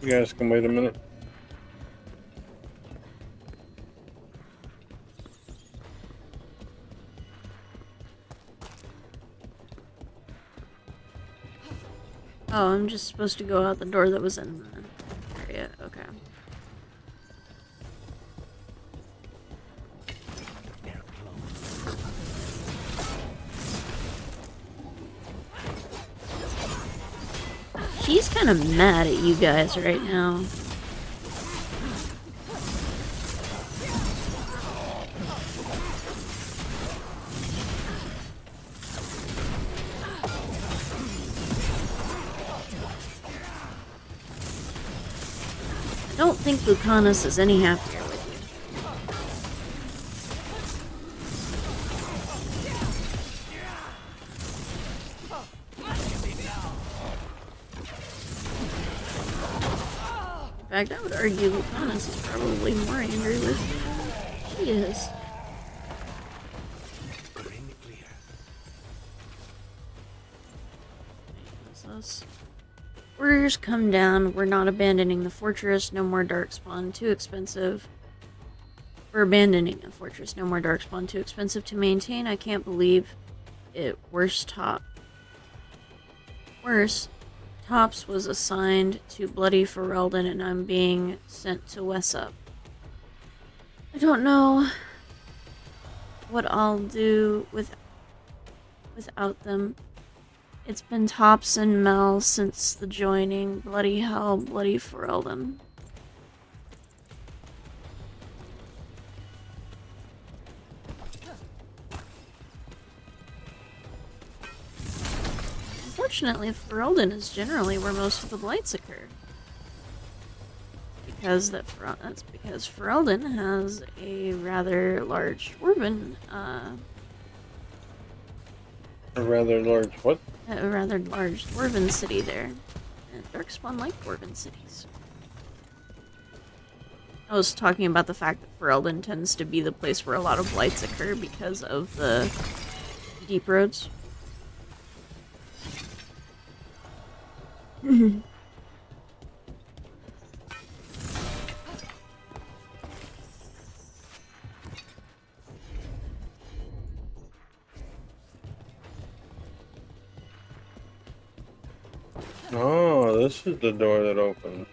You guys can wait a minute. Oh, I'm just supposed to go out the door that was in the area. Okay. She's kind of mad at you guys right now. I don't think Lucanus is any happier with you. fact, I would argue Lucanus is probably more angry with me than she is. Orders come down. We're not abandoning the fortress. No more darkspawn. Too expensive. We're abandoning the fortress. No more darkspawn. Too expensive to maintain. I can't believe it. Worse, Tops was assigned to Bloody Ferelden, and I'm being sent to Wessup. I don't know what I'll do without them. It's been Tops and Mel since the joining. Bloody hell, Bloody Ferelden. Unfortunately, Ferelden is generally where most of the blights occur. That's because Ferelden has a rather large dwarven, A rather large what? A rather large dwarven city there. And Darkspawn like dwarven cities. I was talking about the fact that Ferelden tends to be the place where a lot of blights occur because of the deep roads. Oh, this is the door that opened.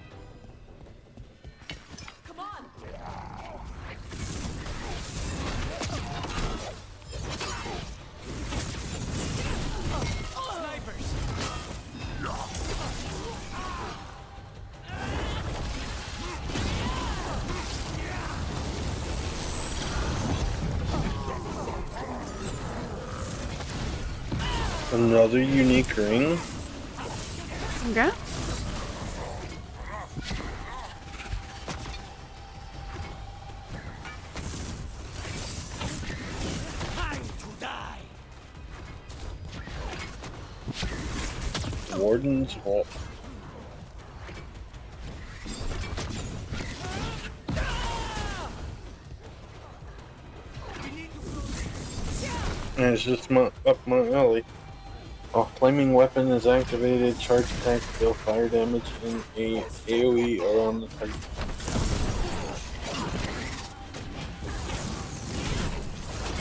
Another unique ring? Okay. Warden's Vault. And it's just up my alley. While flaming weapon is activated, charge attack deal fire damage in a AoE around the target.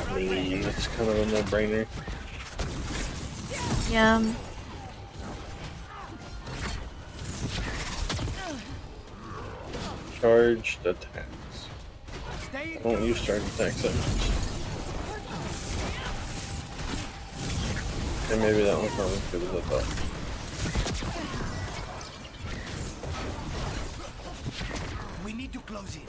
I mean, that's kind of a no-brainer. Yeah. Charged attacks. I don't use charged attacks that much. And maybe that one's not as good as I thought. We need to close in.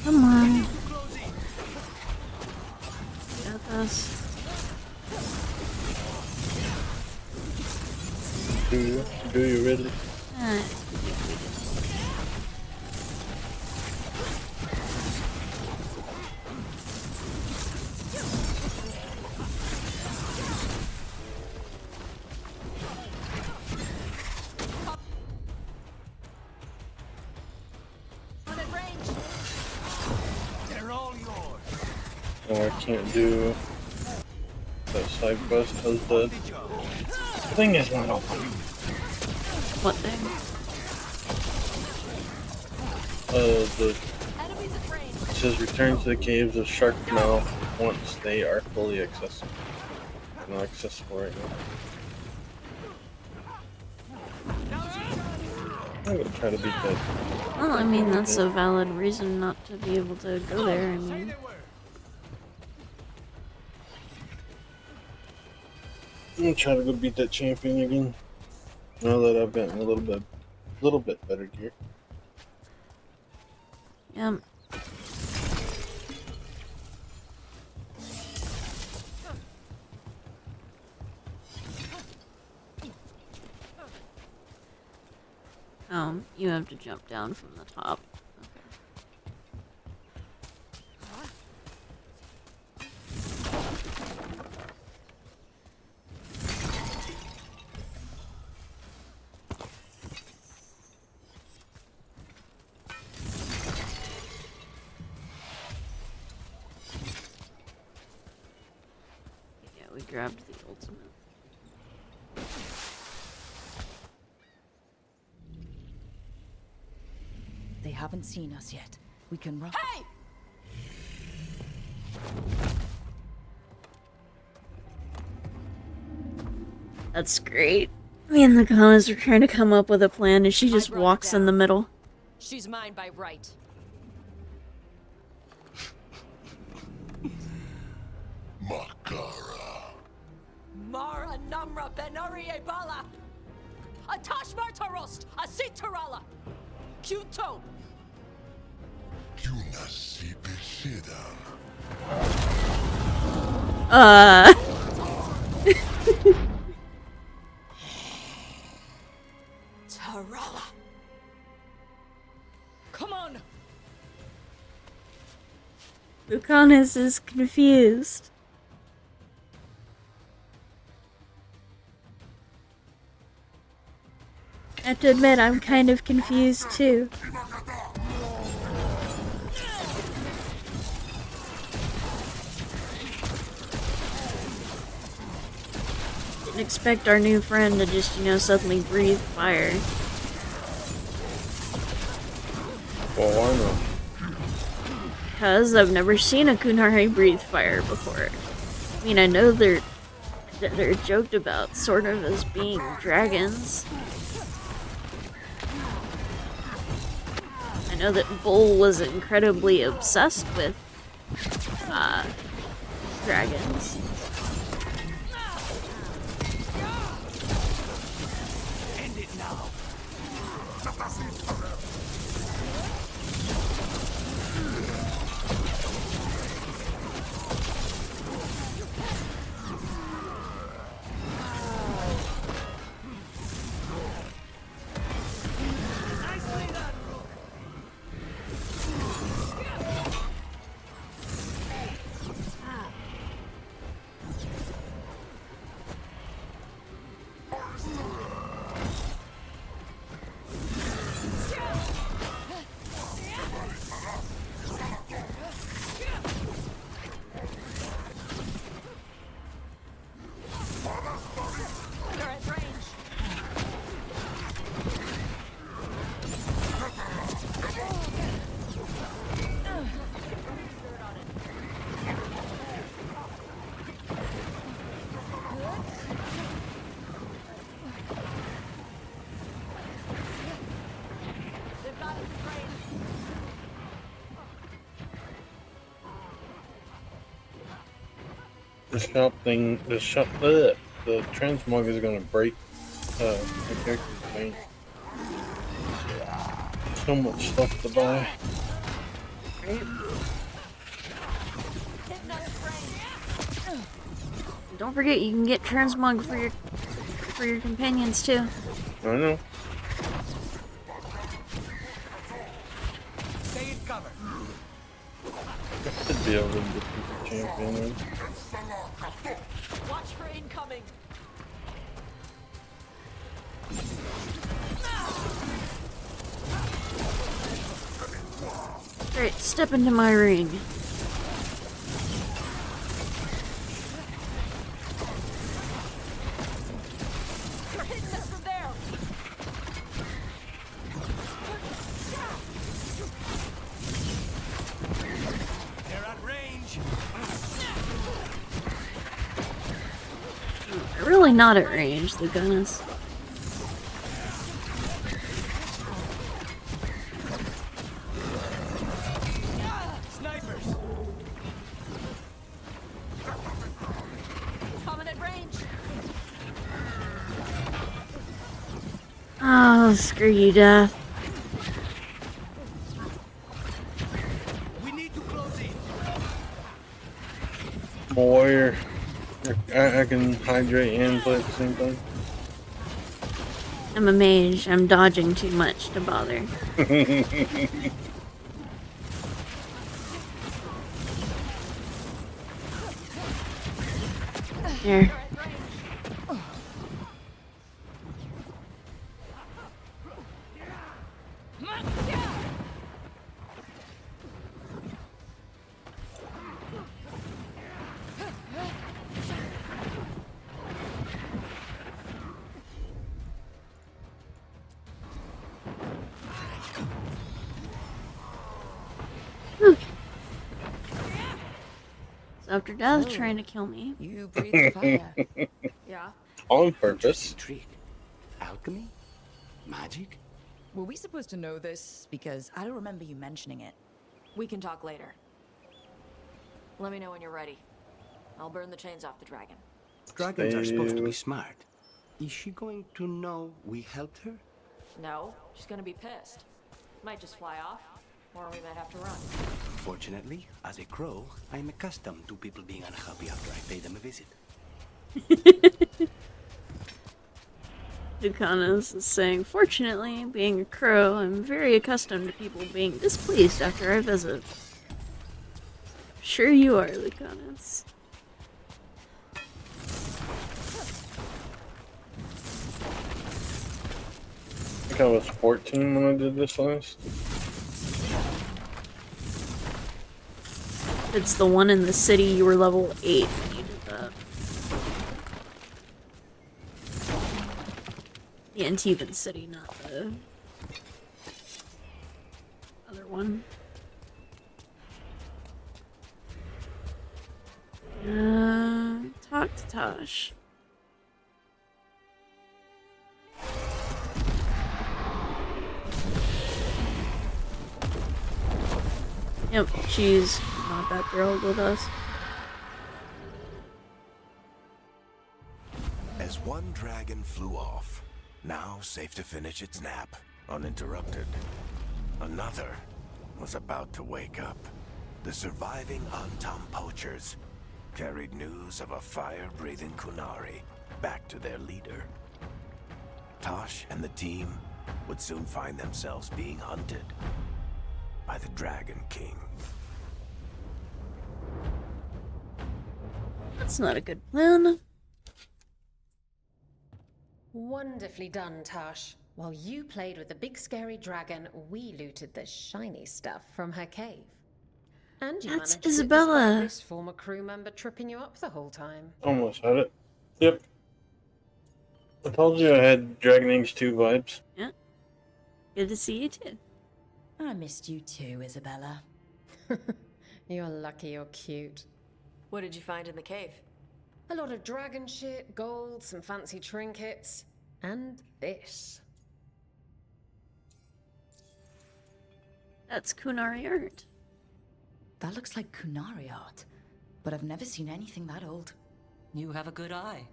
Come on. Got this. Do you really? Oh, I can't do that side quest because the thing is not open. What thing? It says return to the caves of Shark Mouth once they are fully accessible. Not accessible right now. I'm gonna try to beat that. Well, I mean, that's a valid reason not to be able to go there. I mean, I'm gonna try to go beat that champion again. Now that I've gotten a little bit better gear. yeah. You have to jump down from the top. Yeah, we grabbed the ultimate. They haven't seen us yet. We can run. Hey! That's great. Me and the Kanas are trying to come up with a plan and she just walks in the middle. She's mine by right. Mara Namra Benari Ebala! Atash Martarost! Asit Tarala! Kyuto! Tarala! Come on! Lucanus is confused. I have to admit, I'm kind of confused too. Didn't expect our new friend to just, suddenly breathe fire. Well, why not? Because I've never seen a Kunari breathe fire before. I mean, I know they're joked about sort of as being dragons. I know that Bull was incredibly obsessed with dragons. End it now! The transmog is gonna break the character's bank. So much stuff to buy. Don't forget, you can get transmog for your companions too. I know. Stay in cover. I should be able to get the champion in. Watch for incoming. Great, step into my ring. You're hitting us from there. They're at range. They're really not at range, the Gunners. Snipers. Coming at range. Oh, screw you, Death. We need to close in. I'm a warrior. I can hydrate and play at the same time. I'm a mage. I'm dodging too much to bother. There. After Dad's trying to kill me. You breathe fire. Yeah. On purpose. Trick. Alchemy? Magic? Were we supposed to know this? Because I don't remember you mentioning it. We can talk later. Let me know when you're ready. I'll burn the chains off the dragon. Dragons are supposed to be smart. Is she going to know we helped her? No, she's gonna be pissed. Might just fly off, or we might have to run. Fortunately, as a crow, I'm accustomed to people being unhappy after I pay them a visit. Lucanus is saying, fortunately, being a crow, I'm very accustomed to people being displeased after I visit. Sure you are, Lucanus. I think I was 14 when I did this last. It's the one in the city, you were level 8 when you did that. The Antivan city, not the other one. Talk to Tosh. Yep, she's not that thrilled with us. As one dragon flew off, now safe to finish its nap, uninterrupted, another was about to wake up. The surviving Antam poachers carried news of a fire-breathing Kunari back to their leader. Tosh and the team would soon find themselves being hunted by the Dragon King. That's not a good plan. Wonderfully done, Tash. While you played with the big scary dragon, we looted the shiny stuff from her cave. And you That's managed Isabella. it despite this former crew member tripping you up the whole time. Almost had it. Yep. I told you I had Dragon Age 2 vibes. Yeah. Good to see you too. I missed you too, Isabella. You're lucky you're cute. What did you find in the cave? A lot of dragon shit, gold, some fancy trinkets, and this. That's Kunari art. That looks like Kunari art, but I've never seen anything that old. You have a good eye.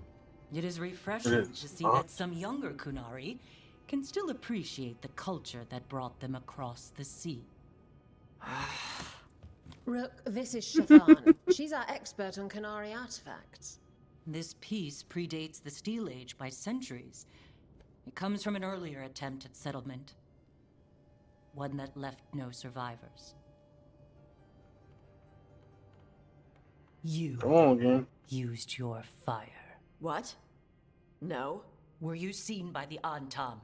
It is refreshing to see that some younger Kunari can still appreciate the culture that brought them across the sea. Rook, this is Shathan. She's our expert on Kunari artifacts. This piece predates the Steel Age by centuries. It comes from an earlier attempt at settlement. One that left no survivors. You used your fire. What? No. Were you seen by the Antam?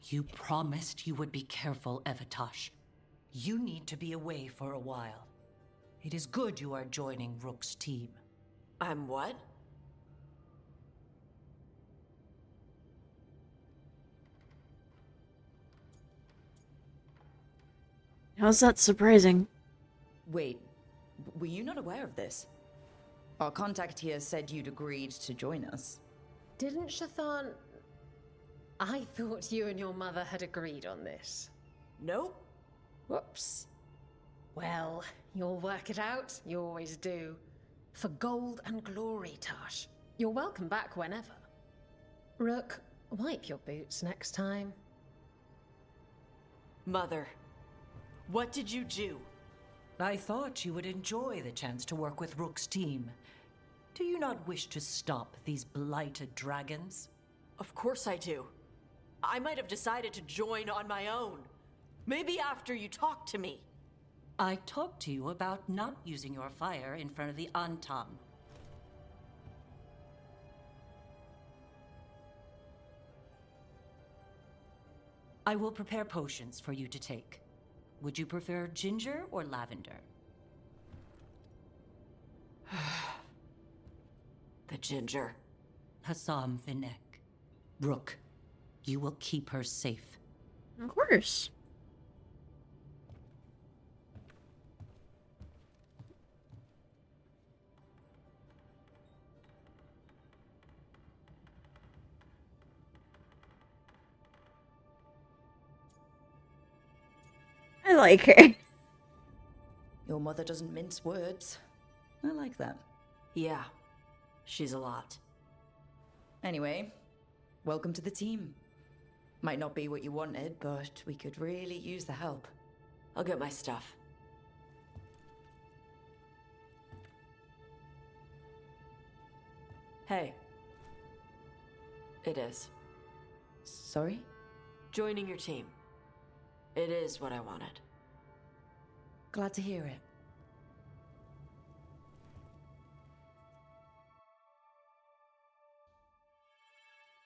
You promised you would be careful, Evatosh. You need to be away for a while. It is good you are joining Rook's team. I'm what? How's that surprising? Wait, were you not aware of this? Our contact here said you'd agreed to join us. Didn't Shathan... I thought you and your mother had agreed on this. Nope. Whoops. Well, you'll work it out. You always do. For gold and glory, Tash. You're welcome back whenever. Rook, wipe your boots next time. Mother, what did you do? I thought you would enjoy the chance to work with Rook's team. Do you not wish to stop these blighted dragons? Of course I do. I might have decided to join on my own. Maybe after you talked to me. I talked to you about not using your fire in front of the Antam. I will prepare potions for you to take. Would you prefer ginger or lavender? The ginger. Hassam Vinek. Rook, you will keep her safe. Of course. I like her. Your mother doesn't mince words. I like that. Yeah, she's a lot. Anyway, welcome to the team. Might not be what you wanted, but we could really use the help. I'll get my stuff. Hey. It is. Sorry? Joining your team. It is what I wanted. Glad to hear it.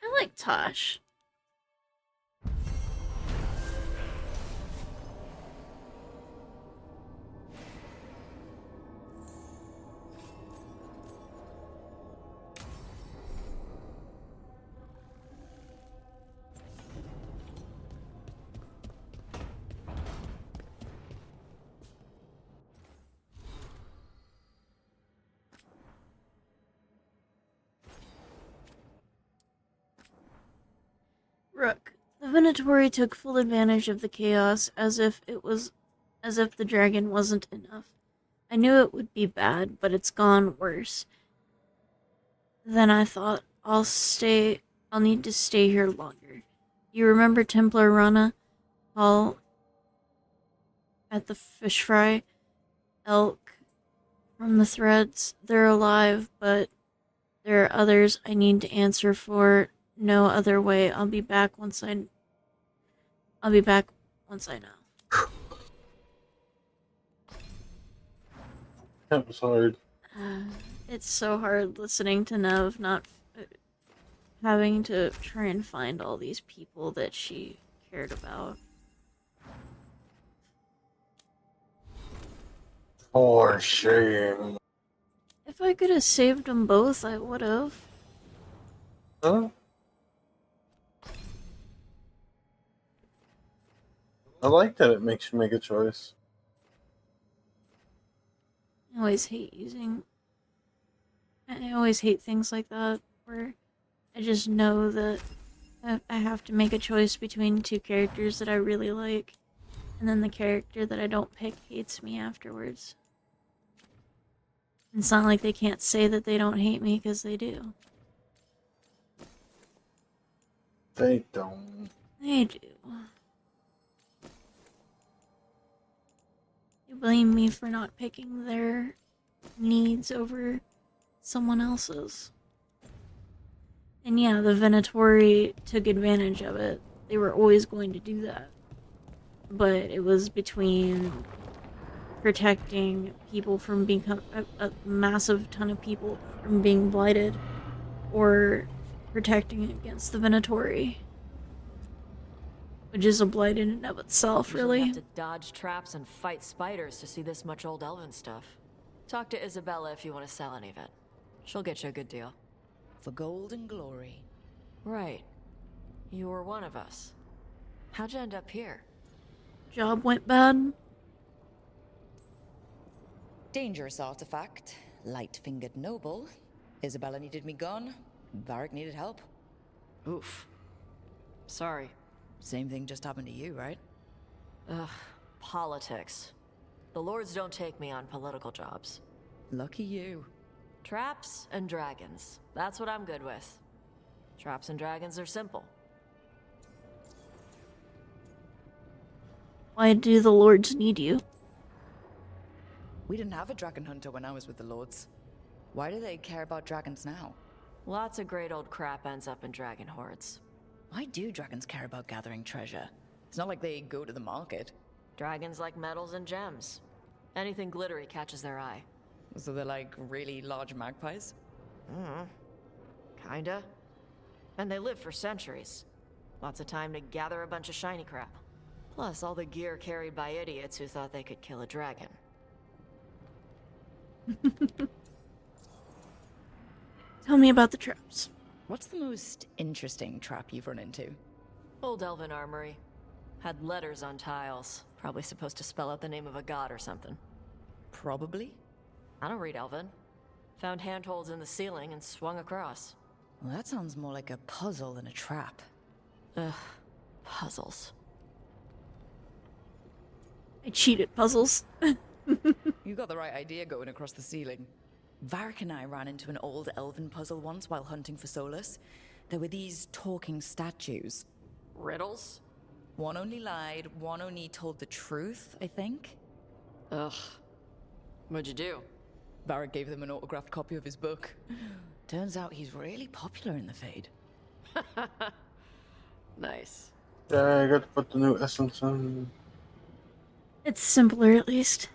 I like Tosh. Rook. The Venatori took full advantage of the chaos as if the dragon wasn't enough. I knew it would be bad, but it's gone worse. Then I thought, I'll need to stay here longer. You remember Templar Rana? All at the fish fry? Elk from the threads. They're alive, but there are others I need to answer for. No other way. I'll be back once I know. That was hard. It's so hard listening to Nev not having to try and find all these people that she cared about. For shame. If I could have saved them both, I would have. Huh? I like that it makes you make a choice. I always hate things like that, where I just know that I have to make a choice between two characters that I really like, and then the character that I don't pick hates me afterwards. It's not like they can't say that they don't hate me, because they do. They don't. They do. They blame me for not picking their needs over someone else's. And yeah, the Venatori took advantage of it. They were always going to do that. But it was between protecting people from being a massive ton of people from being blighted, or protecting against the Venatori, which is a blight in and of itself, Usually really. have to dodge traps and fight spiders to see this much old elven stuff. Talk to Isabella if you want to sell any of it. She'll get you a good deal. For gold and glory. Right. You were one of us. How'd you end up here? Job went bad. Dangerous artifact. Light-fingered noble. Isabella needed me gone. Varric needed help. Oof. Sorry. Same thing just happened to you, right? Ugh. Politics. The lords don't take me on political jobs. Lucky you. Traps and dragons. That's what I'm good with. Traps and dragons are simple. Why do the lords need you? We didn't have a dragon hunter when I was with the lords. Why do they care about dragons now? Lots of great old crap ends up in dragon hordes. Why do dragons care about gathering treasure? It's not like they go to the market. Dragons like metals and gems. Anything glittery catches their eye. So they're like really large magpies? Kinda. And they live for centuries. Lots of time to gather a bunch of shiny crap. Plus all the gear carried by idiots who thought they could kill a dragon. Tell me about the traps. What's the most interesting trap you've run into? Old elven armory. Had letters on tiles. Probably supposed to spell out the name of a god or something. Probably? I don't read elven. Found handholds in the ceiling and swung across. Well, that sounds more like a puzzle than a trap. Ugh. Puzzles. I cheat at puzzles. You got the right idea going across the ceiling. Varric and I ran into an old elven puzzle once while hunting for Solus. There were these talking statues. Riddles? One only lied, one only told the truth, I think. Ugh. What'd you do? Varric gave them an autographed copy of his book. Turns out he's really popular in the Fade. Nice. Yeah, I got to put the new essence in. It's simpler, at least.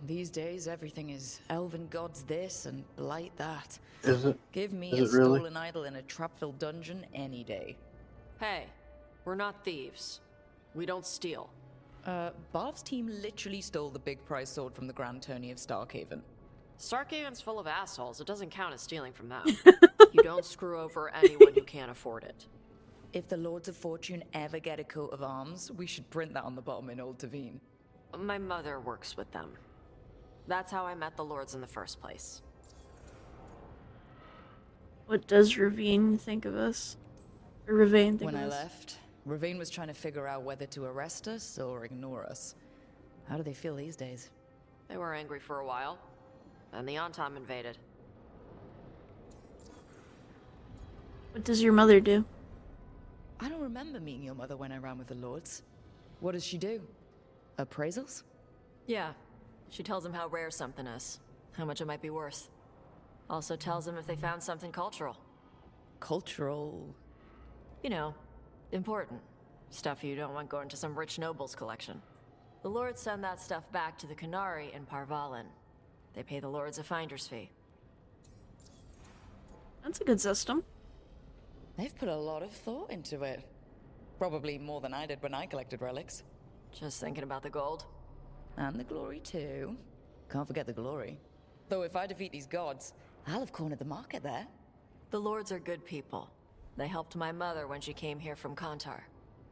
These days, everything is elven gods this and blight that. Is it? Give me Is a it really? stolen idol in a trap-filled dungeon any day. Hey, we're not thieves. We don't steal. Barb's team literally stole the big prize sword from the Grand Tourney of Starkhaven. Starkhaven's full of assholes. It doesn't count as stealing from them. You don't screw over anyone who can't afford it. If the Lords of Fortune ever get a coat of arms, we should print that on the bottom in Old Tavine. My mother works with them. That's how I met the Lords in the first place. What does Ravine think of us? Or Ravane think When of I us? left, Ravine was trying to figure out whether to arrest us or ignore us. How do they feel these days? They were angry for a while. Then the Antom invaded. What does your mother do? I don't remember meeting your mother when I ran with the Lords. What does she do? Appraisals? Yeah. She tells them how rare something is. How much it might be worth. Also tells them if they found something cultural. Cultural? You know, important. Stuff you don't want going to some rich noble's collection. The Lords send that stuff back to the Qunari in Parvalin. They pay the Lords a finder's fee. That's a good system. They've put a lot of thought into it. Probably more than I did when I collected relics. Just thinking about the gold. And the glory too. Can't forget the glory. Though if I defeat these gods, I'll have cornered the market there. The Lords are good people. They helped my mother when she came here from Kontar.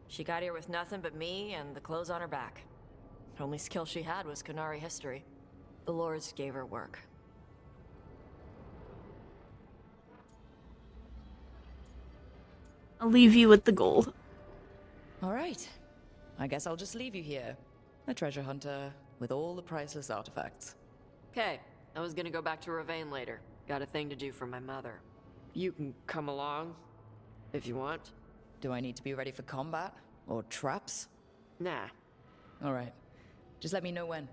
She got here with nothing but me and the clothes on her back. Only skill she had was Qunari history. The Lords gave her work. I'll leave you with the gold. All right. I guess I'll just leave you here. A treasure hunter with all the priceless artifacts. Okay, I was gonna go back to Ravane later. Got a thing to do for my mother. You can come along, if you want. Do I need to be ready for combat? Or traps? Nah. All right. Just let me know when.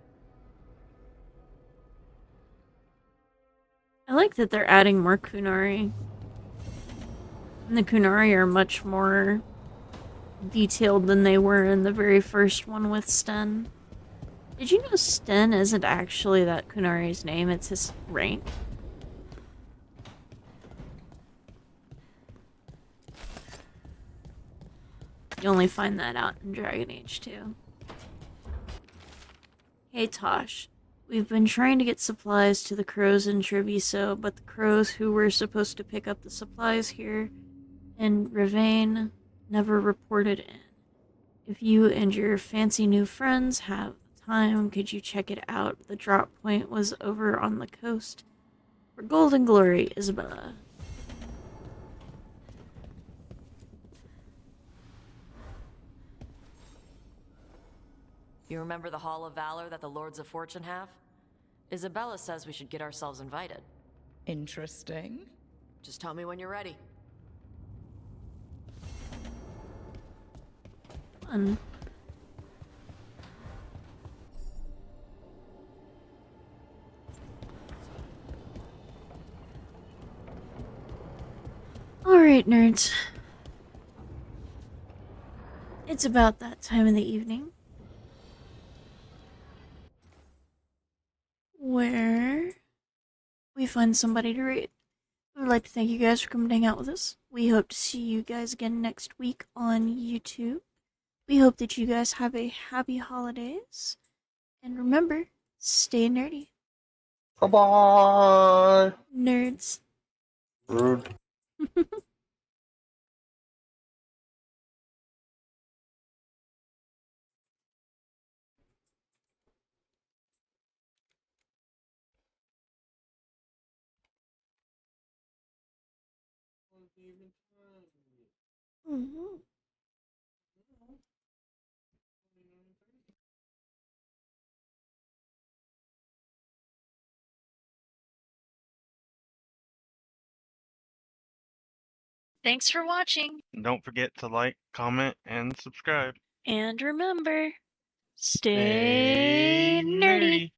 I like that they're adding more Qunari. And the Qunari are much more detailed than they were in the very first one with Sten. Did you know Sten isn't actually that Qunari's name, it's his rank? You only find that out in Dragon Age 2. Hey Tosh, we've been trying to get supplies to the crows in Treviso, but the crows who were supposed to pick up the supplies here in Ravane never reported in. If you and your fancy new friends have time, could you check it out? The drop point was over on the coast. For Golden Glory, Isabella. You remember the Hall of Valor that the Lords of Fortune have? Isabella says we should get ourselves invited. Interesting. Just tell me when you're ready. Fun. Alright, nerds. It's about that time of the evening where we find somebody to raid. We would like to thank you guys for coming to hang out with us. We hope to see you guys again next week on YouTube. We hope that you guys have a happy holidays. And remember, stay nerdy. Bye-bye! Nerds. Rude. Mm-hmm. Thanks for watching. Don't forget to like, comment, and subscribe. And remember, stay nerdy.